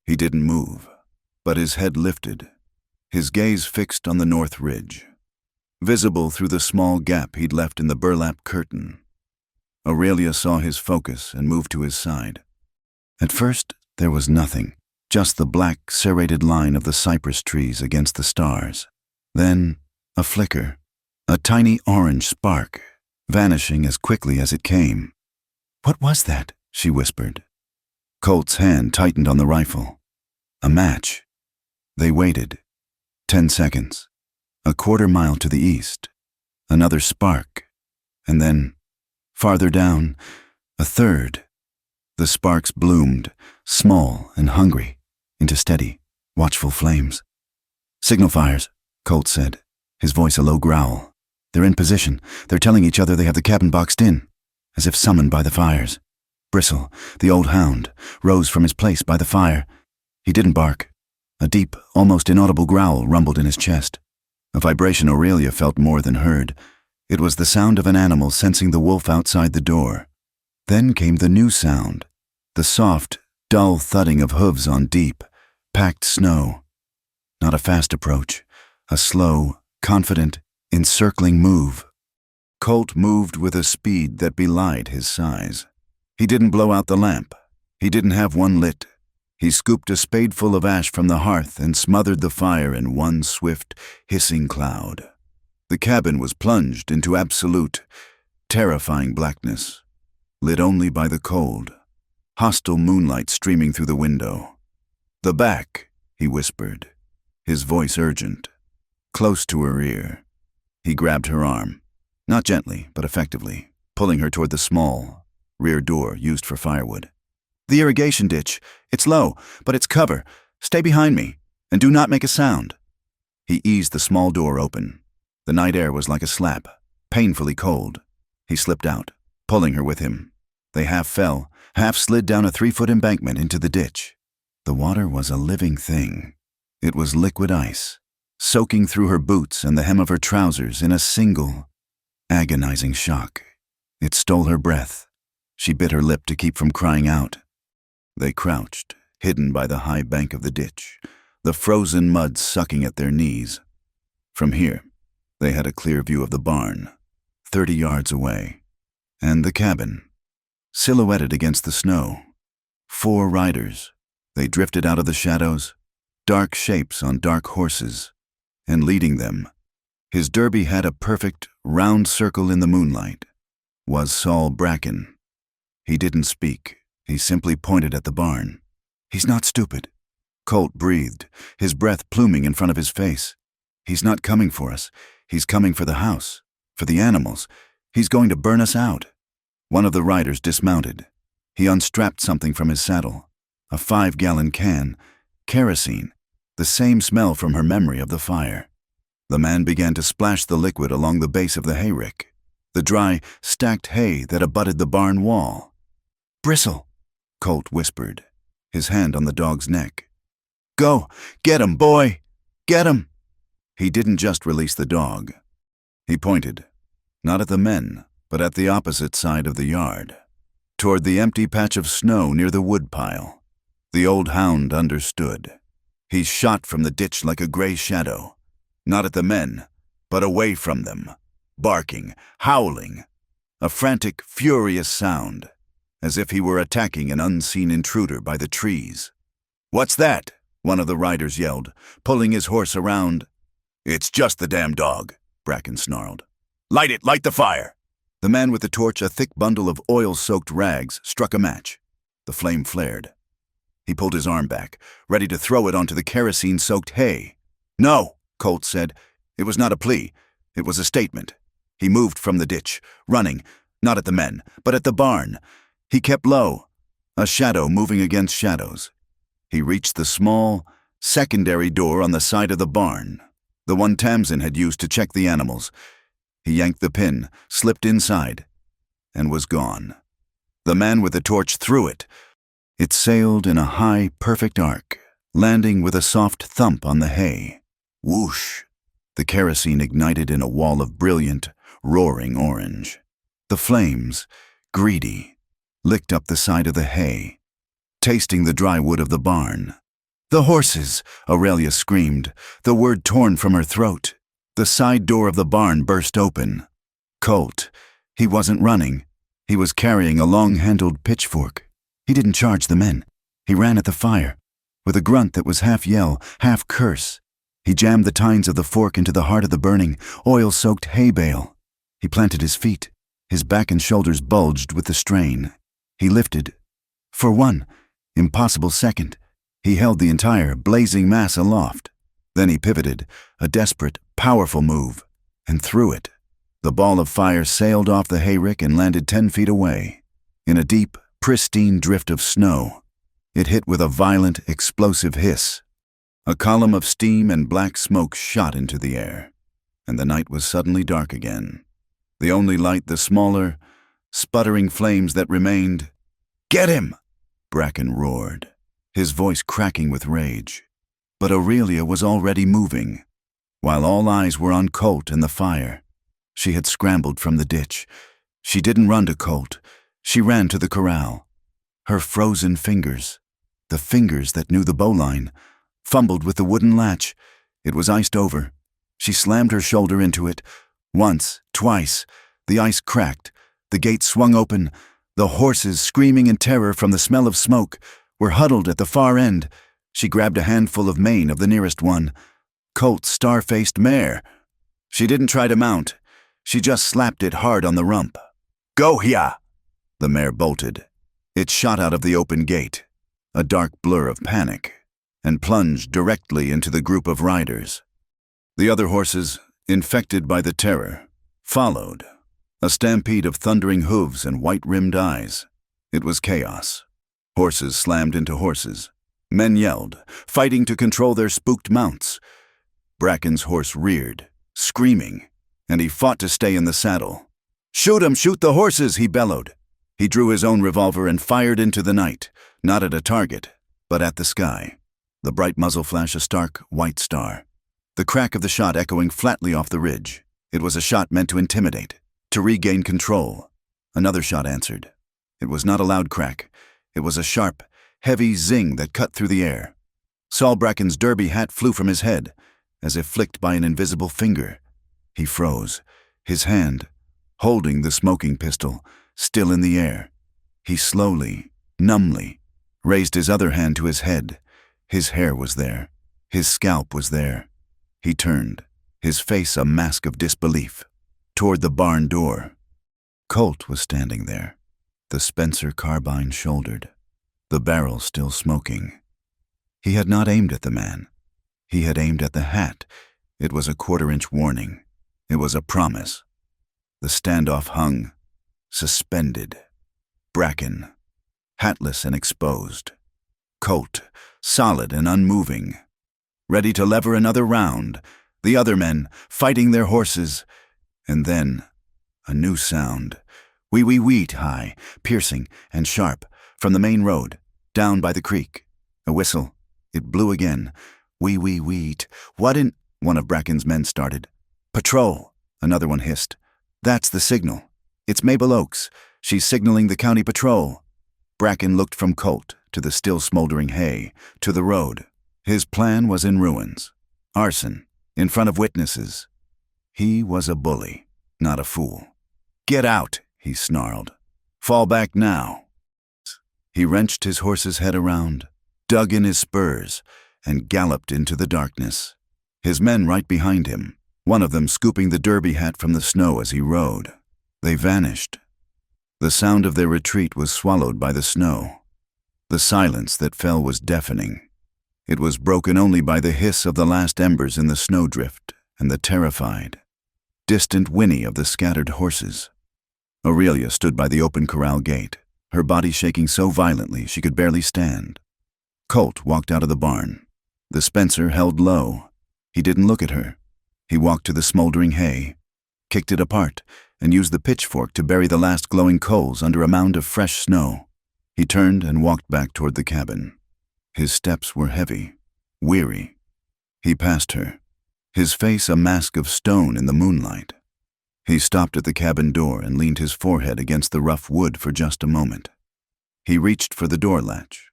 He didn't move, but his head lifted, his gaze fixed on the north ridge, visible through the small gap he'd left in the burlap curtain. Aurelia saw his focus and moved to his side. At first, there was nothing, just the black, serrated line of the cypress trees against the stars. Then, a flicker, a tiny orange spark, vanishing as quickly as it came. "What was that?" she whispered. Colt's hand tightened on the rifle. A match. They waited. 10 seconds. A quarter-mile to the east. Another spark. And then, farther down, a third. The sparks bloomed, small and hungry, into steady, watchful flames. "Signal fires," Colt said, his voice a low growl. "They're in position. They're telling each other they have the cabin boxed in, as if summoned by the fires." Bristle, the old hound, rose from his place by the fire. He didn't bark. A deep, almost inaudible growl rumbled in his chest. A vibration Aurelia felt more than heard. It was the sound of an animal sensing the wolf outside the door. Then came the new sound, the soft, dull thudding of hooves on deep, packed snow. Not a fast approach, a slow, confident, encircling move. Colt moved with a speed that belied his size. He didn't blow out the lamp. He didn't have one lit. He scooped a spadeful of ash from the hearth and smothered the fire in one swift, hissing cloud. The cabin was plunged into absolute, terrifying blackness, lit only by the cold, hostile moonlight streaming through the window. "The back," he whispered, his voice urgent, close to her ear. He grabbed her arm, not gently, but effectively, pulling her toward the small, rear door used for firewood. "The irrigation ditch. It's low, but it's cover. Stay behind me, and do not make a sound." He eased the small door open. The night air was like a slap, painfully cold. He slipped out, pulling her with him. They half fell, half slid down a 3-foot embankment into the ditch. The water was a living thing. It was liquid ice, soaking through her boots and the hem of her trousers in a single, agonizing shock. It stole her breath. She bit her lip to keep from crying out. They crouched, hidden by the high bank of the ditch, the frozen mud sucking at their knees. From here, they had a clear view of the barn, 30 yards away, and the cabin, silhouetted against the snow. 4 riders. They drifted out of the shadows, dark shapes on dark horses, and leading them, his derby had a perfect, round circle in the moonlight, was Saul Bracken. He didn't speak. He simply pointed at the barn. "He's not stupid." Colt breathed, his breath pluming in front of his face. "He's not coming for us. He's coming for the house, for the animals. He's going to burn us out." One of the riders dismounted. He unstrapped something from his saddle, a 5-gallon can, kerosene, the same smell from her memory of the fire. The man began to splash the liquid along the base of the hayrick, the dry, stacked hay that abutted the barn wall. "Bristle," Colt whispered, his hand on the dog's neck. "Go! Get him, boy! Get him!" He didn't just release the dog. He pointed, not at the men, but at the opposite side of the yard, toward the empty patch of snow near the woodpile. The old hound understood. He shot from the ditch like a gray shadow, not at the men, but away from them, barking, howling, a frantic, furious sound, as if he were attacking an unseen intruder by the trees. "What's that?" one of the riders yelled, pulling his horse around. "It's just the damn dog," Bracken snarled. "Light it! Light the fire!" The man with the torch, a thick bundle of oil-soaked rags, struck a match. The flame flared. He pulled his arm back, ready to throw it onto the kerosene-soaked hay. "No," Colt said. It was not a plea. It was a statement. He moved from the ditch, running, not at the men, but at the barn. He kept low, a shadow moving against shadows. He reached the small, secondary door on the side of the barn, the one Tamsin had used to check the animals. He yanked the pin, slipped inside, and was gone. The man with the torch threw it. It sailed in a high, perfect arc, landing with a soft thump on the hay. Whoosh! The kerosene ignited in a wall of brilliant, roaring orange. The flames, greedy, licked up the side of the hay, tasting the dry wood of the barn. "The horses!" Aurelia screamed, the word torn from her throat. The side door of the barn burst open. Colt. He wasn't running. He was carrying a long-handled pitchfork. He didn't charge the men. He ran at the fire. With a grunt that was half yell, half curse, he jammed the tines of the fork into the heart of the burning, oil-soaked hay bale. He planted his feet. His back and shoulders bulged with the strain. He lifted. For one impossible second, he held the entire blazing mass aloft. Then he pivoted, a desperate, powerful move, and threw it. The ball of fire sailed off the hayrick and landed 10 feet away, in a deep, pristine drift of snow. It hit with a violent, explosive hiss. A column of steam and black smoke shot into the air, and the night was suddenly dark again. The only light, the smaller, sputtering flames that remained. "Get him!" Bracken roared, his voice cracking with rage. But Aurelia was already moving, while all eyes were on Colt and the fire. She had scrambled from the ditch. She didn't run to Colt. She ran to the corral. Her frozen fingers, the fingers that knew the bowline, fumbled with the wooden latch. It was iced over. She slammed her shoulder into it. Once, twice, the ice cracked. The gate swung open. The horses, screaming in terror from the smell of smoke, were huddled at the far end. She grabbed a handful of mane of the nearest one. Colt's star-faced mare. She didn't try to mount. She just slapped it hard on the rump. "Go here!" The mare bolted. It shot out of the open gate, a dark blur of panic, and plunged directly into the group of riders. The other horses, infected by the terror, followed, a stampede of thundering hooves and white-rimmed eyes. It was chaos. Horses slammed into horses. Men yelled, fighting to control their spooked mounts. Bracken's horse reared, screaming, and he fought to stay in the saddle. "Shoot 'em! Shoot the horses!" he bellowed. He drew his own revolver and fired into the night, not at a target, but at the sky. The bright muzzle flashed a stark, white star. The crack of the shot echoing flatly off the ridge. It was a shot meant to intimidate, to regain control. Another shot answered. It was not a loud crack. It was a sharp, heavy zing that cut through the air. Saul Bracken's derby hat flew from his head, as if flicked by an invisible finger. He froze, his hand, holding the smoking pistol, still in the air. He slowly, numbly, raised his other hand to his head. His hair was there. His scalp was there. He turned, his face a mask of disbelief, toward the barn door. Colt was standing there, the Spencer carbine shouldered, the barrel still smoking. He had not aimed at the man. He had aimed at the hat. It was a quarter-inch warning. It was a promise. The standoff hung, suspended. Bracken, hatless and exposed. Colt, solid and unmoving. Ready to lever another round. The other men, fighting their horses. And then, a new sound. Wee-wee-weet high, piercing and sharp, from the main road, down by the creek. A whistle. It blew again. Wee-wee-weet. What in... One of Bracken's men started. "Patrol," another one hissed. "That's the signal. It's Mabel Oakes. She's signaling the county patrol." Bracken looked from Colt to the still smoldering hay, to the road. His plan was in ruins. Arson, in front of witnesses. He was a bully, not a fool. "Get out," he snarled. "Fall back now." He wrenched his horse's head around, dug in his spurs, and galloped into the darkness. His men right behind him, one of them scooping the derby hat from the snow as he rode. They vanished. The sound of their retreat was swallowed by the snow. The silence that fell was deafening. It was broken only by the hiss of the last embers in the snowdrift and the terrified, distant whinny of the scattered horses. Aurelia stood by the open corral gate, her body shaking so violently she could barely stand. Colt walked out of the barn. The Spencer held low. He didn't look at her. He walked to the smoldering hay, kicked it apart, and used the pitchfork to bury the last glowing coals under a mound of fresh snow. He turned and walked back toward the cabin. His steps were heavy, weary. He passed her, his face a mask of stone in the moonlight. He stopped at the cabin door and leaned his forehead against the rough wood for just a moment. He reached for the door latch.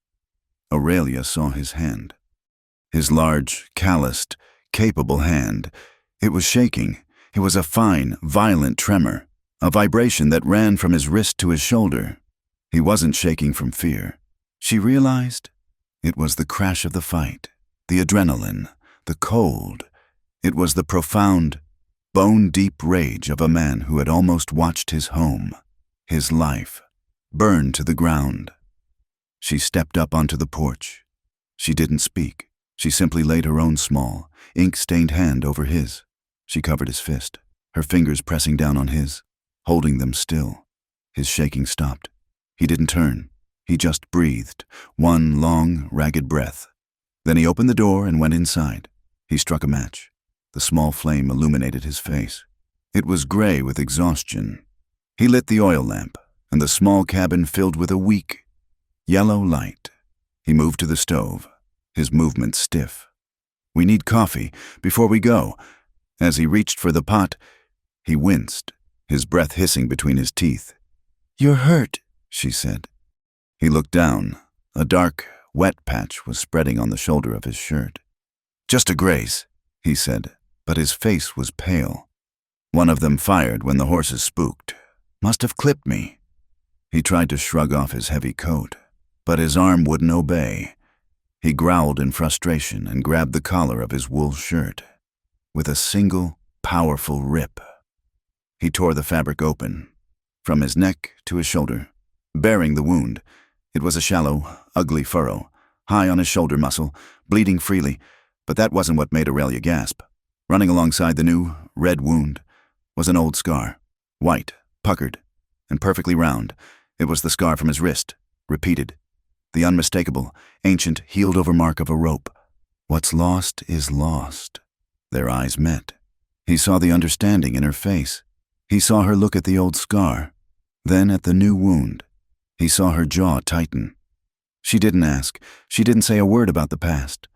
Aurelia saw his hand. His large, calloused, capable hand. It was shaking. It was a fine, violent tremor, a vibration that ran from his wrist to his shoulder. He wasn't shaking from fear. She realized it was the crash of the fight, the adrenaline, the cold. It was the profound, bone-deep rage of a man who had almost watched his home, his life, burn to the ground. She stepped up onto the porch. She didn't speak. She simply laid her own small, ink-stained hand over his. She covered his fist, her fingers pressing down on his, holding them still. His shaking stopped. He didn't turn. He just breathed, one long, ragged breath. Then he opened the door and went inside. He struck a match. The small flame illuminated his face. It was gray with exhaustion. He lit the oil lamp, and the small cabin filled with a weak, yellow light. He moved to the stove, his movements stiff. "We need coffee before we go." As he reached for the pot, he winced, his breath hissing between his teeth. "You're hurt," she said. He looked down. A dark, wet patch was spreading on the shoulder of his shirt. "Just a graze," he said, but his face was pale. "One of them fired when the horses spooked. Must have clipped me." He tried to shrug off his heavy coat, but his arm wouldn't obey. He growled in frustration and grabbed the collar of his wool shirt. With a single, powerful rip, he tore the fabric open, from his neck to his shoulder, bearing the wound. It was a shallow, ugly furrow, high on his shoulder muscle, bleeding freely, but that wasn't what made Aurelia gasp. Running alongside the new, red wound was an old scar, white, puckered, and perfectly round. It was the scar from his wrist, repeated. The unmistakable, ancient, healed-over mark of a rope. What's lost is lost. Their eyes met. He saw the understanding in her face. He saw her look at the old scar, then at the new wound. He saw her jaw tighten. She didn't ask. She didn't say a word about the past.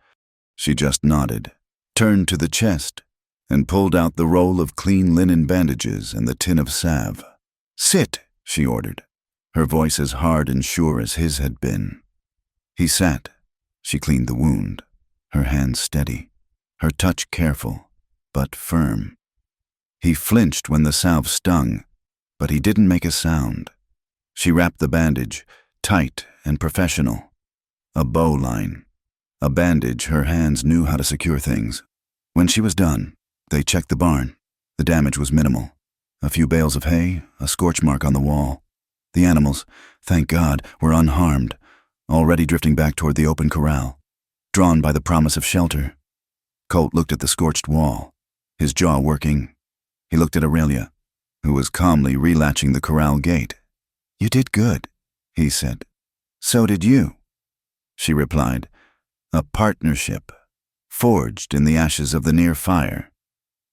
She just nodded, turned to the chest, and pulled out the roll of clean linen bandages and the tin of salve. "Sit," she ordered, her voice as hard and sure as his had been. He sat. She cleaned the wound, her hands steady, her touch careful, but firm. He flinched when the salve stung, but he didn't make a sound. She wrapped the bandage, tight and professional. A bowline. A bandage her hands knew how to secure things. When she was done, they checked the barn. The damage was minimal. A few bales of hay, a scorch mark on the wall. The animals, thank God, were unharmed, already drifting back toward the open corral, drawn by the promise of shelter. Colt looked at the scorched wall, his jaw working. He looked at Aurelia, who was calmly relatching the corral gate. "You did good," he said. "So did you," she replied. A partnership, forged in the ashes of the near fire.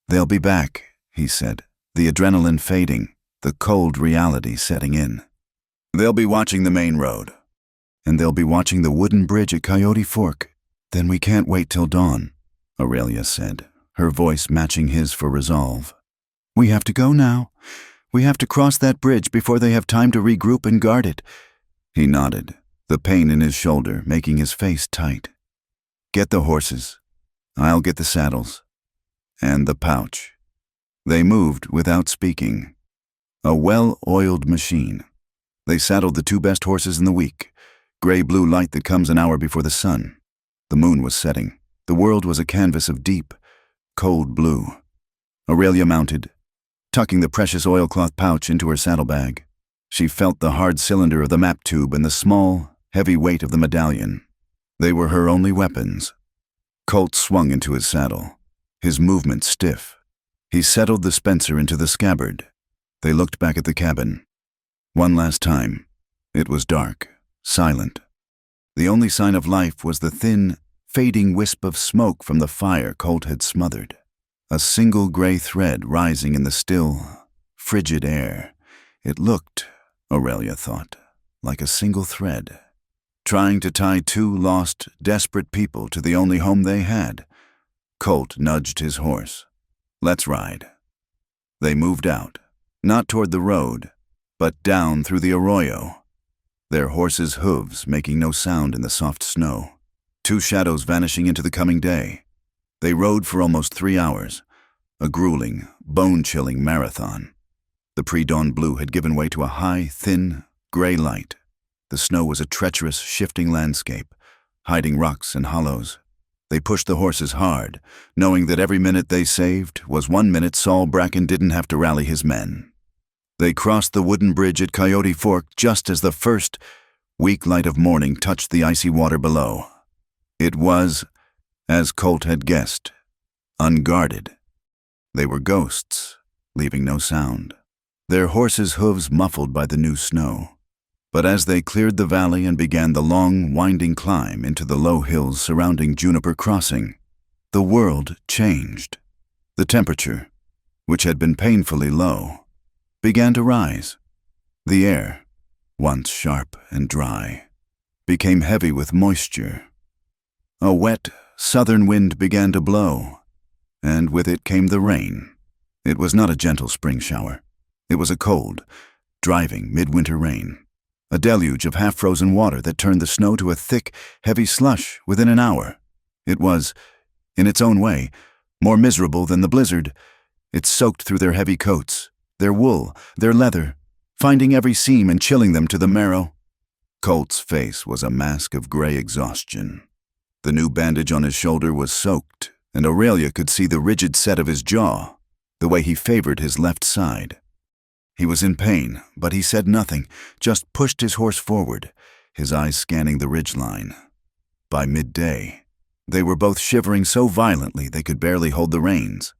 "They'll be back," he said, the adrenaline fading, the cold reality setting in. "They'll be watching the main road, and they'll be watching the wooden bridge at Coyote Fork. Then we can't wait till dawn," Aurelia said, her voice matching his for resolve. "We have to go now. We have to cross that bridge before they have time to regroup and guard it." He nodded, the pain in his shoulder making his face tight. "Get the horses. I'll get the saddles. And the pouch." They moved without speaking. A well-oiled machine. They saddled the two best horses in the week, gray-blue light that comes an hour before the sun. The moon was setting. The world was a canvas of deep, cold blue. Aurelia mounted, tucking the precious oilcloth pouch into her saddlebag. She felt the hard cylinder of the map tube and the small, heavy weight of the medallion. They were her only weapons. Colt swung into his saddle, his movement stiff. He settled the Spencer into the scabbard. They looked back at the cabin. One last time. It was dark, silent. The only sign of life was the thin, fading wisp of smoke from the fire Colt had smothered. A single gray thread rising in the still, frigid air. It looked, Aurelia thought, like a single thread, trying to tie two lost, desperate people to the only home they had. Colt nudged his horse. "Let's ride." They moved out, not toward the road, but down through the arroyo, their horses' hooves making no sound in the soft snow, two shadows vanishing into the coming day. They rode for almost 3 hours, a grueling, bone-chilling marathon. The pre-dawn blue had given way to a high, thin, gray light. The snow was a treacherous, shifting landscape, hiding rocks and hollows. They pushed the horses hard, knowing that every minute they saved was 1 minute Saul Bracken didn't have to rally his men. They crossed the wooden bridge at Coyote Fork just as the first weak light of morning touched the icy water below. It was, as Colt had guessed, unguarded. They were ghosts, leaving no sound, their horses' hooves muffled by the new snow. But as they cleared the valley and began the long, winding climb into the low hills surrounding Juniper Crossing, the world changed. The temperature, which had been painfully low, began to rise. The air, once sharp and dry, became heavy with moisture. A wet, southern wind began to blow, and with it came the rain. It was not a gentle spring shower. It was a cold, driving midwinter rain. A deluge of half-frozen water that turned the snow to a thick, heavy slush within an hour. It was, in its own way, more miserable than the blizzard. It soaked through their heavy coats, their wool, their leather, finding every seam and chilling them to the marrow. Colt's face was a mask of gray exhaustion. The new bandage on his shoulder was soaked, and Aurelia could see the rigid set of his jaw, the way he favored his left side. He was in pain, but he said nothing, just pushed his horse forward, his eyes scanning the ridgeline. By midday, they were both shivering so violently they could barely hold the reins.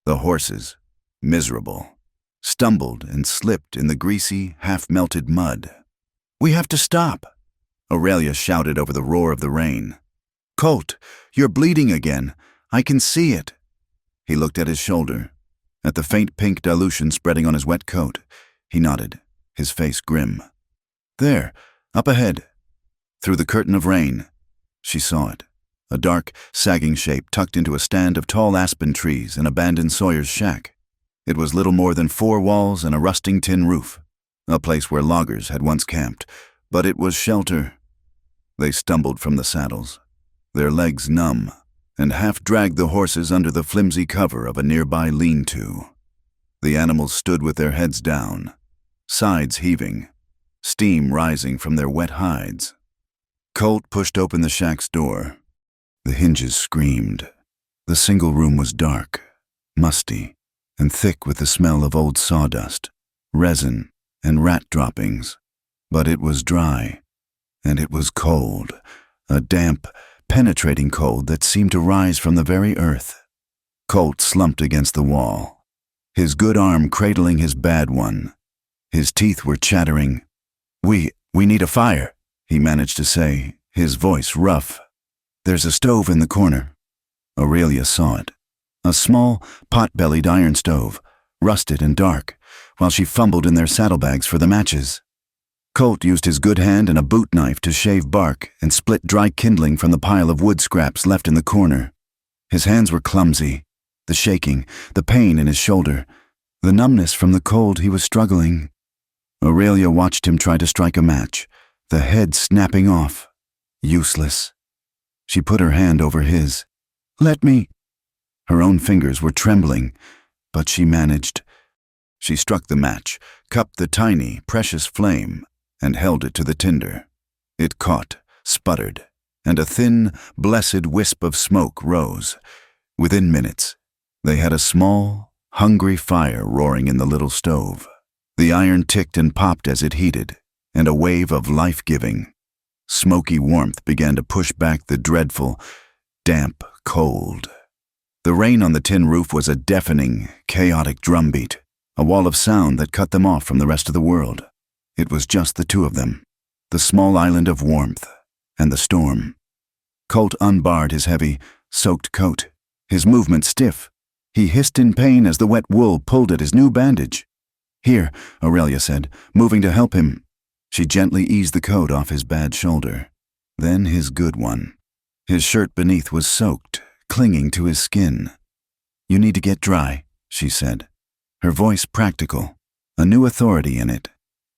The horses, miserable, stumbled and slipped in the greasy, half-melted mud. "We have to stop," Aurelia shouted over the roar of the rain. "Colt, you're bleeding again. I can see it." He looked at his shoulder, at the faint pink dilution spreading on his wet coat. He nodded, his face grim. "There, up ahead." Through the curtain of rain, she saw it, a dark, sagging shape tucked into a stand of tall aspen trees, an abandoned sawyer's shack. It was little more than 4 walls and a rusting tin roof, a place where loggers had once camped, but it was shelter. They stumbled from the saddles, their legs numb, and half-dragged the horses under the flimsy cover of a nearby lean-to. The animals stood with their heads down, sides heaving, steam rising from their wet hides. Colt pushed open the shack's door. The hinges screamed. The single room was dark, musty, and thick with the smell of old sawdust, resin, and rat droppings. But it was dry, and it was cold, a damp, penetrating cold that seemed to rise from the very earth. Colt slumped against the wall, his good arm cradling his bad one. His teeth were chattering. We need a fire," he managed to say, his voice rough. "There's a stove in the corner." Aurelia saw it, a small, pot-bellied iron stove, rusted and dark, while she fumbled in their saddlebags for the matches. Colt used his good hand and a boot knife to shave bark and split dry kindling from the pile of wood scraps left in the corner. His hands were clumsy, the shaking, the pain in his shoulder, the numbness from the cold he was struggling. Aurelia watched him try to strike a match, the head snapping off. Useless. She put her hand over his. "Let me." Her own fingers were trembling, but she managed. She struck the match, cupped the tiny, precious flame, and held it to the tinder. It caught, sputtered, and a thin, blessed wisp of smoke rose. Within minutes, they had a small, hungry fire roaring in the little stove. The iron ticked and popped as it heated, and a wave of life-giving, smoky warmth began to push back the dreadful, damp cold. The rain on the tin roof was a deafening, chaotic drumbeat, a wall of sound that cut them off from the rest of the world. It was just the two of them, the small island of warmth, and the storm. Colt unbarred his heavy, soaked coat, his movement stiff. He hissed in pain as the wet wool pulled at his new bandage. "Here," Aurelia said, moving to help him. She gently eased the coat off his bad shoulder, then his good one. His shirt beneath was soaked, clinging to his skin. "You need to get dry," she said, her voice practical, a new authority in it.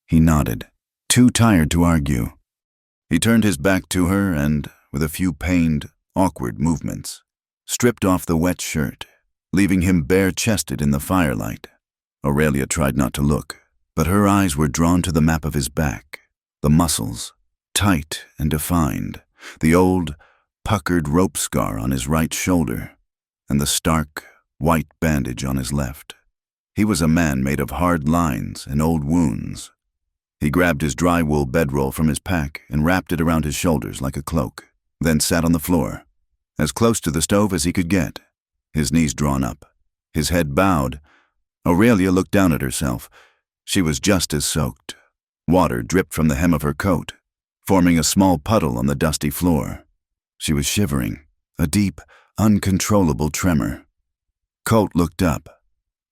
He nodded, too tired to argue. He turned his back to her and, with a few pained, awkward movements, stripped off the wet shirt, leaving him bare-chested in the firelight. Aurelia tried not to look, but her eyes were drawn to the map of his back, the muscles, tight and defined, the old, puckered rope scar on his right shoulder, and the stark, white bandage on his left. He was a man made of hard lines and old wounds. He grabbed his dry wool bedroll from his pack and wrapped it around his shoulders like a cloak, then sat on the floor, as close to the stove as he could get, his knees drawn up, his head bowed. Aurelia looked down at herself. She was just as soaked. Water dripped from the hem of her coat, forming a small puddle on the dusty floor. She was shivering, a deep, uncontrollable tremor. Colt looked up,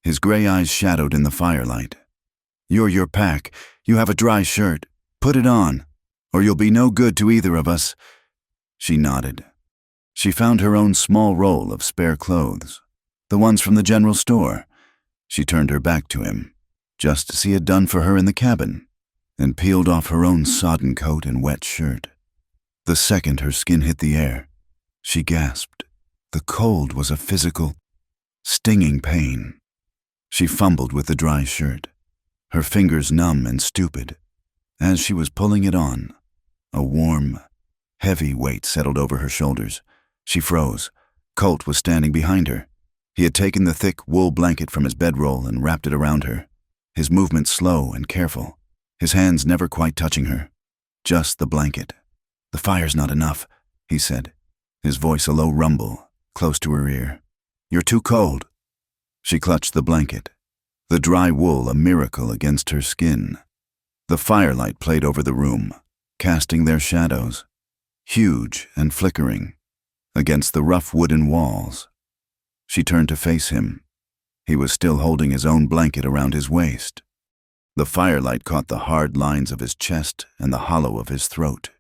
his gray eyes shadowed in the firelight. "You're your pack. You have a dry shirt. Put it on, or you'll be no good to either of us." She nodded. She found her own small roll of spare clothes, the ones from the general store. She turned her back to him, just as he had done for her in the cabin, and peeled off her own sodden coat and wet shirt. The second her skin hit the air, she gasped. The cold was a physical, stinging pain. She fumbled with the dry shirt, her fingers numb and stupid. As she was pulling it on, a warm, heavy weight settled over her shoulders. She froze. Colt was standing behind her. He had taken the thick wool blanket from his bedroll and wrapped it around her, his movements slow and careful, his hands never quite touching her. Just the blanket. "The fire's not enough," he said, his voice a low rumble, close to her ear. "You're too cold." She clutched the blanket, the dry wool a miracle against her skin. The firelight played over the room, casting their shadows, huge and flickering, against the rough wooden walls. She turned to face him. He was still holding his own blanket around his waist. The firelight caught the hard lines of his chest and the hollow of his throat.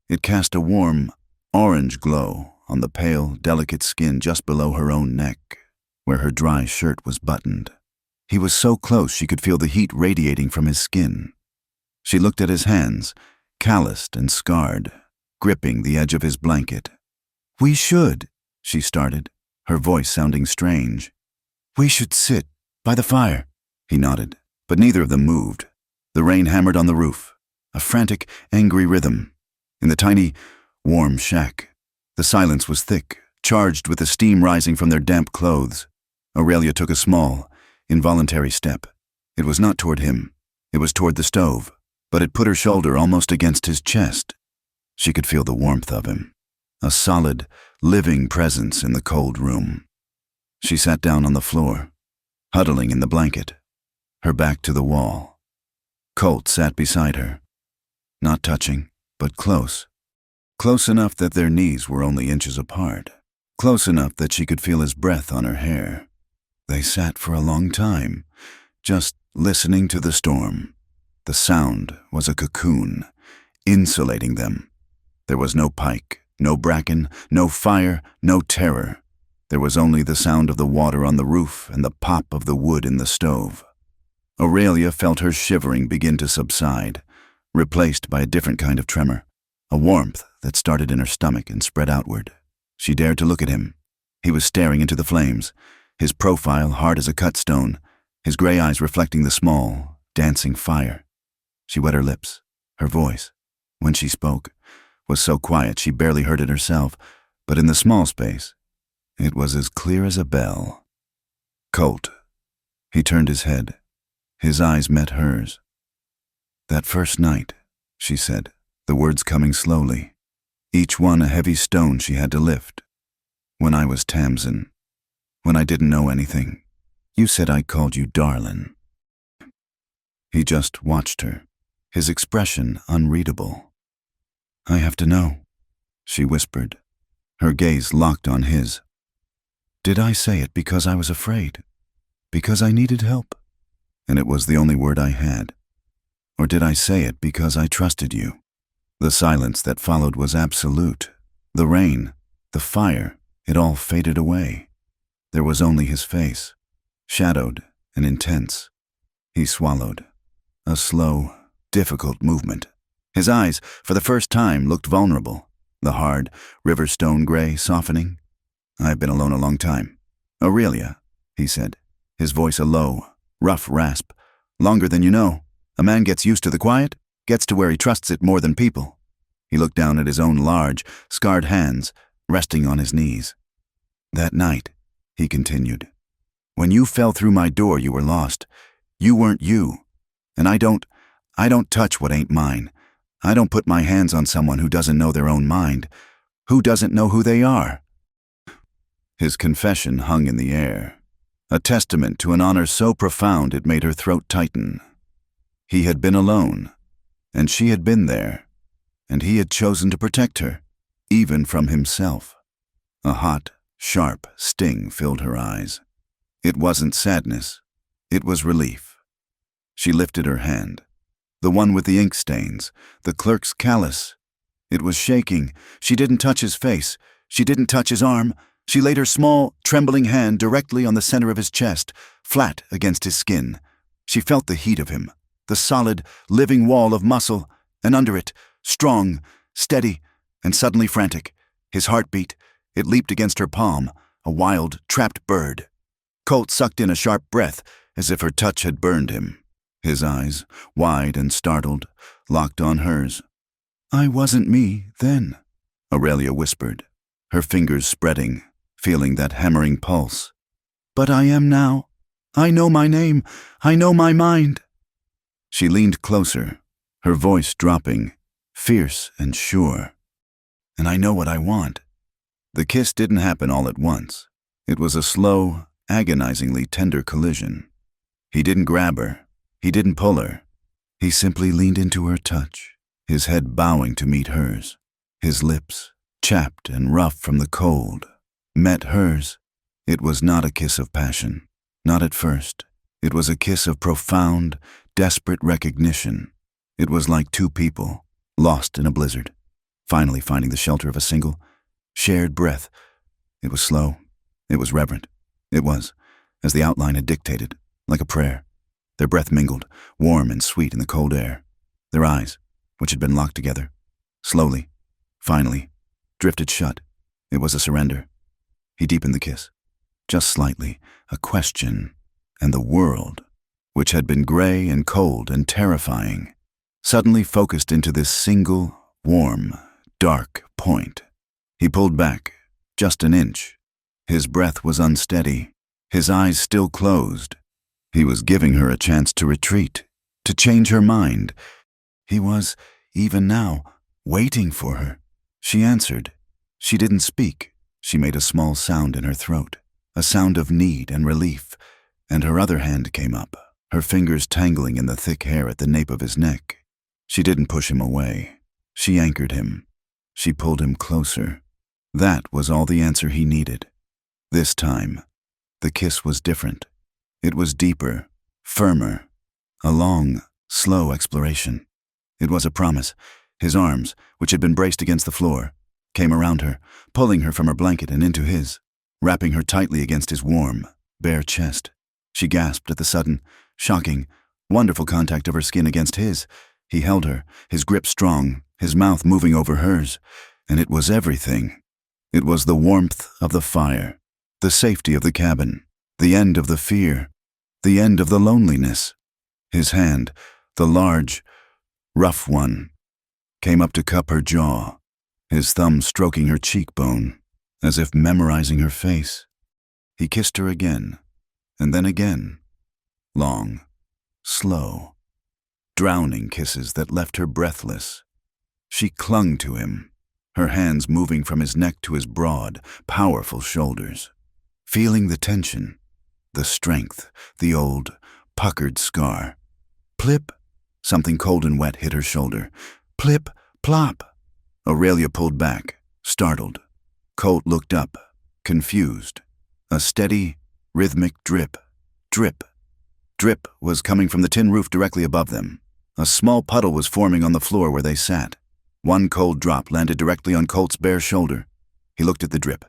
It cast a warm, orange glow on the pale, delicate skin just below her own neck, where her dry shirt was buttoned. He was so close she could feel the heat radiating from his skin. She looked at his hands, calloused and scarred, gripping the edge of his blanket. "We should," she started, her voice sounding strange. "We should sit by the fire." He nodded, but neither of them moved. The rain hammered on the roof, a frantic, angry rhythm. In the tiny, warm shack, the silence was thick, charged with the steam rising from their damp clothes. Aurelia took a small, involuntary step. It was not toward him. It was toward the stove, but it put her shoulder almost against his chest. She could feel the warmth of him, a solid, living presence in the cold room. She sat down on the floor, huddling in the blanket, her back to the wall. Colt sat beside her, not touching, but close. Close enough that their knees were only inches apart, close enough that she could feel his breath on her hair. They sat for a long time, just listening to the storm. The sound was a cocoon, insulating them. There was no pike, no bracken, no fire, no terror. There was only the sound of the water on the roof and the pop of the wood in the stove. Aurelia felt her shivering begin to subside, replaced by a different kind of tremor, a warmth that started in her stomach and spread outward. She dared to look at him. He was staring into the flames, his profile hard as a cut stone, his gray eyes reflecting the small, dancing fire. She wet her lips. Her voice, when she spoke, was so quiet she barely heard it herself, but in the small space, it was as clear as a bell. "Colt." He turned his head. His eyes met hers. "That first night," she said, the words coming slowly, each one a heavy stone she had to lift. "When I was Tamsin, when I didn't know anything, you said I called you Darlin." He just watched her, his expression unreadable. "I have to know," she whispered, her gaze locked on his. "Did I say it because I was afraid? Because I needed help? And it was the only word I had? Or did I say it because I trusted you?" The silence that followed was absolute. The rain, the fire, it all faded away. There was only his face, shadowed and intense. He swallowed, a slow, difficult movement. His eyes, for the first time, looked vulnerable, the hard, river stone gray softening. "I've been alone a long time. Aurelia," he said, his voice a low, rough rasp. "Longer than you know. A man gets used to the quiet, gets to where he trusts it more than people. He looked down at his own large, scarred hands, resting on his knees. That night, he continued, when you fell through my door, you were lost. You weren't you. And I don't touch what ain't mine. I don't put my hands on someone who doesn't know their own mind, who doesn't know who they are. His confession hung in the air, a testament to an honor so profound it made her throat tighten. He had been alone, and she had been there, and he had chosen to protect her, even from himself. A hot, sharp sting filled her eyes. It wasn't sadness, it was relief. She lifted her hand, the one with the ink stains, the clerk's callus. It was shaking. She didn't touch his face. She didn't touch his arm. She laid her small, trembling hand directly on the center of his chest, flat against his skin. She felt the heat of him, the solid, living wall of muscle, and under it, strong, steady, and suddenly frantic. His heart beat. It leaped against her palm, a wild, trapped bird. Colt sucked in a sharp breath, as if her touch had burned him. His eyes, wide and startled, locked on hers. I wasn't me then, Aurelia whispered, her fingers spreading, feeling that hammering pulse. But I am now. I know my name. I know my mind. She leaned closer, her voice dropping, fierce and sure. And I know what I want. The kiss didn't happen all at once. It was a slow, agonizingly tender collision. He didn't grab her. He didn't pull her. He simply leaned into her touch, his head bowing to meet hers. His lips, chapped and rough from the cold, met hers. It was not a kiss of passion, not at first. It was a kiss of profound, desperate recognition. It was like two people, lost in a blizzard, finally finding the shelter of a single, shared breath. It was slow. It was reverent. It was, as the outline had dictated, like a prayer. Their breath mingled, warm and sweet in the cold air. Their eyes, which had been locked together, slowly, finally, drifted shut. It was a surrender. He deepened the kiss, just slightly, a question, and the world, which had been gray and cold and terrifying, suddenly focused into this single, warm, dark point. He pulled back, just an inch. His breath was unsteady, his eyes still closed. He was giving her a chance to retreat, to change her mind. He was, even now, waiting for her. She answered. She didn't speak. She made a small sound in her throat, a sound of need and relief, and her other hand came up, her fingers tangling in the thick hair at the nape of his neck. She didn't push him away. She anchored him. She pulled him closer. That was all the answer he needed. This time, the kiss was different. It was deeper, firmer, a long, slow exploration. It was a promise. His arms, which had been braced against the floor, came around her, pulling her from her blanket and into his, wrapping her tightly against his warm, bare chest. She gasped at the sudden, shocking, wonderful contact of her skin against his. He held her, his grip strong, his mouth moving over hers, and it was everything. It was the warmth of the fire, the safety of the cabin, the end of the fear, the end of the loneliness. His hand, the large, rough one, came up to cup her jaw, his thumb stroking her cheekbone, as if memorizing her face. He kissed her again, and then again, long, slow, drowning kisses that left her breathless. She clung to him, her hands moving from his neck to his broad, powerful shoulders, feeling the tension, the strength, the old, puckered scar. Plip! Something cold and wet hit her shoulder. Plip! Plop! Aurelia pulled back, startled. Colt looked up, confused. A steady, rhythmic drip, drip. Drip was coming from the tin roof directly above them. A small puddle was forming on the floor where they sat. One cold drop landed directly on Colt's bare shoulder. He looked at the drip.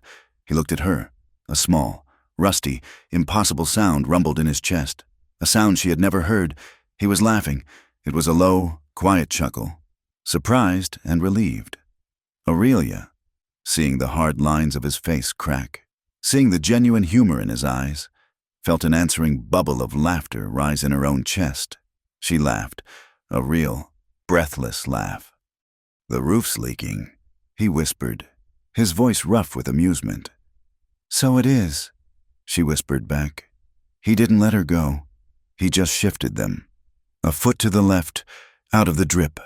He looked at her. A small, rusty, impossible sound rumbled in his chest. A sound she had never heard. He was laughing. It was a low, quiet chuckle, surprised and relieved. Aurelia, seeing the hard lines of his face crack, seeing the genuine humor in his eyes, felt an answering bubble of laughter rise in her own chest. She laughed, a real, breathless laugh. "The roof's leaking," he whispered, his voice rough with amusement. "So it is," she whispered back. He didn't let her go. He just shifted them. A foot to the left, out of the drip.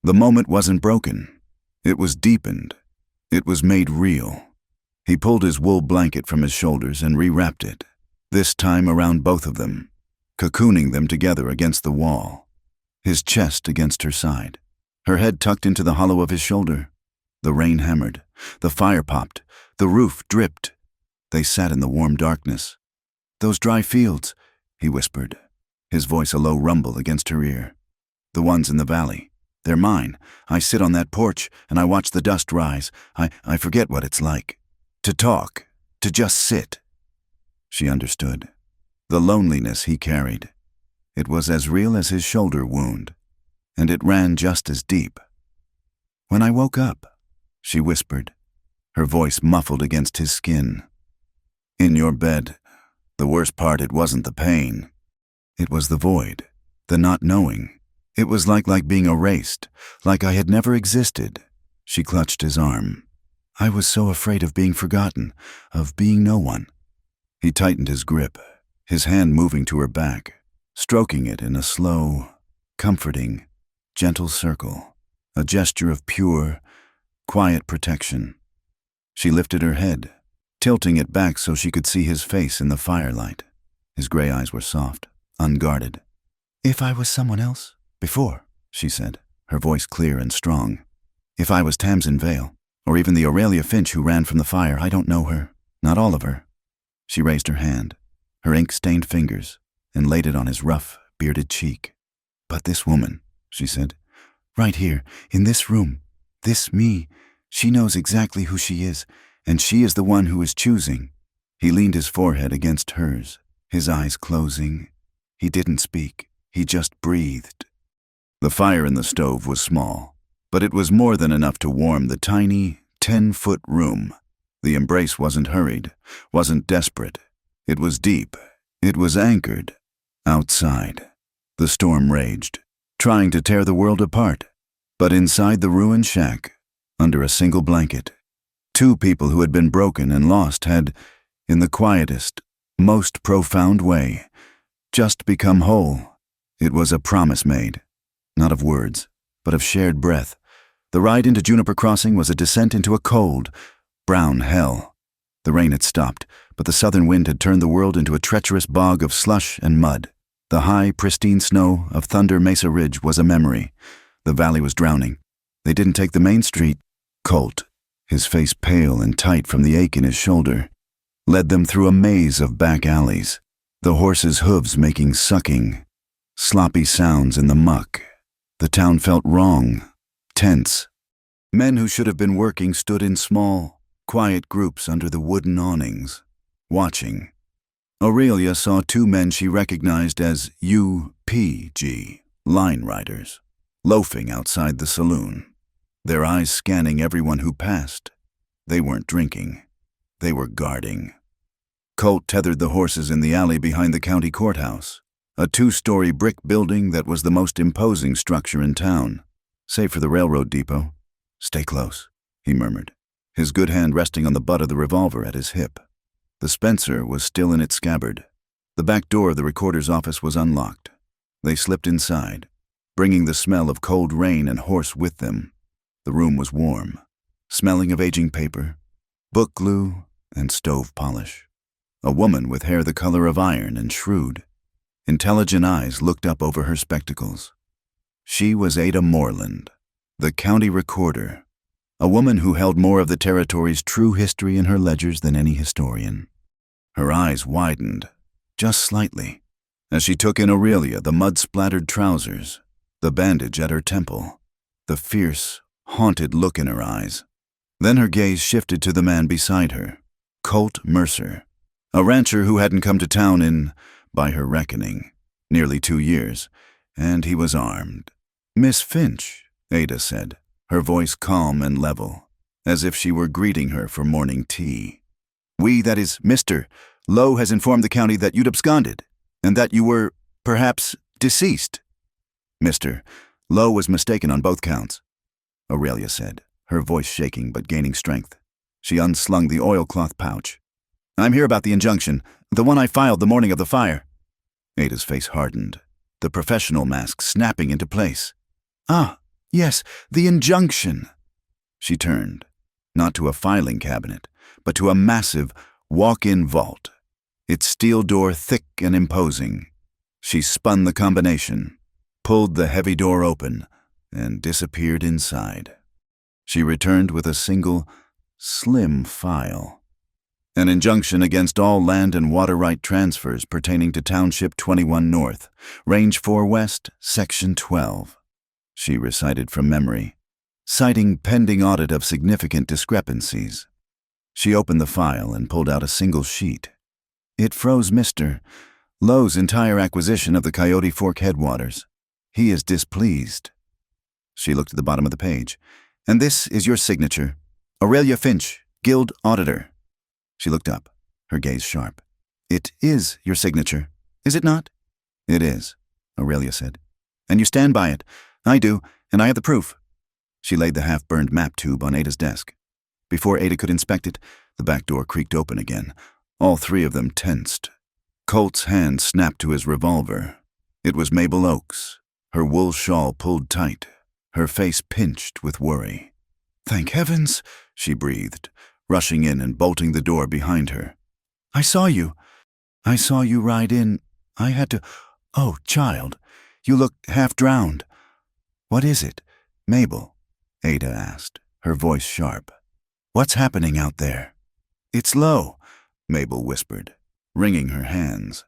The moment wasn't broken. It was deepened. It was made real. He pulled his wool blanket from his shoulders and rewrapped it, this time around both of them, cocooning them together against the wall, his chest against her side, her head tucked into the hollow of his shoulder. The rain hammered. The fire popped. The roof dripped. They sat in the warm darkness. "Those dry fields," he whispered, his voice a low rumble against her ear. "The ones in the valley. They're mine. I sit on that porch and I watch the dust rise. I forget what it's like. To talk. To just sit." She understood. The loneliness he carried. It was as real as his shoulder wound, and it ran just as deep. "When I woke up," she whispered, her voice muffled against his skin. "In your bed. The worst part, it wasn't the pain. It was the void, the not knowing. It was like being erased, like I had never existed." She clutched his arm. "I was so afraid of being forgotten, of being no one." He tightened his grip, his hand moving to her back, stroking it in a slow, comforting, gentle circle, a gesture of pure, quiet protection. She lifted her head, tilting it back so she could see his face in the firelight. His gray eyes were soft, unguarded. "If I was someone else, before," she said, her voice clear and strong. "If I was Tamsin Vale, or even the Aurelia Finch who ran from the fire, I don't know her, not all of her." She raised her hand, her ink-stained fingers, and laid it on his rough, bearded cheek. "But this woman," she said, "right here, in this room, this me, she knows exactly who she is, and she is the one who is choosing." He leaned his forehead against hers, his eyes closing. He didn't speak. He just breathed. The fire in the stove was small, but it was more than enough to warm the tiny, 10-foot room. The embrace wasn't hurried, wasn't desperate. It was deep. It was anchored. Outside, the storm raged, trying to tear the world apart. But inside the ruined shack, under a single blanket, two people who had been broken and lost had, in the quietest, most profound way, just become whole. It was a promise made, not of words, but of shared breath. The ride into Juniper Crossing was a descent into a cold, brown hell. The rain had stopped, but the southern wind had turned the world into a treacherous bog of slush and mud. The high, pristine snow of Thunder Mesa Ridge was a memory. The valley was drowning. They didn't take the main street. Colt, his face pale and tight from the ache in his shoulder, led them through a maze of back alleys, the horses' hooves making sucking, sloppy sounds in the muck. The town felt wrong, tense. Men who should have been working stood in small, quiet groups under the wooden awnings, watching. Aurelia saw two men she recognized as UPG, line riders, loafing outside the saloon, their eyes scanning everyone who passed. They weren't drinking. They were guarding. Colt tethered the horses in the alley behind the county courthouse, a 2-story brick building that was the most imposing structure in town, save for the railroad depot. "Stay close," he murmured, his good hand resting on the butt of the revolver at his hip. The Spencer was still in its scabbard. The back door of the recorder's office was unlocked. They slipped inside, bringing the smell of cold rain and horse with them. The room was warm, smelling of aging paper, book glue, and stove polish. A woman with hair the color of iron and shrewd, intelligent eyes looked up over her spectacles. She was Ada Moreland, the county recorder, a woman who held more of the territory's true history in her ledgers than any historian. Her eyes widened, just slightly, as she took in Aurelia, the mud-splattered trousers, the bandage at her temple, the fierce, haunted look in her eyes. Then her gaze shifted to the man beside her, Colt Mercer, a rancher who hadn't come to town in, by her reckoning, nearly 2 years, and he was armed. "Miss Finch," Ada said, her voice calm and level, as if she were greeting her for morning tea. "That is, Mr. Lowe has informed the county that you'd absconded, and that you were, perhaps, deceased." "Mr. Lowe was mistaken on both counts, Aurelia said, her voice shaking but gaining strength. She unslung the oilcloth pouch. I'm here about the injunction, the one I filed the morning of the fire. Ada's face hardened, the professional mask snapping into place. Ah, yes, the injunction. She turned, not to a filing cabinet, but to a massive, walk-in vault, its steel door thick and imposing. She spun the combination, pulled the heavy door open, and disappeared inside. She returned with a single, slim file. An injunction against all land and water right transfers pertaining to Township 21 North, Range 4 West, Section 12. She recited from memory, citing pending audit of significant discrepancies. She opened the file and pulled out a single sheet. It froze Mr. Lowe's entire acquisition of the Coyote Fork headwaters. He is displeased. She looked at the bottom of the page. And this is your signature. Aurelia Finch, Guild Auditor. She looked up, her gaze sharp. It is your signature, is it not? It is, Aurelia said. And you stand by it. I do, and I have the proof. She laid the half-burned map tube on Ada's desk. Before Ada could inspect it, the back door creaked open again. All three of them tensed. Colt's hand snapped to his revolver. It was Mabel Oakes, her wool shawl pulled tight, her face pinched with worry. Thank heavens, she breathed, rushing in and bolting the door behind her. I saw you ride in. I had to. Oh, child, you look half drowned. What is it, Mabel? Ada asked, her voice sharp. What's happening out there? It's Lowe, Mabel whispered, wringing her hands.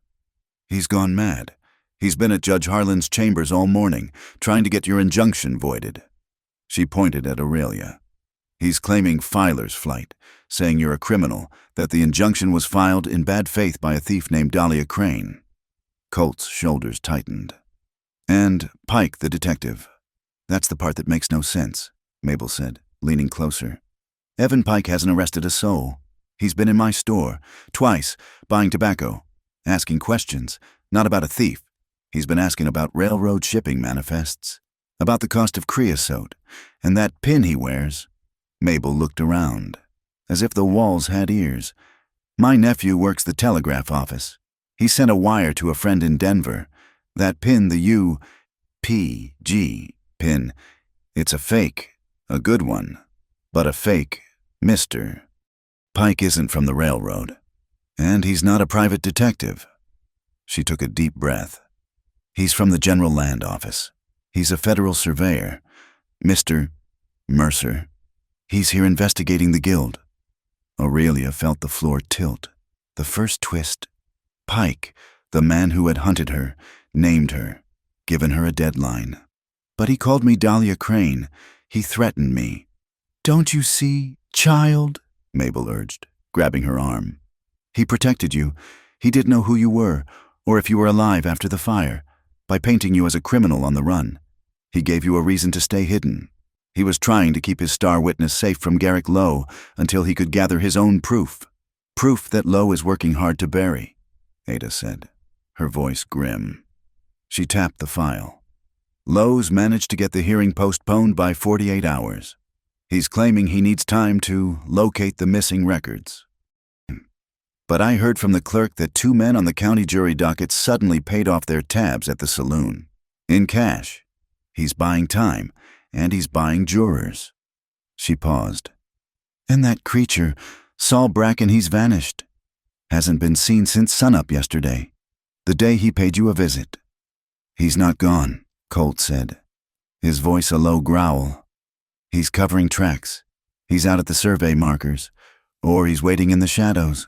He's gone mad. He's been at Judge Harlan's chambers all morning, trying to get your injunction voided. She pointed at Aurelia. He's claiming filer's flight, saying you're a criminal, that the injunction was filed in bad faith by a thief named Dahlia Crane. Colt's shoulders tightened. And Pike, the detective. That's the part that makes no sense, Mabel said, leaning closer. Evan Pike hasn't arrested a soul. He's been in my store, twice, buying tobacco, asking questions, not about a thief. He's been asking about railroad shipping manifests, about the cost of creosote, and that pin he wears. Mabel looked around, as if the walls had ears. My nephew works the telegraph office. He sent a wire to a friend in Denver. That pin, the U-P-G pin, it's a fake, a good one, but a fake, Mr. Pike isn't from the railroad, and he's not a private detective. She took a deep breath. He's from the General Land Office. He's a federal surveyor, Mr. Mercer. He's here investigating the guild. Aurelia felt the floor tilt. The first twist. Pike, the man who had hunted her, named her, given her a deadline. But he called me Dahlia Crane. He threatened me. Don't you see, child? Mabel urged, grabbing her arm. He protected you. He didn't know who you were, or if you were alive after the fire, by painting you as a criminal on the run. He gave you a reason to stay hidden. He was trying to keep his star witness safe from Garrick Lowe until he could gather his own proof. Proof that Lowe is working hard to bury, Ada said, her voice grim. She tapped the file. Lowe's managed to get the hearing postponed by 48 hours. He's claiming he needs time to locate the missing records. But I heard from the clerk that 2 men on the county jury docket suddenly paid off their tabs at the saloon. In cash. He's buying time, and he's buying jurors. She paused. And that creature, Saul Bracken, he's vanished. Hasn't been seen since sunup yesterday, the day he paid you a visit. He's not gone, Colt said, his voice a low growl. He's covering tracks. He's out at the survey markers, or he's waiting in the shadows.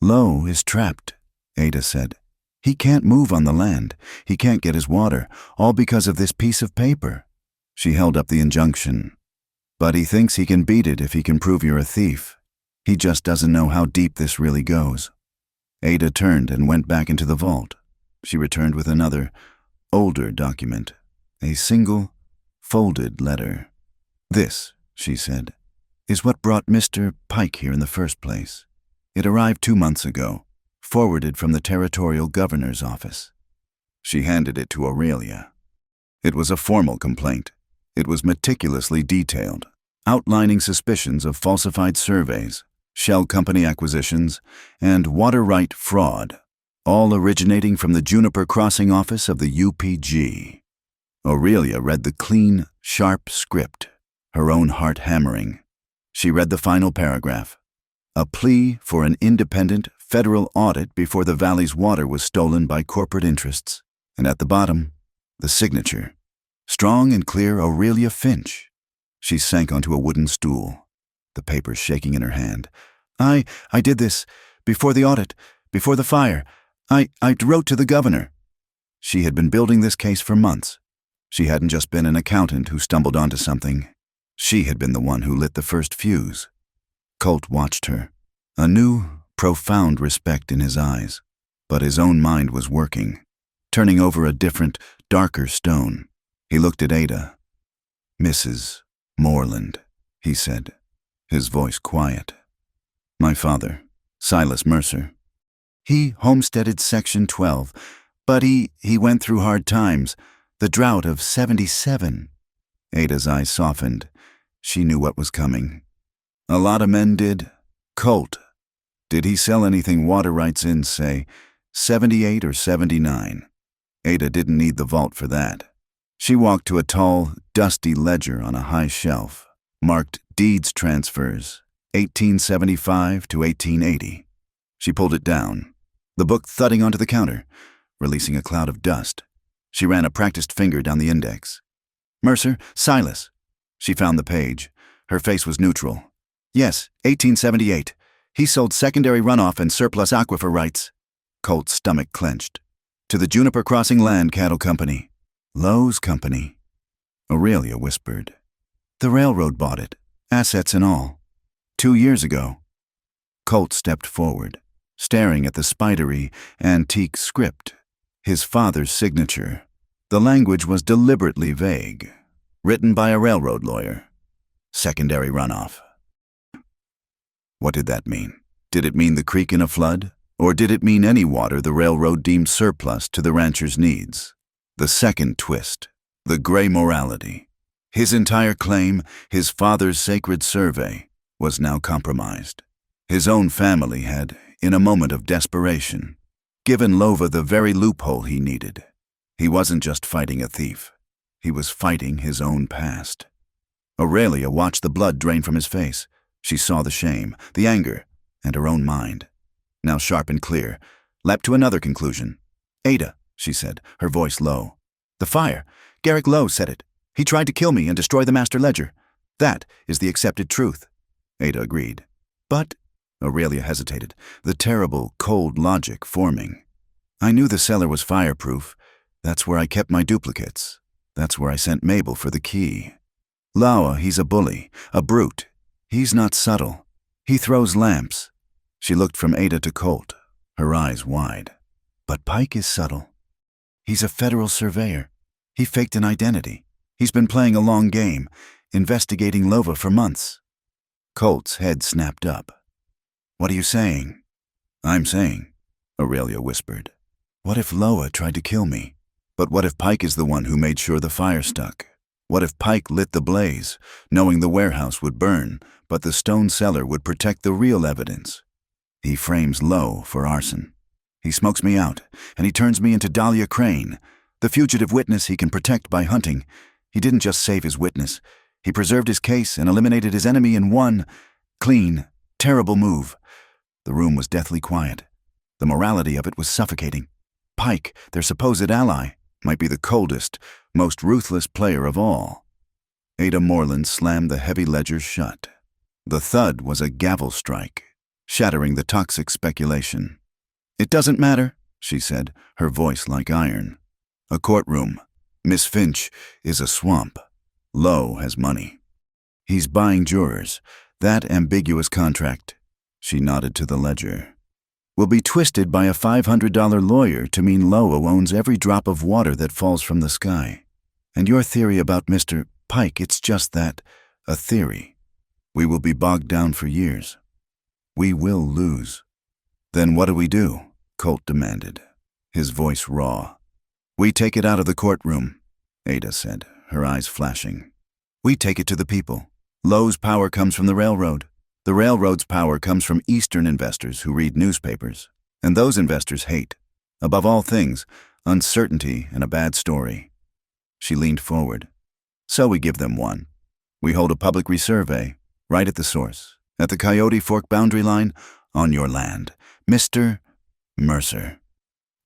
Lowe is trapped, Ada said. He can't move on the land. He can't get his water, all because of this piece of paper. She held up the injunction. But he thinks he can beat it if he can prove you're a thief. He just doesn't know how deep this really goes. Ada turned and went back into the vault. She returned with another, older document, a single, folded letter. This, she said, is what brought Mr. Pike here in the first place. It arrived 2 months ago, forwarded from the territorial governor's office. She handed it to Aurelia. It was a formal complaint. It was meticulously detailed, outlining suspicions of falsified surveys, shell company acquisitions, and water right fraud, all originating from the Juniper Crossing office of the UPG. Aurelia read the clean, sharp script, her own heart hammering. She read the final paragraph. A plea for an independent federal audit before the valley's water was stolen by corporate interests. And at the bottom, the signature. Strong and clear Aurelia Finch. She sank onto a wooden stool, the papers shaking in her hand. I did this. Before the audit. Before the fire. I wrote to the governor. She had been building this case for months. She hadn't just been an accountant who stumbled onto something. She had been the one who lit the first fuse. Colt watched her, a new, profound respect in his eyes. But his own mind was working, turning over a different, darker stone. He looked at Ada. Mrs. Moreland, he said, his voice quiet. My father, Silas Mercer. He homesteaded Section 12, but he went through hard times, the drought of 77. Ada's eyes softened. She knew what was coming. A lot of men did. Colt. Did he sell anything water rights in, say, 78 or 79? Ada didn't need the vault for that. She walked to a tall, dusty ledger on a high shelf, marked Deeds Transfers, 1875 to 1880. She pulled it down, the book thudding onto the counter, releasing a cloud of dust. She ran a practiced finger down the index. Mercer, Silas. She found the page. Her face was neutral. Yes, 1878. He sold secondary runoff and surplus aquifer rights. Colt's stomach clenched. To the Juniper Crossing Land Cattle Company. Lowe's Company. Aurelia whispered. The railroad bought it, assets and all. 2 years ago. Colt stepped forward, staring at the spidery, antique script, his father's signature. The language was deliberately vague, written by a railroad lawyer. Secondary runoff. What did that mean? Did it mean the creek in a flood? Or did it mean any water the railroad deemed surplus to the rancher's needs? The second twist, the gray morality. His entire claim, his father's sacred survey, was now compromised. His own family had, in a moment of desperation, given Lova the very loophole he needed. He wasn't just fighting a thief. He was fighting his own past. Aurelia watched the blood drain from his face. She saw the shame, the anger, and her own mind. Now sharp and clear, leapt to another conclusion. Ada, she said, her voice low. The fire. Garrick Lowe said it. He tried to kill me and destroy the master ledger. That is the accepted truth. Ada agreed. But, Aurelia hesitated, the terrible, cold logic forming. I knew the cellar was fireproof. That's where I kept my duplicates. That's where I sent Mabel for the key. Lawa, he's a bully, a brute. He's not subtle. He throws lamps. She looked from Ada to Colt, her eyes wide. But Pike is subtle. He's a federal surveyor. He faked an identity. He's been playing a long game, investigating Lova for months. Colt's head snapped up. What are you saying? I'm saying, Aurelia whispered. What if Loa tried to kill me? But what if Pike is the one who made sure the fire stuck? What if Pike lit the blaze, knowing the warehouse would burn, but the stone cellar would protect the real evidence? He frames Lowe for arson. He smokes me out, and he turns me into Dahlia Crane, the fugitive witness he can protect by hunting. He didn't just save his witness. He preserved his case and eliminated his enemy in one clean, terrible move. The room was deathly quiet. The morality of it was suffocating. Pike, their supposed ally, might be the coldest, most ruthless player of all. Ada Moreland slammed the heavy ledger shut. The thud was a gavel strike, shattering the toxic speculation. It doesn't matter, she said, her voice like iron. A courtroom. Miss Finch is a swamp. Lowe has money. He's buying jurors. That ambiguous contract, she nodded to the ledger, will be twisted by a $500 lawyer to mean Lowe owns every drop of water that falls from the sky. And your theory about Mr. Pike, it's just that, a theory. We will be bogged down for years. We will lose. Then what do we do? Colt demanded, his voice raw. We take it out of the courtroom. Ada said, her eyes flashing. We take it to the people. Lowe's power comes from the railroad. The railroad's power comes from Eastern investors who read newspapers. And those investors hate, above all things, uncertainty and a bad story. She leaned forward. So we give them one. We hold a public resurvey, right at the source, at the Coyote Fork boundary line, on your land. Mr. Mercer.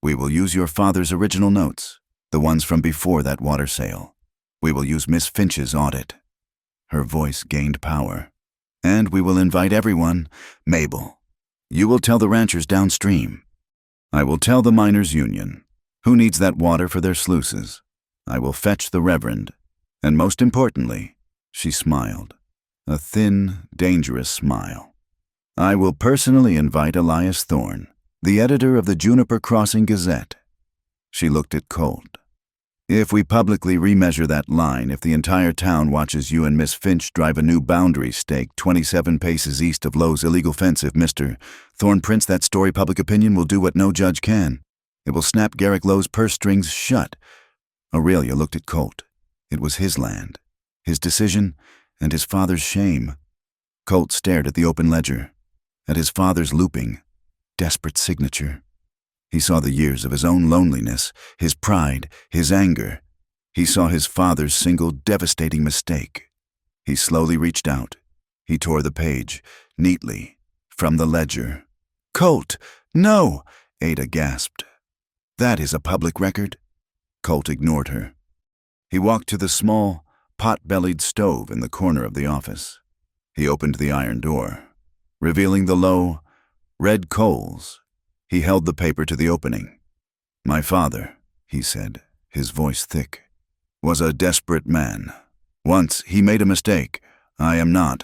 We will use your father's original notes, the ones from before that water sale. We will use Miss Finch's audit. Her voice gained power. And we will invite everyone. Mabel, you will tell the ranchers downstream. I will tell the miners' union. Who needs that water for their sluices? I will fetch the Reverend. And most importantly, she smiled, a thin, dangerous smile. I will personally invite Elias Thorne, the editor of the Juniper Crossing Gazette. She looked at Colt. If we publicly remeasure that line, if the entire town watches you and Miss Finch drive a new boundary stake 27 paces east of Lowe's illegal fence, if Mr. Thorne prints that story, public opinion will do what no judge can. It will snap Garrick Lowe's purse strings shut. Aurelia looked at Colt. It was his land, his decision, and his father's shame. Colt stared at the open ledger, at his father's looping, desperate signature. He saw the years of his own loneliness, his pride, his anger. He saw his father's single devastating mistake. He slowly reached out. He tore the page, neatly, from the ledger. Colt, no! Ada gasped. That is a public record. Colt ignored her. He walked to the small, pot-bellied stove in the corner of the office. He opened the iron door, revealing the low, red coals. He held the paper to the opening. My father, he said, his voice thick, was a desperate man. Once he made a mistake. I am not.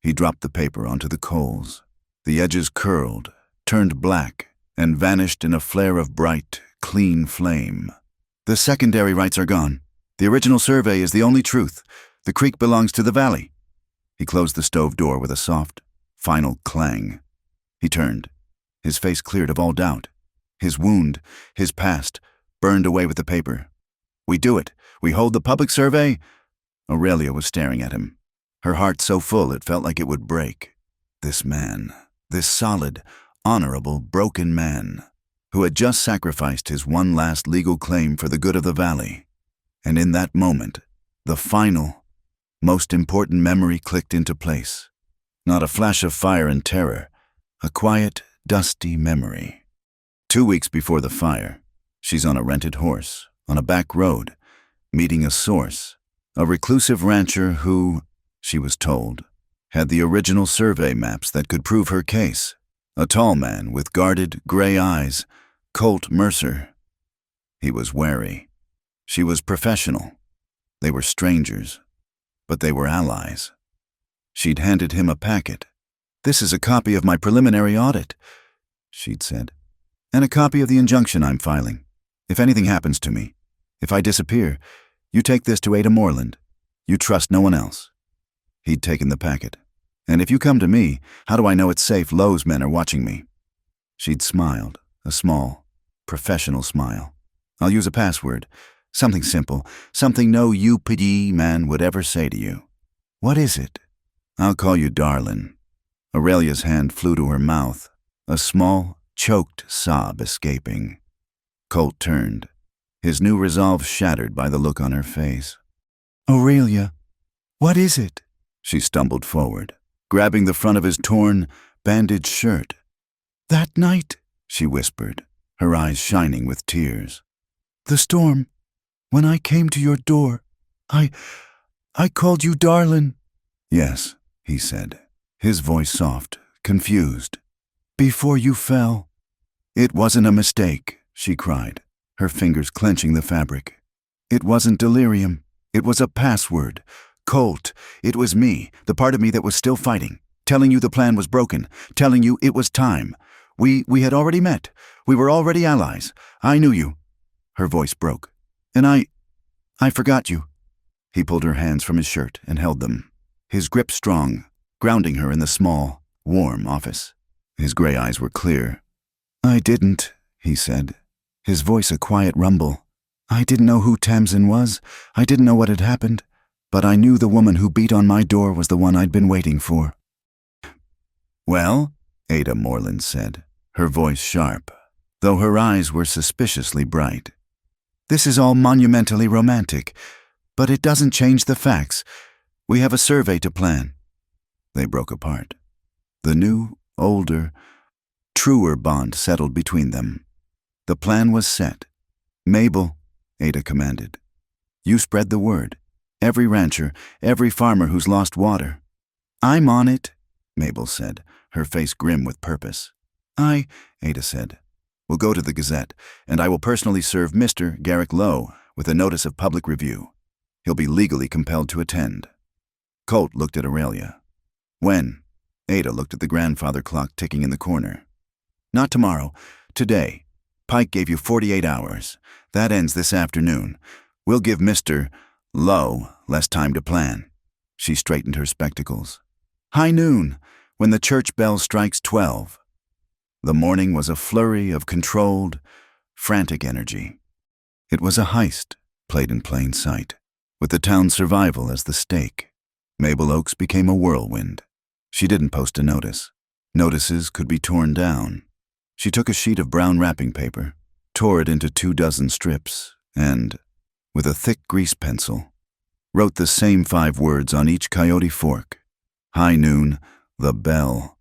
He dropped the paper onto the coals. The edges curled, turned black, and vanished in a flare of bright, clean flame. The secondary rights are gone. The original survey is the only truth. The creek belongs to the valley. He closed the stove door with a soft, final clang. He turned. His face cleared of all doubt. His wound, his past, burned away with the paper. We do it. We hold the public survey. Aurelia was staring at him, her heart so full it felt like it would break. This man, this solid, honorable, broken man, who had just sacrificed his one last legal claim for the good of the valley. And in that moment, the final, most important memory clicked into place. Not a flash of fire and terror, a quiet, dusty memory. 2 weeks before the fire, she's on a rented horse, on a back road, meeting a source, a reclusive rancher who, she was told, had the original survey maps that could prove her case. A tall man with guarded, gray eyes, Colt Mercer. He was wary. She was professional. They were strangers, but they were allies. She'd handed him a packet. This is a copy of my preliminary audit, she'd said, and a copy of the injunction I'm filing. If anything happens to me, if I disappear, you take this to Ada Moreland. You trust no one else. He'd taken the packet. And if you come to me, how do I know it's safe? Lowe's men are watching me. She'd smiled, a small, professional smile. I'll use a password, something simple, something no UPD man would ever say to you. What is it? I'll call you Darlin. Aurelia's hand flew to her mouth, a small, choked sob escaping. Colt turned, his new resolve shattered by the look on her face. Aurelia, what is it? She stumbled forward, grabbing the front of his torn, bandaged shirt. That night, she whispered, her eyes shining with tears. The storm, when I came to your door, I called you Darlin. Yes, he said, his voice soft, confused. Before you fell. It wasn't a mistake, she cried, her fingers clenching the fabric. It wasn't delirium. It was a password. Colt, it was me, the part of me that was still fighting, telling you the plan was broken, telling you it was time. We had already met. We were already allies. I knew you. Her voice broke. And I forgot you. He pulled her hands from his shirt and held them, his grip strong, grounding her in the small, warm office. His gray eyes were clear. I didn't, he said, his voice a quiet rumble. I didn't know who Tamsin was. I didn't know what had happened. But I knew the woman who beat on my door was the one I'd been waiting for. Well, Ada Moreland said, her voice sharp, though her eyes were suspiciously bright. This is all monumentally romantic, but it doesn't change the facts. We have a survey to plan. They broke apart. The new, older, truer bond settled between them. The plan was set. Mabel, Ada commanded. You spread the word. Every rancher, every farmer who's lost water. I'm on it, Mabel said, her face grim with purpose. Ada said, will go to the Gazette, and I will personally serve Mr. Garrick Lowe with a notice of public review. He'll be legally compelled to attend. Colt looked at Aurelia. When? Ada looked at the grandfather clock ticking in the corner. Not tomorrow. Today. Pike gave you 48 hours. That ends this afternoon. We'll give Mr. Lowe less time to plan. She straightened her spectacles. High noon, when the church bell strikes 12. The morning was a flurry of controlled, frantic energy. It was a heist, played in plain sight, with the town's survival as the stake. Mabel Oaks became a whirlwind. She didn't post a notice. Notices could be torn down. She took a sheet of brown wrapping paper, tore it into 24 strips, and, with a thick grease pencil, wrote the same 5 words on each coyote fork. High noon, the bell.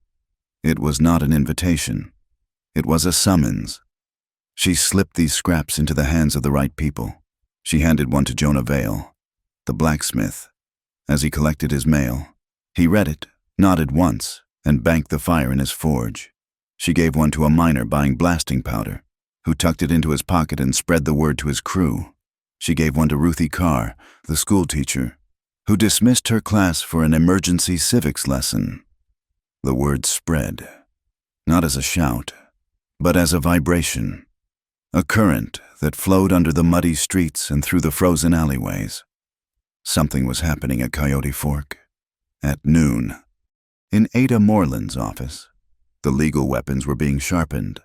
It was not an invitation. It was a summons. She slipped these scraps into the hands of the right people. She handed one to Jonah Vale, the blacksmith. As he collected his mail, he read it, nodded once, and banked the fire in his forge. She gave one to a miner buying blasting powder, who tucked it into his pocket and spread the word to his crew. She gave one to Ruthie Carr, the schoolteacher, who dismissed her class for an emergency civics lesson. The word spread, not as a shout, but as a vibration, a current that flowed under the muddy streets and through the frozen alleyways. Something was happening at Coyote Fork. At noon, in Ada Moreland's office, the legal weapons were being sharpened.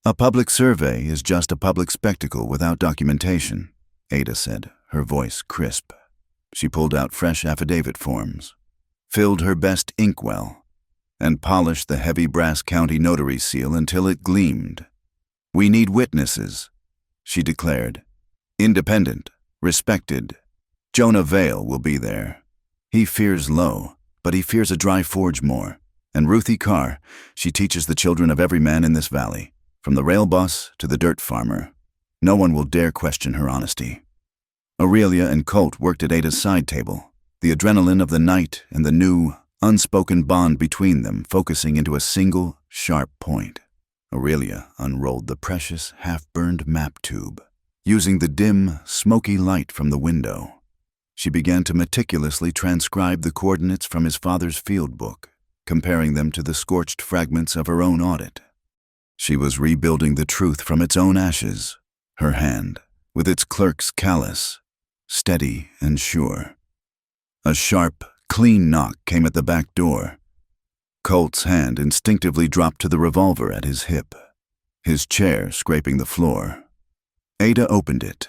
A public survey is just a public spectacle without documentation, Ada said, her voice crisp. She pulled out fresh affidavit forms, filled her best inkwell, and polished the heavy brass county notary seal until it gleamed. We need witnesses, she declared. Independent, respected. Jonah Vale will be there. He fears Lowe, but he fears a dry forge more. And Ruthie Carr, she teaches the children of every man in this valley, from the rail boss to the dirt farmer. No one will dare question her honesty. Aurelia and Colt worked at Ada's side table, the adrenaline of the night and the new, unspoken bond between them focusing into a single, sharp point. Aurelia unrolled the precious, half-burned map tube, using the dim, smoky light from the window. She began to meticulously transcribe the coordinates from his father's field book, comparing them to the scorched fragments of her own audit. She was rebuilding the truth from its own ashes, her hand, with its clerk's callous, steady and sure. A sharp, clean knock came at the back door. Colt's hand instinctively dropped to the revolver at his hip, his chair scraping the floor. Ada opened it.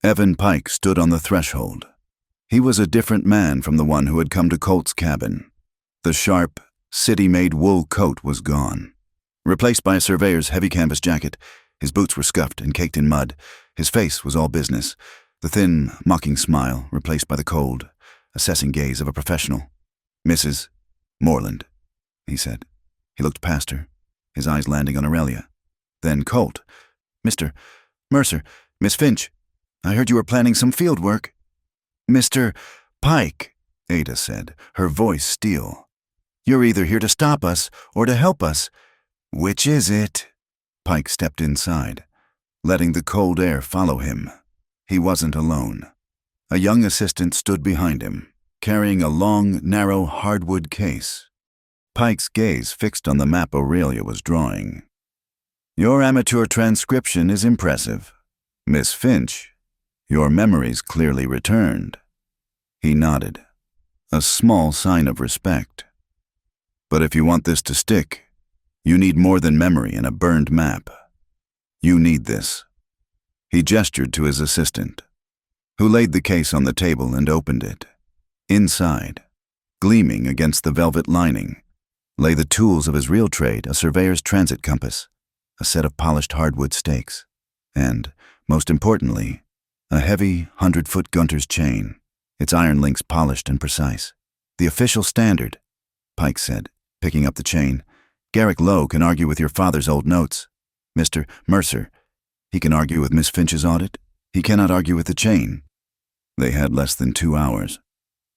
Evan Pike stood on the threshold. He was a different man from the one who had come to Colt's cabin. The sharp, city-made wool coat was gone, replaced by a surveyor's heavy canvas jacket. His boots were scuffed and caked in mud. His face was all business, the thin, mocking smile replaced by the cold, assessing gaze of a professional. Mrs. Moreland, he said. He looked past her, his eyes landing on Aurelia. Then Colt. Mr. Mercer, Miss Finch, I heard you were planning some field work. Mr. Pike, Ada said, her voice steel. You're either here to stop us or to help us. Which is it? Pike stepped inside, letting the cold air follow him. He wasn't alone. A young assistant stood behind him, carrying a long, narrow hardwood case. Pike's gaze fixed on the map Aurelia was drawing. Your amateur transcription is impressive. Miss Finch, your memory's clearly returned. He nodded, a small sign of respect. But if you want this to stick, you need more than memory and a burned map. You need this. He gestured to his assistant, who laid the case on the table and opened it. Inside, gleaming against the velvet lining, lay the tools of his real trade, a surveyor's transit compass, a set of polished hardwood stakes, and, most importantly, a heavy 100-foot Gunter's chain, its iron links polished and precise. "The official standard," Pike said, picking up the chain. "Garrick Lowe can argue with your father's old notes. Mr. Mercer, he can argue with Miss Finch's audit. He cannot argue with the chain." They had less than 2 hours.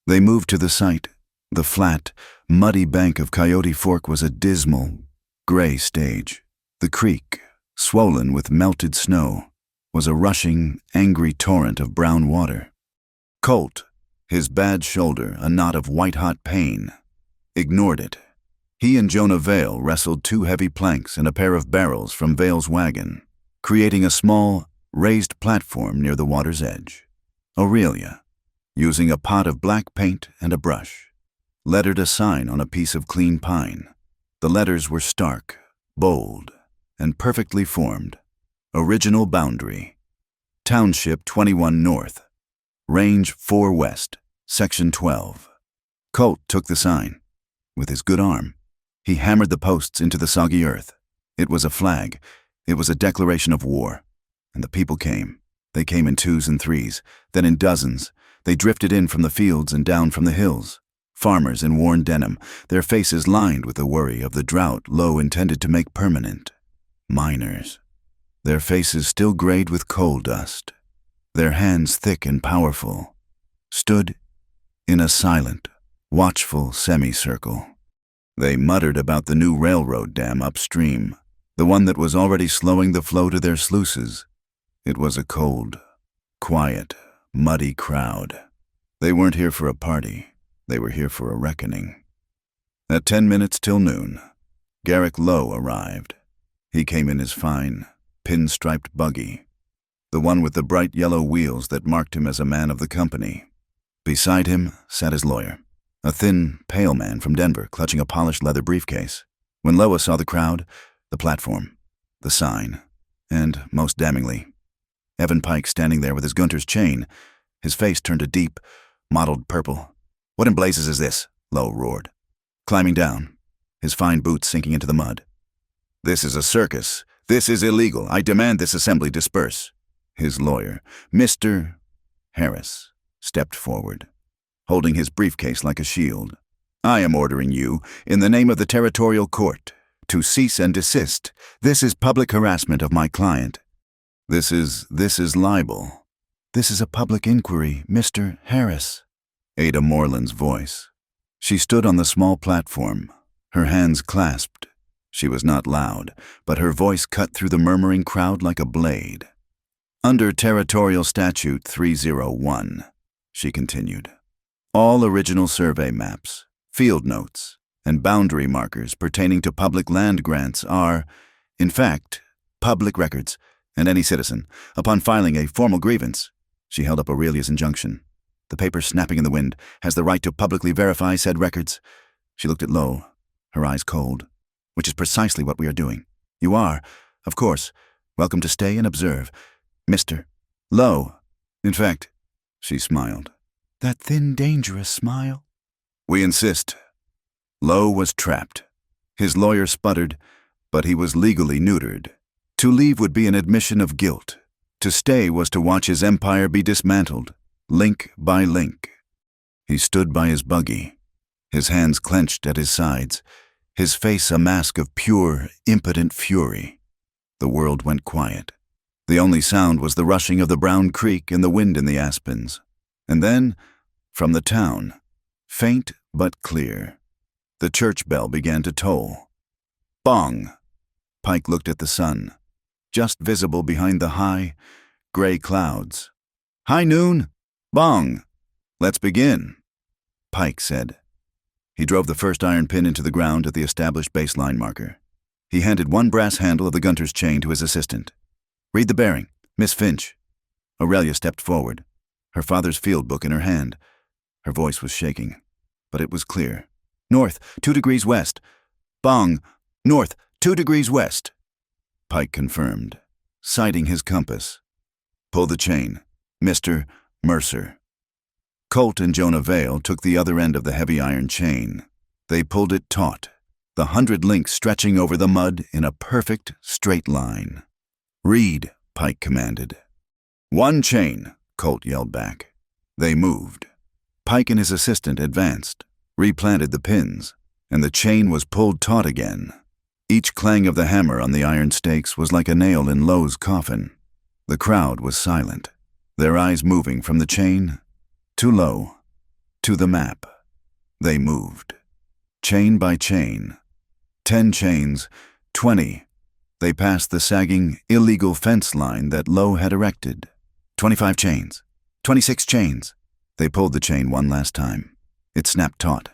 They moved to the site. The flat, muddy bank of Coyote Fork was a dismal, gray stage. The creek, swollen with melted snow, was a rushing, angry torrent of brown water. Colt, his bad shoulder a knot of white-hot pain, ignored it. He and Jonah Vale wrestled 2 heavy planks and a pair of barrels from Vale's wagon, creating a small, raised platform near the water's edge. Aurelia, using a pot of black paint and a brush, lettered a sign on a piece of clean pine. The letters were stark, bold, and perfectly formed. Original boundary. Township 21 North. Range 4 West. Section 12. Colt took the sign. With his good arm, he hammered the posts into the soggy earth. It was a flag. It was a declaration of war. And the people came. They came in 2s and 3s, then in dozens. They drifted in from the fields and down from the hills. Farmers in worn denim, their faces lined with the worry of the drought Lowe intended to make permanent. Miners, their faces still grayed with coal dust, their hands thick and powerful, stood in a silent, watchful semicircle. They muttered about the new railroad dam upstream, the one that was already slowing the flow to their sluices. It was a cold, quiet, muddy crowd. They weren't here for a party. They were here for a reckoning. At 10 minutes till noon, Garrick Lowe arrived. He came in his fine, pinstriped buggy, the one with the bright yellow wheels that marked him as a man of the company. Beside him sat his lawyer, a thin, pale man from Denver clutching a polished leather briefcase. When Lowe saw the crowd, the platform, the sign, and, most damningly, Evan Pike standing there with his Gunter's chain, his face turned a deep, mottled purple. "What in blazes is this?" Lowe roared, climbing down, his fine boots sinking into the mud. "This is a circus. This is illegal. I demand this assembly disperse." His lawyer, Mr. Harris, stepped forward, holding his briefcase like a shield. "I am ordering you, in the name of the territorial court, to cease and desist. This is public harassment of my client. This is libel. This is a public inquiry, Mr. Harris." Ada Moreland's voice. She stood on the small platform, her hands clasped. She was not loud, but her voice cut through the murmuring crowd like a blade. "Under Territorial Statute 301, she continued, all original survey maps, field notes, and boundary markers pertaining to public land grants are, in fact, public records, and any citizen, upon filing a formal grievance," she held up Aurelia's injunction, "the paper snapping in the wind, has the right to publicly verify said records." She looked at Lowe, her eyes cold. "Which is precisely what we are doing. You are, of course, welcome to stay and observe. Mr. Lowe, in fact," she smiled, that thin, dangerous smile. "We insist." Lowe was trapped. His lawyer sputtered, but he was legally neutered. To leave would be an admission of guilt. To stay was to watch his empire be dismantled, link by link. He stood by his buggy, his hands clenched at his sides, his face a mask of pure, impotent fury. The world went quiet. The only sound was the rushing of the brown creek and the wind in the aspens. And then, from the town, faint but clear, the church bell began to toll. Bong! Pike looked at the sun, just visible behind the high, gray clouds. "High noon! Bong! Let's begin," Pike said. He drove the first iron pin into the ground at the established baseline marker. He handed one brass handle of the Gunter's chain to his assistant. "Read the bearing, Miss Finch." Aurelia stepped forward, her father's field book in her hand. Her voice was shaking, but it was clear. "North, 2 degrees west. Bong, north, 2 degrees west." Pike confirmed, sighting his compass. Pull the chain. Mr. Mercer. Colt and Jonah Vale took the other end of the heavy iron chain. They pulled it taut, the 100 links stretching over the mud in a perfect straight line. "Read," Pike commanded. "One chain," Colt yelled back. They moved. Pike and his assistant advanced, replanted the pins, and the chain was pulled taut again. Each clang of the hammer on the iron stakes was like a nail in Lowe's coffin. The crowd was silent, their eyes moving from the chain to Lowe, to the map. They moved. Chain by chain. 10 chains, 20. They passed the sagging, illegal fence line that Lowe had erected. 25 chains. 26 chains. They pulled the chain one last time. It snapped taut.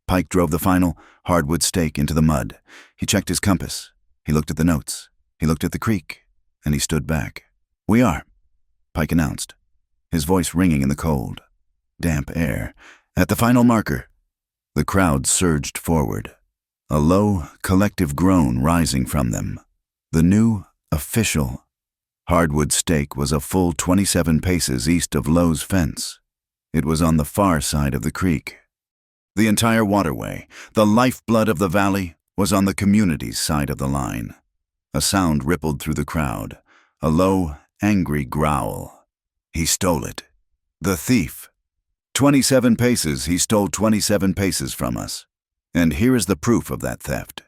Pike drove the final hardwood stake into the mud. He checked his compass. He looked at the notes. He looked at the creek. And he stood back. "We are," Pike announced, his voice ringing in the cold, damp air. "At the final marker." The crowd surged forward, a low, collective groan rising from them. The new, official, hardwood stake was a full 27 paces east of Lowe's fence. It was on the far side of the creek. The entire waterway, the lifeblood of the valley, was on the community's side of the line. A sound rippled through the crowd, a low, angry growl. "He stole it. The thief. 27 paces, he stole 27 paces from us. And here is the proof of that theft."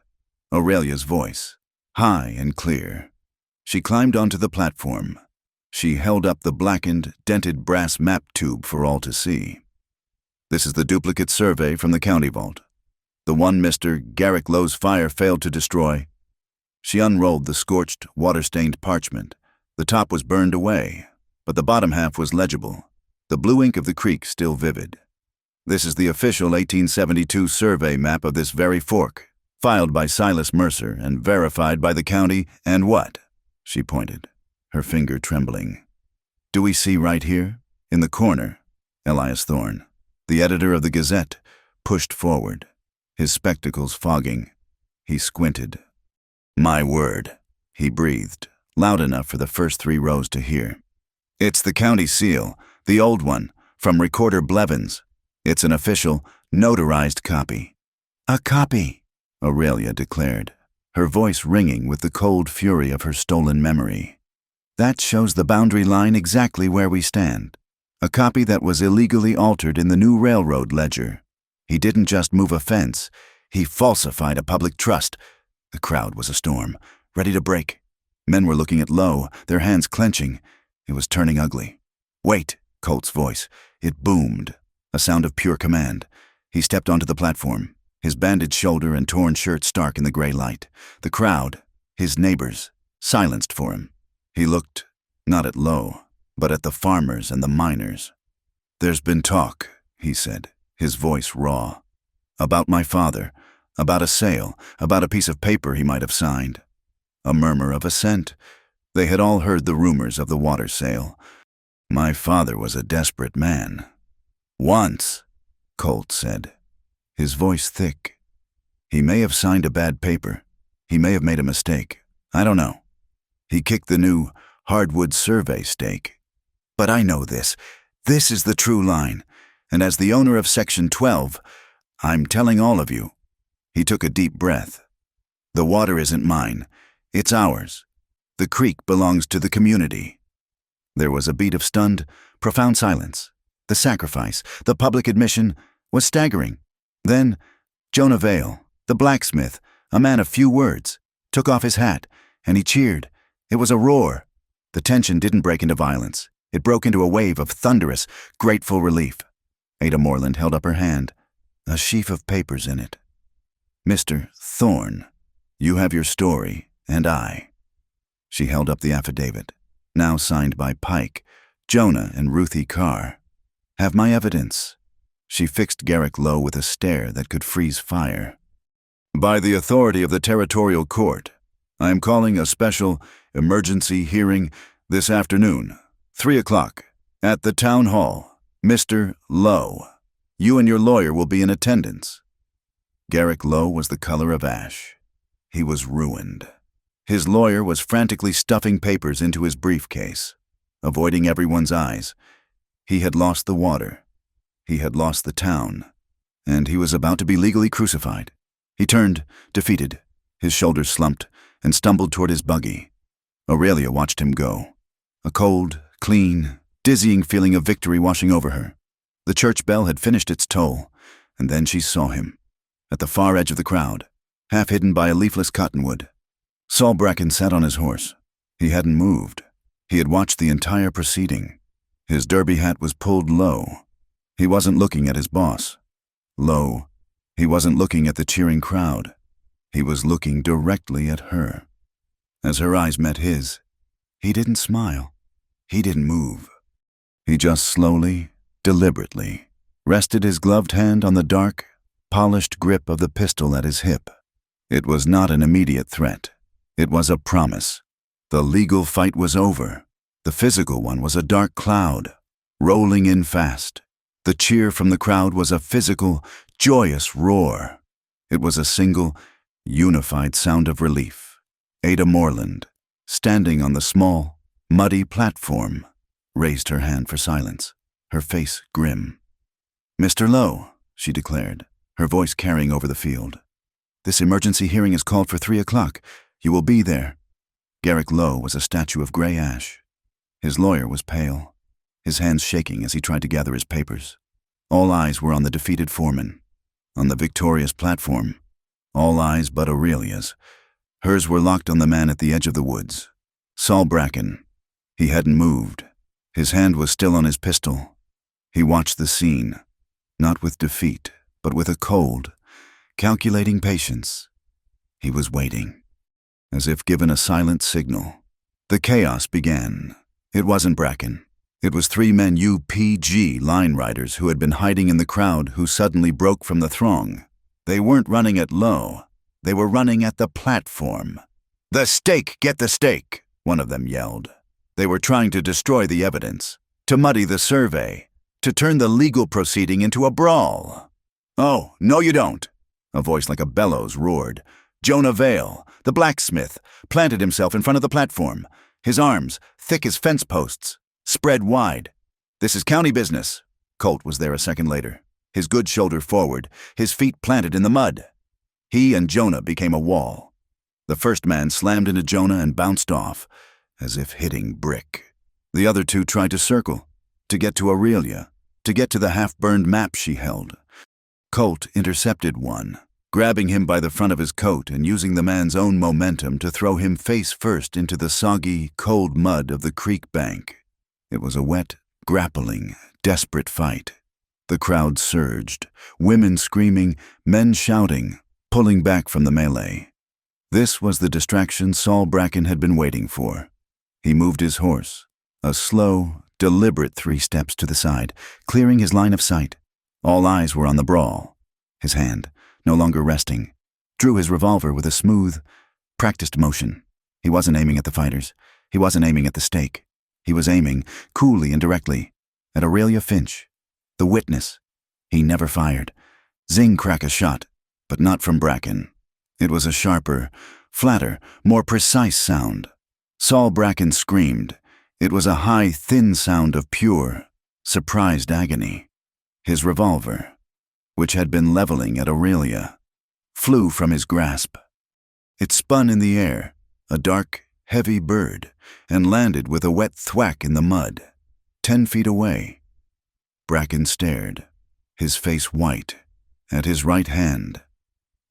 Aurelia's voice, high and clear. She climbed onto the platform. She held up the blackened, dented brass map tube for all to see. "This is the duplicate survey from the county vault. The one Mr. Garrick Lowe's fire failed to destroy." She unrolled the scorched, water-stained parchment. The top was burned away, but the bottom half was legible, the blue ink of the creek still vivid. "This is the official 1872 survey map of this very fork, filed by Silas Mercer and verified by the county and what?" She pointed, her finger trembling. "Do we see right here, in the corner?" Elias Thorne, the editor of the Gazette, pushed forward, his spectacles fogging. He squinted. "My word," he breathed, loud enough for the first 3 rows to hear. "It's the county seal, the old one, from Recorder Blevins. It's an official, notarized copy." "A copy," Aurelia declared, her voice ringing with the cold fury of her stolen memory. "That shows the boundary line exactly where we stand. A copy that was illegally altered in the new railroad ledger. He didn't just move a fence, he falsified a public trust." The crowd was astorm, ready to break. Men were looking at Lowe, their hands clenching. It was turning ugly. "Wait," Colt's voice. It boomed, a sound of pure command. He stepped onto the platform, his bandaged shoulder and torn shirt stark in the gray light. The crowd, his neighbors, silenced for him. He looked, not at Lowe, but at the farmers and the miners. "There's been talk," he said, his voice raw. "About my father, about a sale, about a piece of paper he might have signed." A murmur of assent. They had all heard the rumors of the water sale. "My father was a desperate man." "Once," Colt said, his voice thick. "He may have signed a bad paper. He may have made a mistake. I don't know. He kicked the new hardwood survey stake. But I know this. This is the true line. And as the owner of Section 12, I'm telling all of you." He took a deep breath. "The water isn't mine. It's ours. The creek belongs to the community." There was a beat of stunned, profound silence. The sacrifice, the public admission, was staggering. Then, Jonah Vale, the blacksmith, a man of few words, took off his hat, and he cheered. It was a roar. The tension didn't break into violence. It broke into a wave of thunderous, grateful relief. Ada Moreland held up her hand, a sheaf of papers in it. "Mr. Thorne, you have your story, and I." She held up the affidavit, now signed by Pike, Jonah, and Ruthie Carr. "Have my evidence." She fixed Garrick Lowe with a stare that could freeze fire. "By the authority of the Territorial Court, I am calling a special emergency hearing this afternoon, 3 o'clock, at the Town Hall. Mr. Lowe, you and your lawyer will be in attendance." Garrick Lowe was the color of ash. He was ruined. His lawyer was frantically stuffing papers into his briefcase. avoiding everyone's eyes. He had lost the water. He had lost the town. And he was about to be legally crucified. He turned, defeated, his shoulders slumped, and stumbled toward his buggy. Aurelia watched him go. A cold, clean, dizzying feeling of victory washing over her. The church bell had finished its toll, and then she saw him, at the far edge of the crowd, half hidden by a leafless cottonwood. Saul Bracken sat on his horse. He hadn't moved. He had watched the entire proceeding. His derby hat was pulled low. He wasn't looking at his boss. Low. He wasn't looking at the cheering crowd. He was looking directly at her. As her eyes met his, he didn't smile. He didn't move. He just slowly, deliberately, rested his gloved hand on the dark, polished grip of the pistol at his hip. It was not an immediate threat. It was a promise. The legal fight was over. The physical one was a dark cloud, rolling in fast. The cheer from the crowd was a physical, joyous roar. It was a single, unified sound of relief. Ada Moreland, standing on the small, muddy platform, raised her hand for silence, her face grim. "Mr. Lowe," she declared, her voice carrying over the field. "This emergency hearing is called for 3 o'clock. You will be there." Garrick Lowe was a statue of gray ash. His lawyer was pale, his hands shaking as he tried to gather his papers. All eyes were on the defeated foreman, on the victorious platform. All eyes but Aurelia's. Hers were locked on the man at the edge of the woods. Saul Bracken. He hadn't moved. His hand was still on his pistol. He watched the scene, not with defeat, but with a cold, calculating patience. He was waiting, as if given a silent signal. The chaos began. It wasn't Bracken. It was 3 men UPG line riders who had been hiding in the crowd who suddenly broke from the throng. They weren't running at Lowe. They were running at the platform. "The stake, get the stake," one of them yelled. They were trying to destroy the evidence, to muddy the survey, to turn the legal proceeding into a brawl. "Oh, no you don't," a voice like a bellows roared. Jonah Vale, the blacksmith, planted himself in front of the platform, his arms, thick as fence posts, spread wide. "This is county business." Colt was there a second later, his good shoulder forward, his feet planted in the mud. He and Jonah became a wall. The first man slammed into Jonah and bounced off, as if hitting brick. The other 2 tried to circle, to get to Aurelia, to get to the half-burned map she held. Colt intercepted one, grabbing him by the front of his coat and using the man's own momentum to throw him face first into the soggy, cold mud of the creek bank. It was a wet, grappling, desperate fight. The crowd surged, women screaming, men shouting, pulling back from the melee. This was the distraction Saul Bracken had been waiting for. He moved his horse, a slow, deliberate 3 steps to the side, clearing his line of sight. All eyes were on the brawl. His hand, no longer resting, drew his revolver with a smooth, practiced motion. He wasn't aiming at the fighters. He wasn't aiming at the stake. He was aiming, coolly and directly, at Aurelia Finch, the witness. He never fired. Zing crack a shot, but not from Bracken. It was a sharper, flatter, more precise sound. Saul Bracken screamed. It was a high, thin sound of pure, surprised agony. His revolver, which had been leveling at Aurelia, flew from his grasp. It spun in the air, a dark, heavy bird, and landed with a wet thwack in the mud, 10 feet away. Bracken stared, his face white, at his right hand.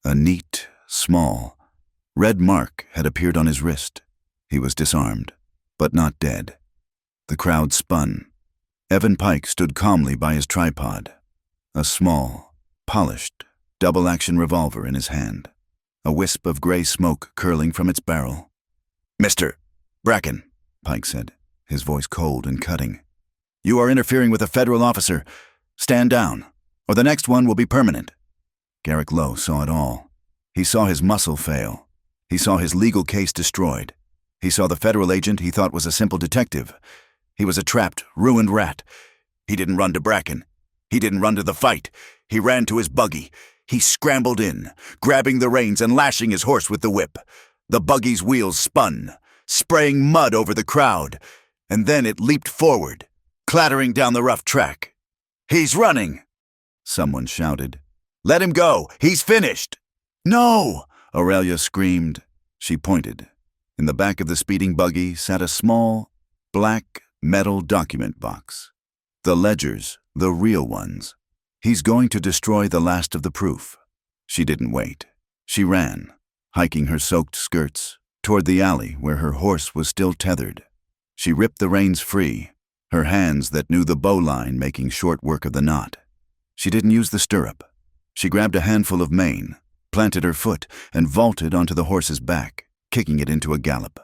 A neat, small, red mark had appeared on his wrist. He was disarmed, but not dead. The crowd spun. Evan Pike stood calmly by his tripod, a small, polished, double-action revolver in his hand, a wisp of gray smoke curling from its barrel. "Mr. Bracken," Pike said, his voice cold and cutting, "you are interfering with a federal officer. Stand down, or the next one will be permanent." Garrick Lowe saw it all. He saw his muscle fail. He saw his legal case destroyed. He saw the federal agent he thought was a simple detective. He was a trapped, ruined rat. He didn't run to Bracken. He didn't run to the fight. He ran to his buggy. He scrambled in, grabbing the reins and lashing his horse with the whip. The buggy's wheels spun, spraying mud over the crowd, and then it leaped forward, clattering down the rough track. "He's running!" someone shouted. "Let him go! He's finished!" "No!" Aurelia screamed. She pointed. In the back of the speeding buggy sat a small, black, metal document box. The ledgers, the real ones. "He's going to destroy the last of the proof." She didn't wait. She ran, hiking her soaked skirts, toward the alley where her horse was still tethered. She ripped the reins free, her hands that knew the bowline making short work of the knot. She didn't use the stirrup. She grabbed a handful of mane, planted her foot, and vaulted onto the horse's back, kicking it into a gallop.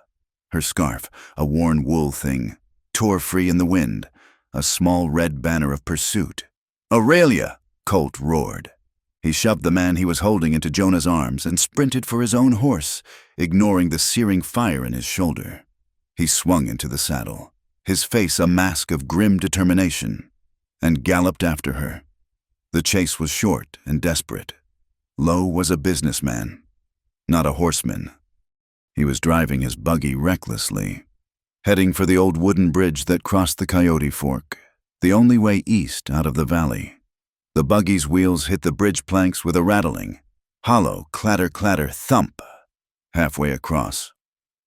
Her scarf, a worn wool thing, tore free in the wind, a small red banner of pursuit. "Aurelia!" Colt roared. He shoved the man he was holding into Jonah's arms and sprinted for his own horse, ignoring the searing fire in his shoulder. He swung into the saddle, his face a mask of grim determination, and galloped after her. The chase was short and desperate. Lowe was a businessman, not a horseman. He was driving his buggy recklessly, heading for the old wooden bridge that crossed the Coyote Fork, the only way east out of the valley. The buggy's wheels hit the bridge planks with a rattling, hollow clatter-clatter thump. Halfway across,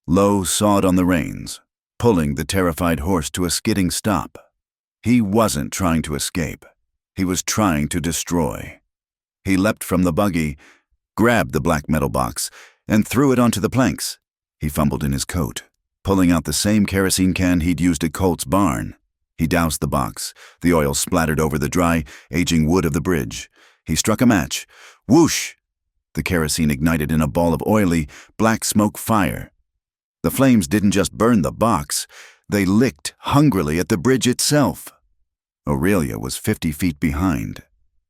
Lowe sawed on the reins, pulling the terrified horse to a skidding stop. He wasn't trying to escape. He was trying to destroy. He leapt from the buggy, grabbed the black metal box, and threw it onto the planks. He fumbled in his coat, pulling out the same kerosene can he'd used at Colt's barn. He doused the box. The oil splattered over the dry, aging wood of the bridge. He struck a match. Whoosh! The kerosene ignited in a ball of oily, black smoke fire. The flames didn't just burn the box, they licked hungrily at the bridge itself. Aurelia was 50 feet behind.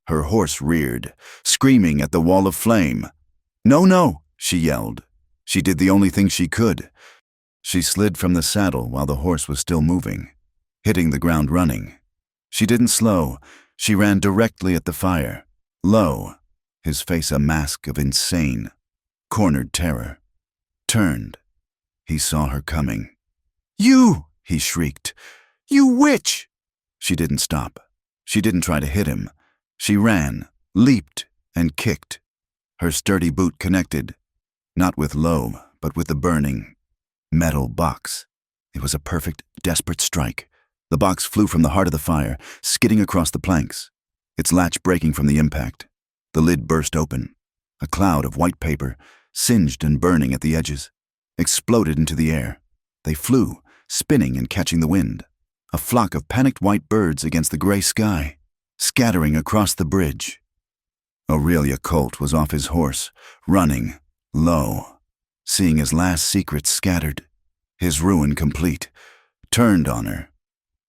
Her horse reared, screaming at the wall of flame. "No, no!" she yelled. She did the only thing she could. She slid from the saddle while the horse was still moving, hitting the ground running. She didn't slow. She ran directly at the fire. Lowe, his face a mask of insane, cornered terror, turned. He saw her coming. "You!" he shrieked. "You witch!" She didn't stop. She didn't try to hit him. She ran, leaped, and kicked. Her sturdy boot connected, not with Lowe, but with the burning metal box. It was a perfect, desperate strike. The box flew from the heart of the fire, skidding across the planks, its latch breaking from the impact. The lid burst open. A cloud of white paper, singed and burning at the edges, exploded into the air. They flew, spinning and catching the wind. A flock of panicked white birds against the gray sky, scattering across the bridge. Aurelia Colt was off his horse, running, low, seeing his last secrets scattered, his ruin complete, turned on her.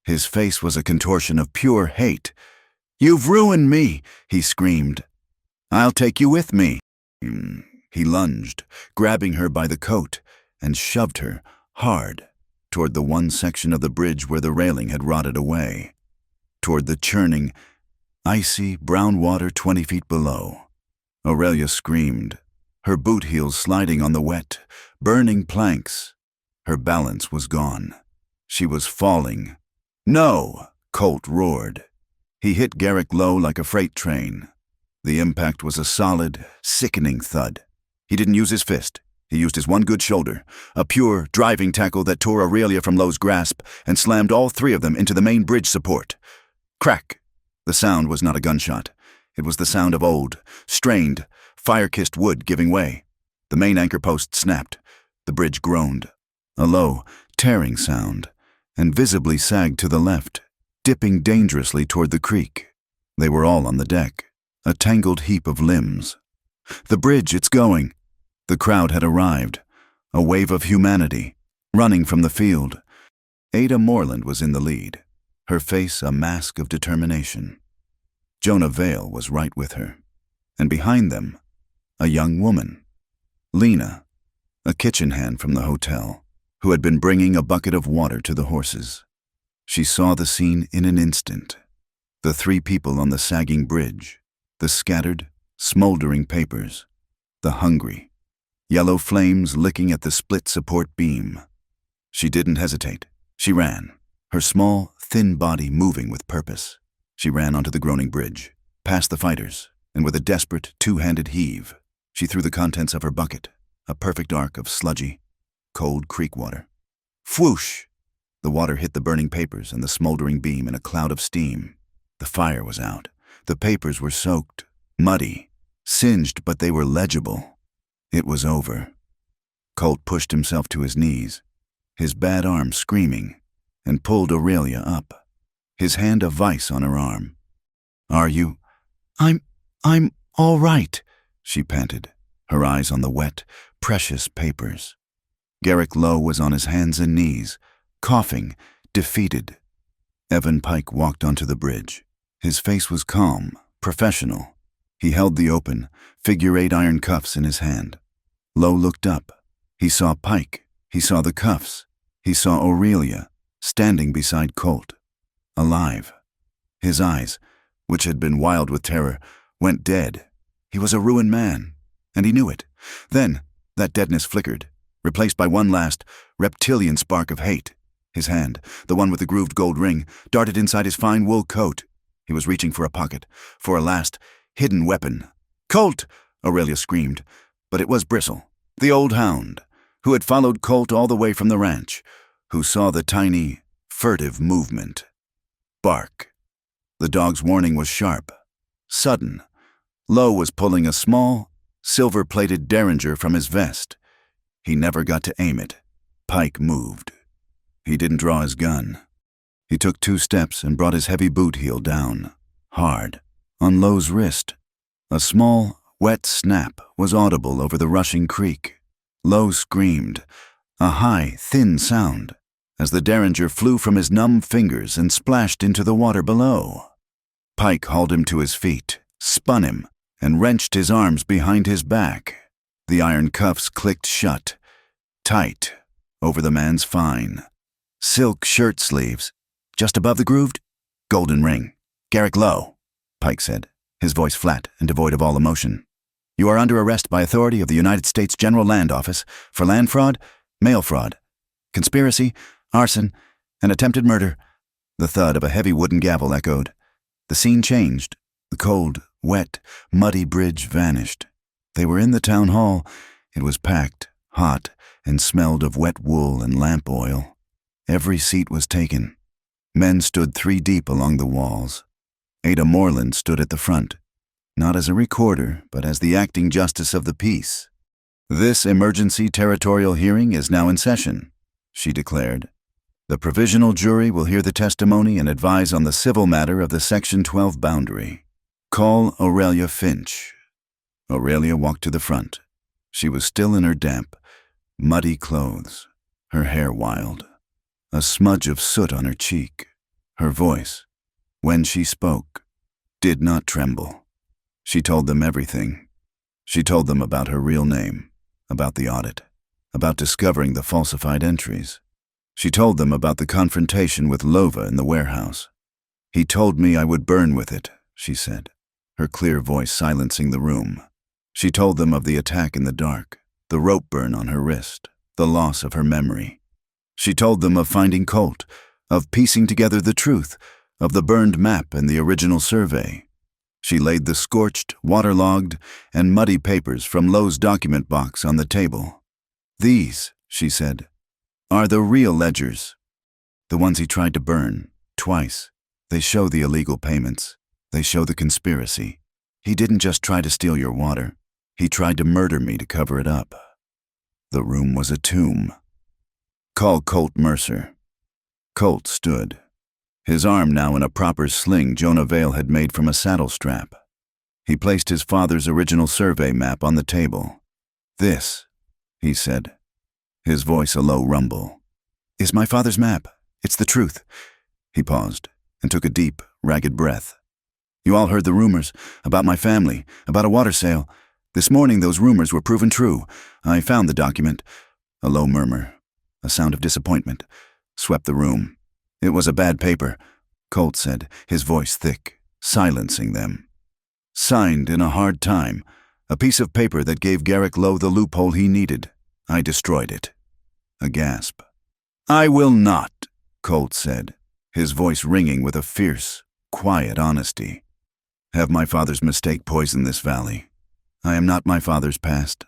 His face was a contortion of pure hate. "You've ruined me," he screamed. "I'll take you with me." He lunged, grabbing her by the coat, and shoved her, hard, toward the one section of the bridge where the railing had rotted away, toward the churning, icy brown water 20 feet below. Aurelia screamed, her boot heels sliding on the wet, burning planks. Her balance was gone. She was falling. "No!" Colt roared. He hit Garrick Lowe like a freight train. The impact was a solid, sickening thud. He didn't use his fist. He used his one good shoulder, a pure, driving tackle that tore Aurelia from Lowe's grasp and slammed all three of them into the main bridge support. Crack! The sound was not a gunshot. It was the sound of old, strained, fire-kissed wood giving way. The main anchor post snapped. The bridge groaned. A low, tearing sound, and visibly sagged to the left, dipping dangerously toward the creek. They were all on the deck, a tangled heap of limbs. "The bridge, it's going!" The crowd had arrived, a wave of humanity, running from the field. Ada Moreland was in the lead, her face a mask of determination. Jonah Vale was right with her, and behind them, a young woman, Lena, a kitchen hand from the hotel, who had been bringing a bucket of water to the horses. She saw the scene in an instant. The three people on the sagging bridge, the scattered, smoldering papers, the hungry, yellow flames licking at the split support beam. She didn't hesitate. She ran, her small, thin body moving with purpose. She ran onto the groaning bridge, past the fighters, and with a desperate, two-handed heave, she threw the contents of her bucket, a perfect arc of sludgy, cold creek water. Whoosh! The water hit the burning papers and the smoldering beam in a cloud of steam. The fire was out. The papers were soaked, muddy, singed, but they were legible. It was over. Colt pushed himself to his knees, his bad arm screaming, and pulled Aurelia up, his hand a vice on her arm. "Are you—" I'm all right," she panted, her eyes on the wet, precious papers. Garrick Lowe was on his hands and knees, coughing, defeated. Evan Pike walked onto the bridge. His face was calm, professional. He held the open, figure-8 iron cuffs in his hand. Lowe looked up. He saw Pike. He saw the cuffs. He saw Aurelia, standing beside Colt, alive. His eyes, which had been wild with terror, went dead. He was a ruined man, and he knew it. Then, that deadness flickered, replaced by one last, reptilian spark of hate. His hand, the one with the grooved gold ring, darted inside his fine wool coat. He was reaching for a pocket, for a last, hidden weapon. "Colt!" Aurelia screamed, but it was Bristle, the old hound, who had followed Colt all the way from the ranch, who saw the tiny, furtive movement. Bark. The dog's warning was sharp, sudden. Lowe was pulling a small, silver-plated derringer from his vest. He never got to aim it. Pike moved. He didn't draw his gun. He took 2 steps and brought his heavy boot heel down, hard, on Lowe's wrist. A small, wet snap was audible over the rushing creek. Lowe screamed, a high, thin sound, as the derringer flew from his numb fingers and splashed into the water below. Pike hauled him to his feet, spun him, and wrenched his arms behind his back. The iron cuffs clicked shut, tight, over the man's fine, silk shirt sleeves. Just above the grooved, golden ring. "Garrick Lowe," Pike said, his voice flat and devoid of all emotion. "You are under arrest by authority of the United States General Land Office for land fraud, mail fraud, conspiracy, arson, and attempted murder." The thud of a heavy wooden gavel echoed. The scene changed. The cold, wet, muddy bridge vanished. They were in the town hall. It was packed, hot, and smelled of wet wool and lamp oil. Every seat was taken. Men stood 3 deep along the walls. Ada Moreland stood at the front, not as a recorder, but as the acting justice of the peace. "This emergency territorial hearing is now in session," she declared. "The provisional jury will hear the testimony and advise on the civil matter of the Section 12 boundary. Call Aurelia Finch." Aurelia walked to the front. She was still in her damp, muddy clothes, her hair wild, a smudge of soot on her cheek. Her voice, when she spoke, did not tremble. She told them everything. She told them about her real name, about the audit, about discovering the falsified entries. She told them about the confrontation with Lova in the warehouse. "He told me I would burn with it," she said, her clear voice silencing the room. She told them of the attack in the dark, the rope burn on her wrist, the loss of her memory. She told them of finding Colt, of piecing together the truth, of the burned map and the original survey. She laid the scorched, waterlogged, and muddy papers from Lowe's document box on the table. "These," she said, "are the real ledgers. The ones he tried to burn, twice. They show the illegal payments. They show the conspiracy. He didn't just try to steal your water. He tried to murder me to cover it up." The room was a tomb. "Call Colt Mercer." Colt stood, his arm now in a proper sling Jonah Vale had made from a saddle strap. He placed his father's original survey map on the table. "This," he said, his voice a low rumble, "is my father's map. It's the truth." He paused and took a deep, ragged breath. "You all heard the rumors about my family, about a water sale. This morning those rumors were proven true. I found the document." A low murmur, a sound of disappointment, swept the room. "It was a bad paper," Colt said, his voice thick, silencing them. "Signed in a hard time, a piece of paper that gave Garrick Lowe the loophole he needed. I destroyed it." A gasp. "I will not," Colt said, his voice ringing with a fierce, quiet honesty. Have my father's mistake poisoned this valley? I am not my father's past.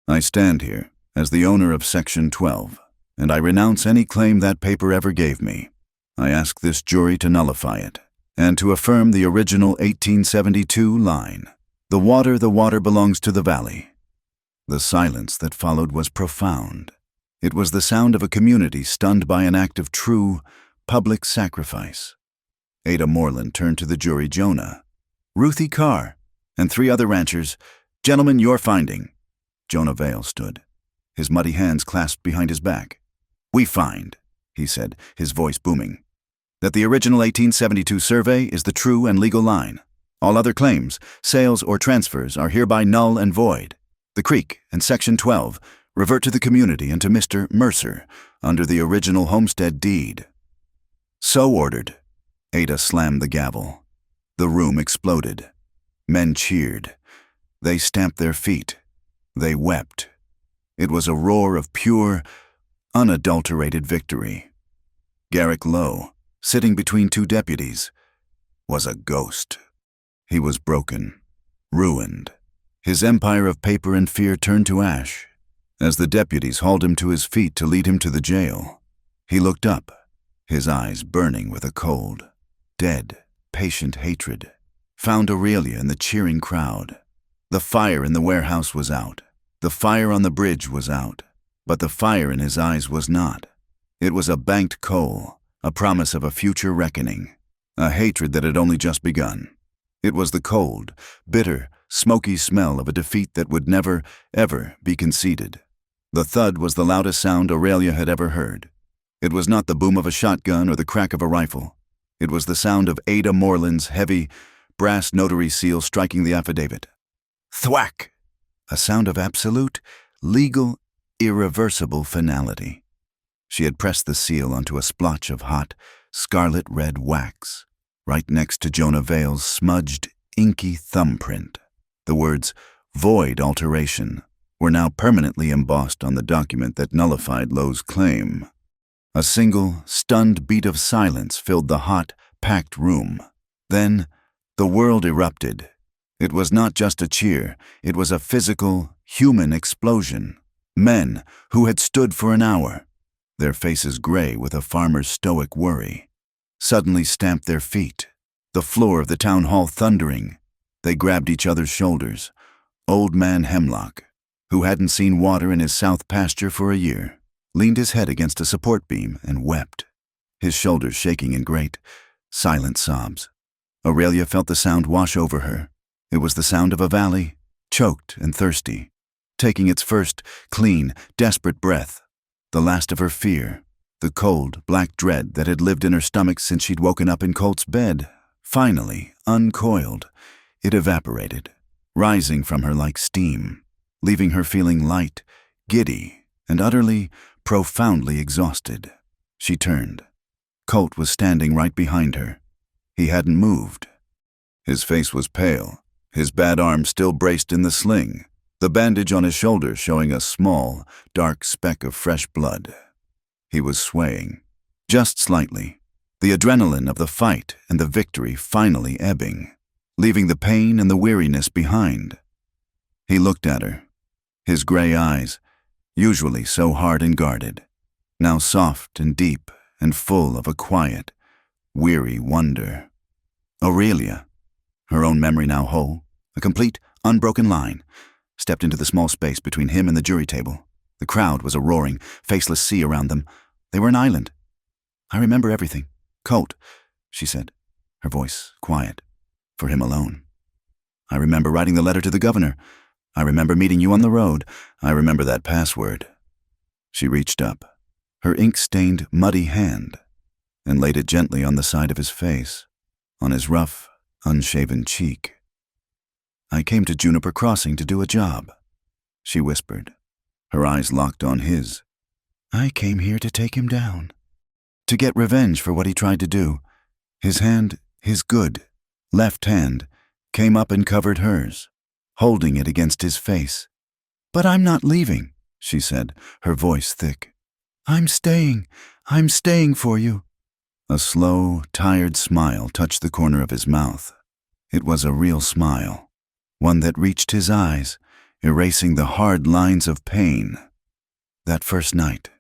I stand here as the owner of Section 12, and I renounce any claim that paper ever gave me. I ask this jury to nullify it, and to affirm the original 1872 line, the water belongs to the valley." The silence that followed was profound. It was the sound of a community stunned by an act of true, public sacrifice. Ada Moreland turned to the jury, Jonah, Ruthie Carr, and 3 other ranchers. "Gentlemen, your finding." Jonah Vale stood, his muddy hands clasped behind his back. "We find," he said, his voice booming, "that the original 1872 survey is the true and legal line. All other claims, sales, or transfers are hereby null and void. The creek and Section 12 revert to the community and to Mr. Mercer under the original homestead deed." "So ordered." Ada slammed the gavel. The room exploded. Men cheered. They stamped their feet. They wept. It was a roar of pure, unadulterated victory. Garrick Lowe, sitting between 2 deputies, was a ghost. He was broken, ruined. His empire of paper and fear turned to ash. As the deputies hauled him to his feet to lead him to the jail, he looked up, his eyes burning with a cold, dead, patient hatred, found Aurelia in the cheering crowd. The fire in the warehouse was out. The fire on the bridge was out. But the fire in his eyes was not. It was a banked coal, a promise of a future reckoning, a hatred that had only just begun. It was the cold, bitter, smoky smell of a defeat that would never, ever be conceded. The thud was the loudest sound Aurelia had ever heard. It was not the boom of a shotgun or the crack of a rifle. It was the sound of Ada Moreland's heavy, brass notary seal striking the affidavit. Thwack! A sound of absolute, legal, irreversible finality. She had pressed the seal onto a splotch of hot, scarlet-red wax, right next to Jonah Vale's smudged, inky thumbprint. The words, "void alteration," were now permanently embossed on the document that nullified Lowe's claim. A single, stunned beat of silence filled the hot, packed room. Then, the world erupted. It was not just a cheer, it was a physical, human explosion. Men who had stood for an hour, their faces gray with a farmer's stoic worry, suddenly stamped their feet, the floor of the town hall thundering. They grabbed each other's shoulders. Old man Hemlock, who hadn't seen water in his south pasture for a year, leaned his head against a support beam and wept, his shoulders shaking in great, silent sobs. Aurelia felt the sound wash over her. It was the sound of a valley, choked and thirsty, taking its first, clean, desperate breath, the last of her fear, the cold, black dread that had lived in her stomach since she'd woken up in Colt's bed. Finally, uncoiled, it evaporated, rising from her like steam, leaving her feeling light, giddy, and utterly, profoundly exhausted. She turned. Colt was standing right behind her. He hadn't moved. His face was pale, his bad arm still braced in the sling, the bandage on his shoulder showing a small, dark speck of fresh blood. He was swaying, just slightly, the adrenaline of the fight and the victory finally ebbing, leaving the pain and the weariness behind. He looked at her, his gray eyes, usually so hard and guarded, now soft and deep and full of a quiet, weary wonder. Aurelia, her own memory now whole, a complete, unbroken line, stepped into the small space between him and the jury table. The crowd was a roaring, faceless sea around them. They were an island. "I remember everything. Colt," she said, her voice quiet, for him alone. "I remember writing the letter to the governor. I remember meeting you on the road. I remember that password." She reached up, her ink-stained, muddy hand, and laid it gently on the side of his face, on his rough, unshaven cheek. "I came to Juniper Crossing to do a job," she whispered, her eyes locked on his. "I came here to take him down, to get revenge for what he tried to do." His hand, his good, left hand, came up and covered hers, holding it against his face. "But I'm not leaving," she said, her voice thick. I'm staying for you." A slow, tired smile touched the corner of his mouth. It was a real smile, one that reached his eyes, erasing the hard lines of pain. "That first night,"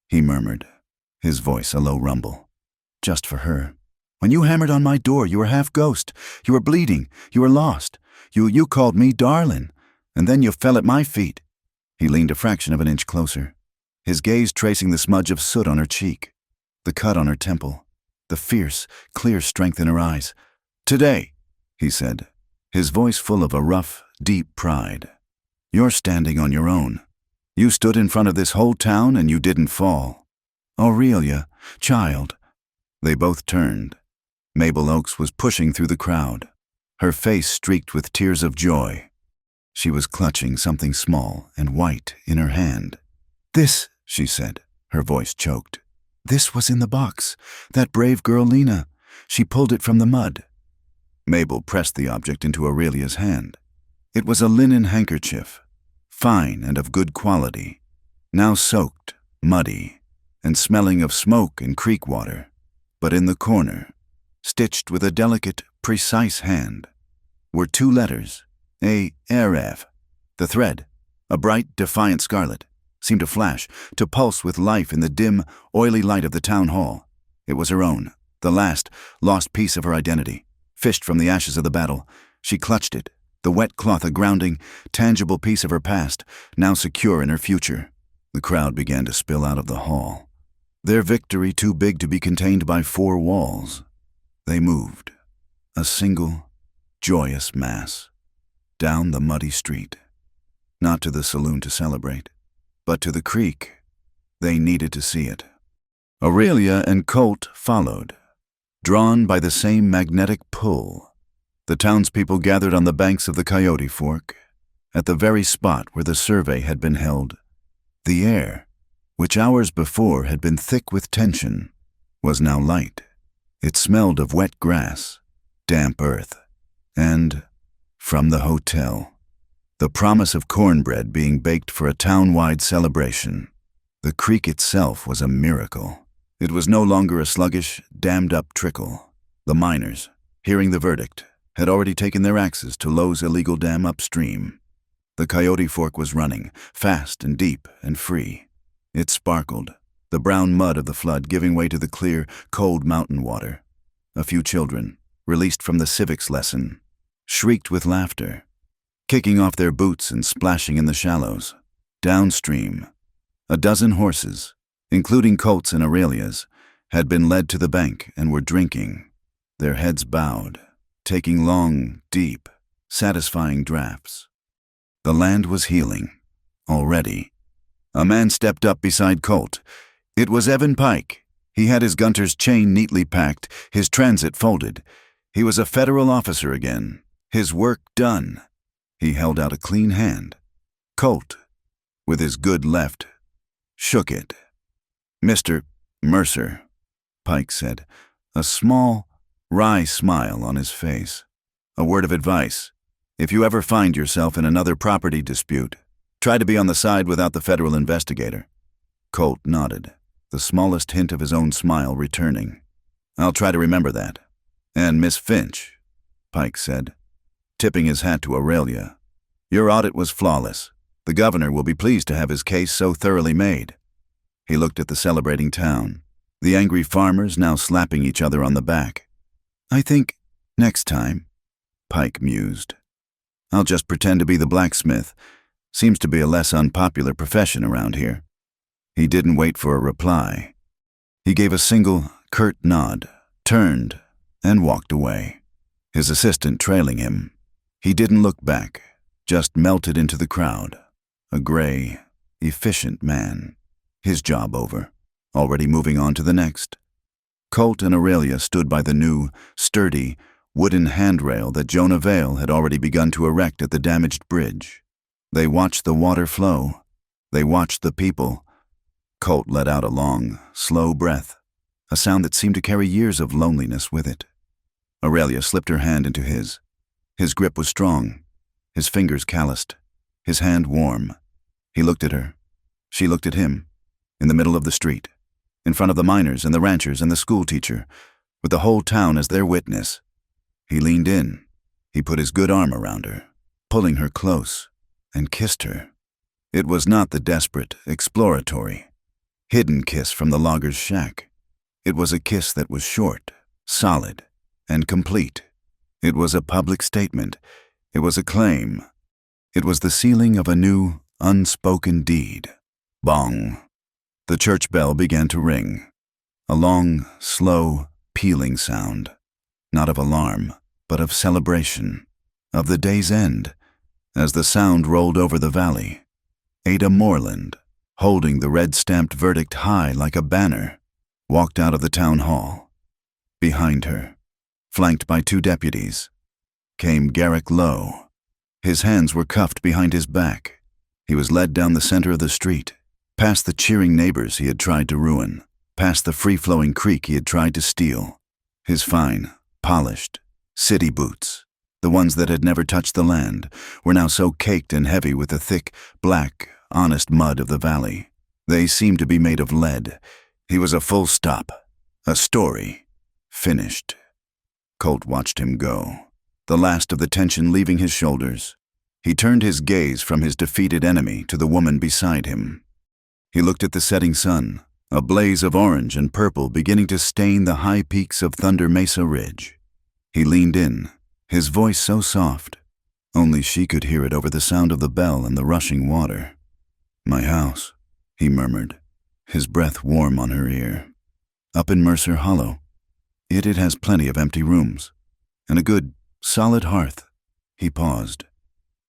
he murmured, his voice a low rumble. "Just for her. When you hammered on my door, you were half ghost. You were bleeding. You were lost. You called me Darlin, and then you fell at my feet." He leaned a fraction of an inch closer, his gaze tracing the smudge of soot on her cheek, the cut on her temple, the fierce, clear strength in her eyes. "Today," he said, his voice full of a rough, deep pride, "you're standing on your own. You stood in front of this whole town and you didn't fall. Aurelia, child." They both turned. Mabel Oakes was pushing through the crowd, her face streaked with tears of joy. She was clutching something small and white in her hand. "This," she said, her voice choked. "This was in the box. That brave girl Lena. She pulled it from the mud." Mabel pressed the object into Aurelia's hand. It was a linen handkerchief, fine and of good quality, now soaked, muddy, and smelling of smoke and creek water. But in the corner, stitched with a delicate, precise hand, were 2 letters, a RF. The thread, a bright, defiant scarlet, seemed to flash, to pulse with life in the dim, oily light of the town hall. It was her own, the last, lost piece of her identity. Fished from the ashes of the battle, she clutched it, the wet cloth a grounding, tangible piece of her past, now secure in her future. The crowd began to spill out of the hall, their victory too big to be contained by 4 walls. They moved, a single, joyous mass, down the muddy street. Not to the saloon to celebrate, but to the creek. They needed to see it. Aurelia and Colt followed, drawn by the same magnetic pull. The townspeople gathered on the banks of the Coyote Fork, at the very spot where the survey had been held. The air, which hours before had been thick with tension, was now light. It smelled of wet grass, damp earth, and, from the hotel, the promise of cornbread being baked for a town-wide celebration. The creek itself was a miracle. It was no longer a sluggish, dammed-up trickle. The miners, hearing the verdict, had already taken their axes to Lowe's illegal dam upstream. The Coyote Fork was running, fast and deep and free. It sparkled, the brown mud of the flood giving way to the clear, cold mountain water. A few children, released from the civics lesson, shrieked with laughter, kicking off their boots and splashing in the shallows. Downstream, a dozen horses, including Colt's and Aurelia's, had been led to the bank and were drinking, their heads bowed, taking long, deep, satisfying draughts. The land was healing, already. A man stepped up beside Colt. It was Evan Pike. He had his Gunter's chain neatly packed, his transit folded. He was a federal officer again, his work done. He held out a clean hand. Colt, with his good left, shook it. "Mr. Mercer," Pike said, a small, wry smile on his face. "A word of advice. If you ever find yourself in another property dispute, try to be on the side without the federal investigator." Colt nodded, the smallest hint of his own smile returning. "I'll try to remember that. And Miss Finch," Pike said, tipping his hat to Aurelia, "your audit was flawless. The governor will be pleased to have his case so thoroughly made." He looked at the celebrating town, the angry farmers now slapping each other on the back. "I think, next time," Pike mused, "I'll just pretend to be the blacksmith. Seems to be a less unpopular profession around here." He didn't wait for a reply. He gave a single, curt nod, turned, and walked away, his assistant trailing him. He didn't look back, just melted into the crowd, a gray, efficient man, his job over, already moving on to the next. Colt and Aurelia stood by the new, sturdy, wooden handrail that Jonah Vale had already begun to erect at the damaged bridge. They watched the water flow. They watched the people. Colt let out a long, slow breath, a sound that seemed to carry years of loneliness with it. Aurelia slipped her hand into his. His grip was strong, his fingers calloused, his hand warm. He looked at her. She looked at him. in the middle of the street, in front of the miners and the ranchers and the school teacher, with the whole town as their witness. He leaned in. He put his good arm around her, pulling her close, and kissed her. It was not the desperate, exploratory, hidden kiss from the logger's shack. It was a kiss that was short, solid, and complete. It was a public statement. It was a claim. It was the sealing of a new, unspoken deed. Bong. The church bell began to ring. A long, slow, pealing sound. Not of alarm, but of celebration. Of the day's end. As the sound rolled over the valley, Ada Moreland, holding the red-stamped verdict high like a banner, walked out of the town hall. Behind her, flanked by 2 deputies, came Garrick Lowe. His hands were cuffed behind his back. He was led down the center of the street, past the cheering neighbors he had tried to ruin, past the free-flowing creek he had tried to steal. His fine, polished, city boots, the ones that had never touched the land, were now so caked and heavy with the thick, black, honest mud of the valley. They seemed to be made of lead. He was a full stop, a story, finished. Colt watched him go, the last of the tension leaving his shoulders. He turned his gaze from his defeated enemy to the woman beside him. He looked at the setting sun, a blaze of orange and purple beginning to stain the high peaks of Thunder Mesa Ridge. He leaned in, his voice so soft, only she could hear it over the sound of the bell and the rushing water. "My house," he murmured, his breath warm on her ear. "Up in Mercer Hollow. It has plenty of empty rooms, and a good, solid hearth." He paused,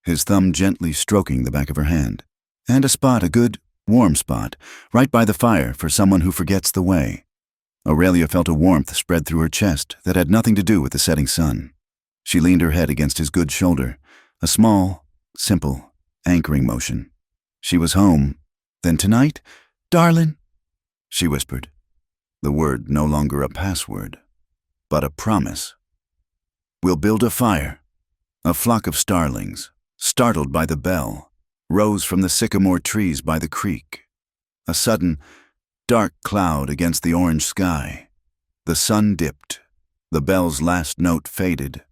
his thumb gently stroking the back of her hand. "And a spot, a good, warm spot, right by the fire for someone who forgets the way." Aurelia felt a warmth spread through her chest that had nothing to do with the setting sun. She leaned her head against his good shoulder, a small, simple, anchoring motion. She was home. "Then tonight, Darlin," she whispered, the word no longer a password, but a promise. "We'll build a fire." A flock of starlings, startled by the bell, rose from the sycamore trees by the creek. A sudden, dark cloud against the orange sky. The sun dipped. The bell's last note faded.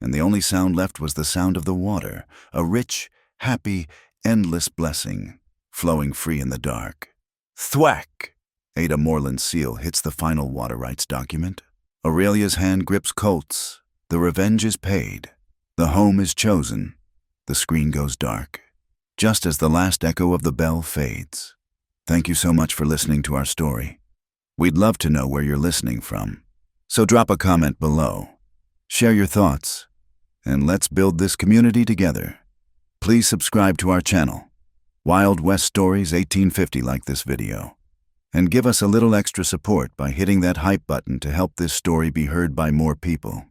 And the only sound left was the sound of the water, a rich, happy, endless blessing, flowing free in the dark. Thwack! Ada Moreland's seal hits the final water rights document. Aurelia's hand grips Colt's. The revenge is paid. The home is chosen. The screen goes dark, just as the last echo of the bell fades. Thank you so much for listening to our story. We'd love to know where you're listening from, so drop a comment below. Share your thoughts, and let's build this community together. Please subscribe to our channel, Wild West Stories 1850, like this video, and give us a little extra support by hitting that hype button to help this story be heard by more people.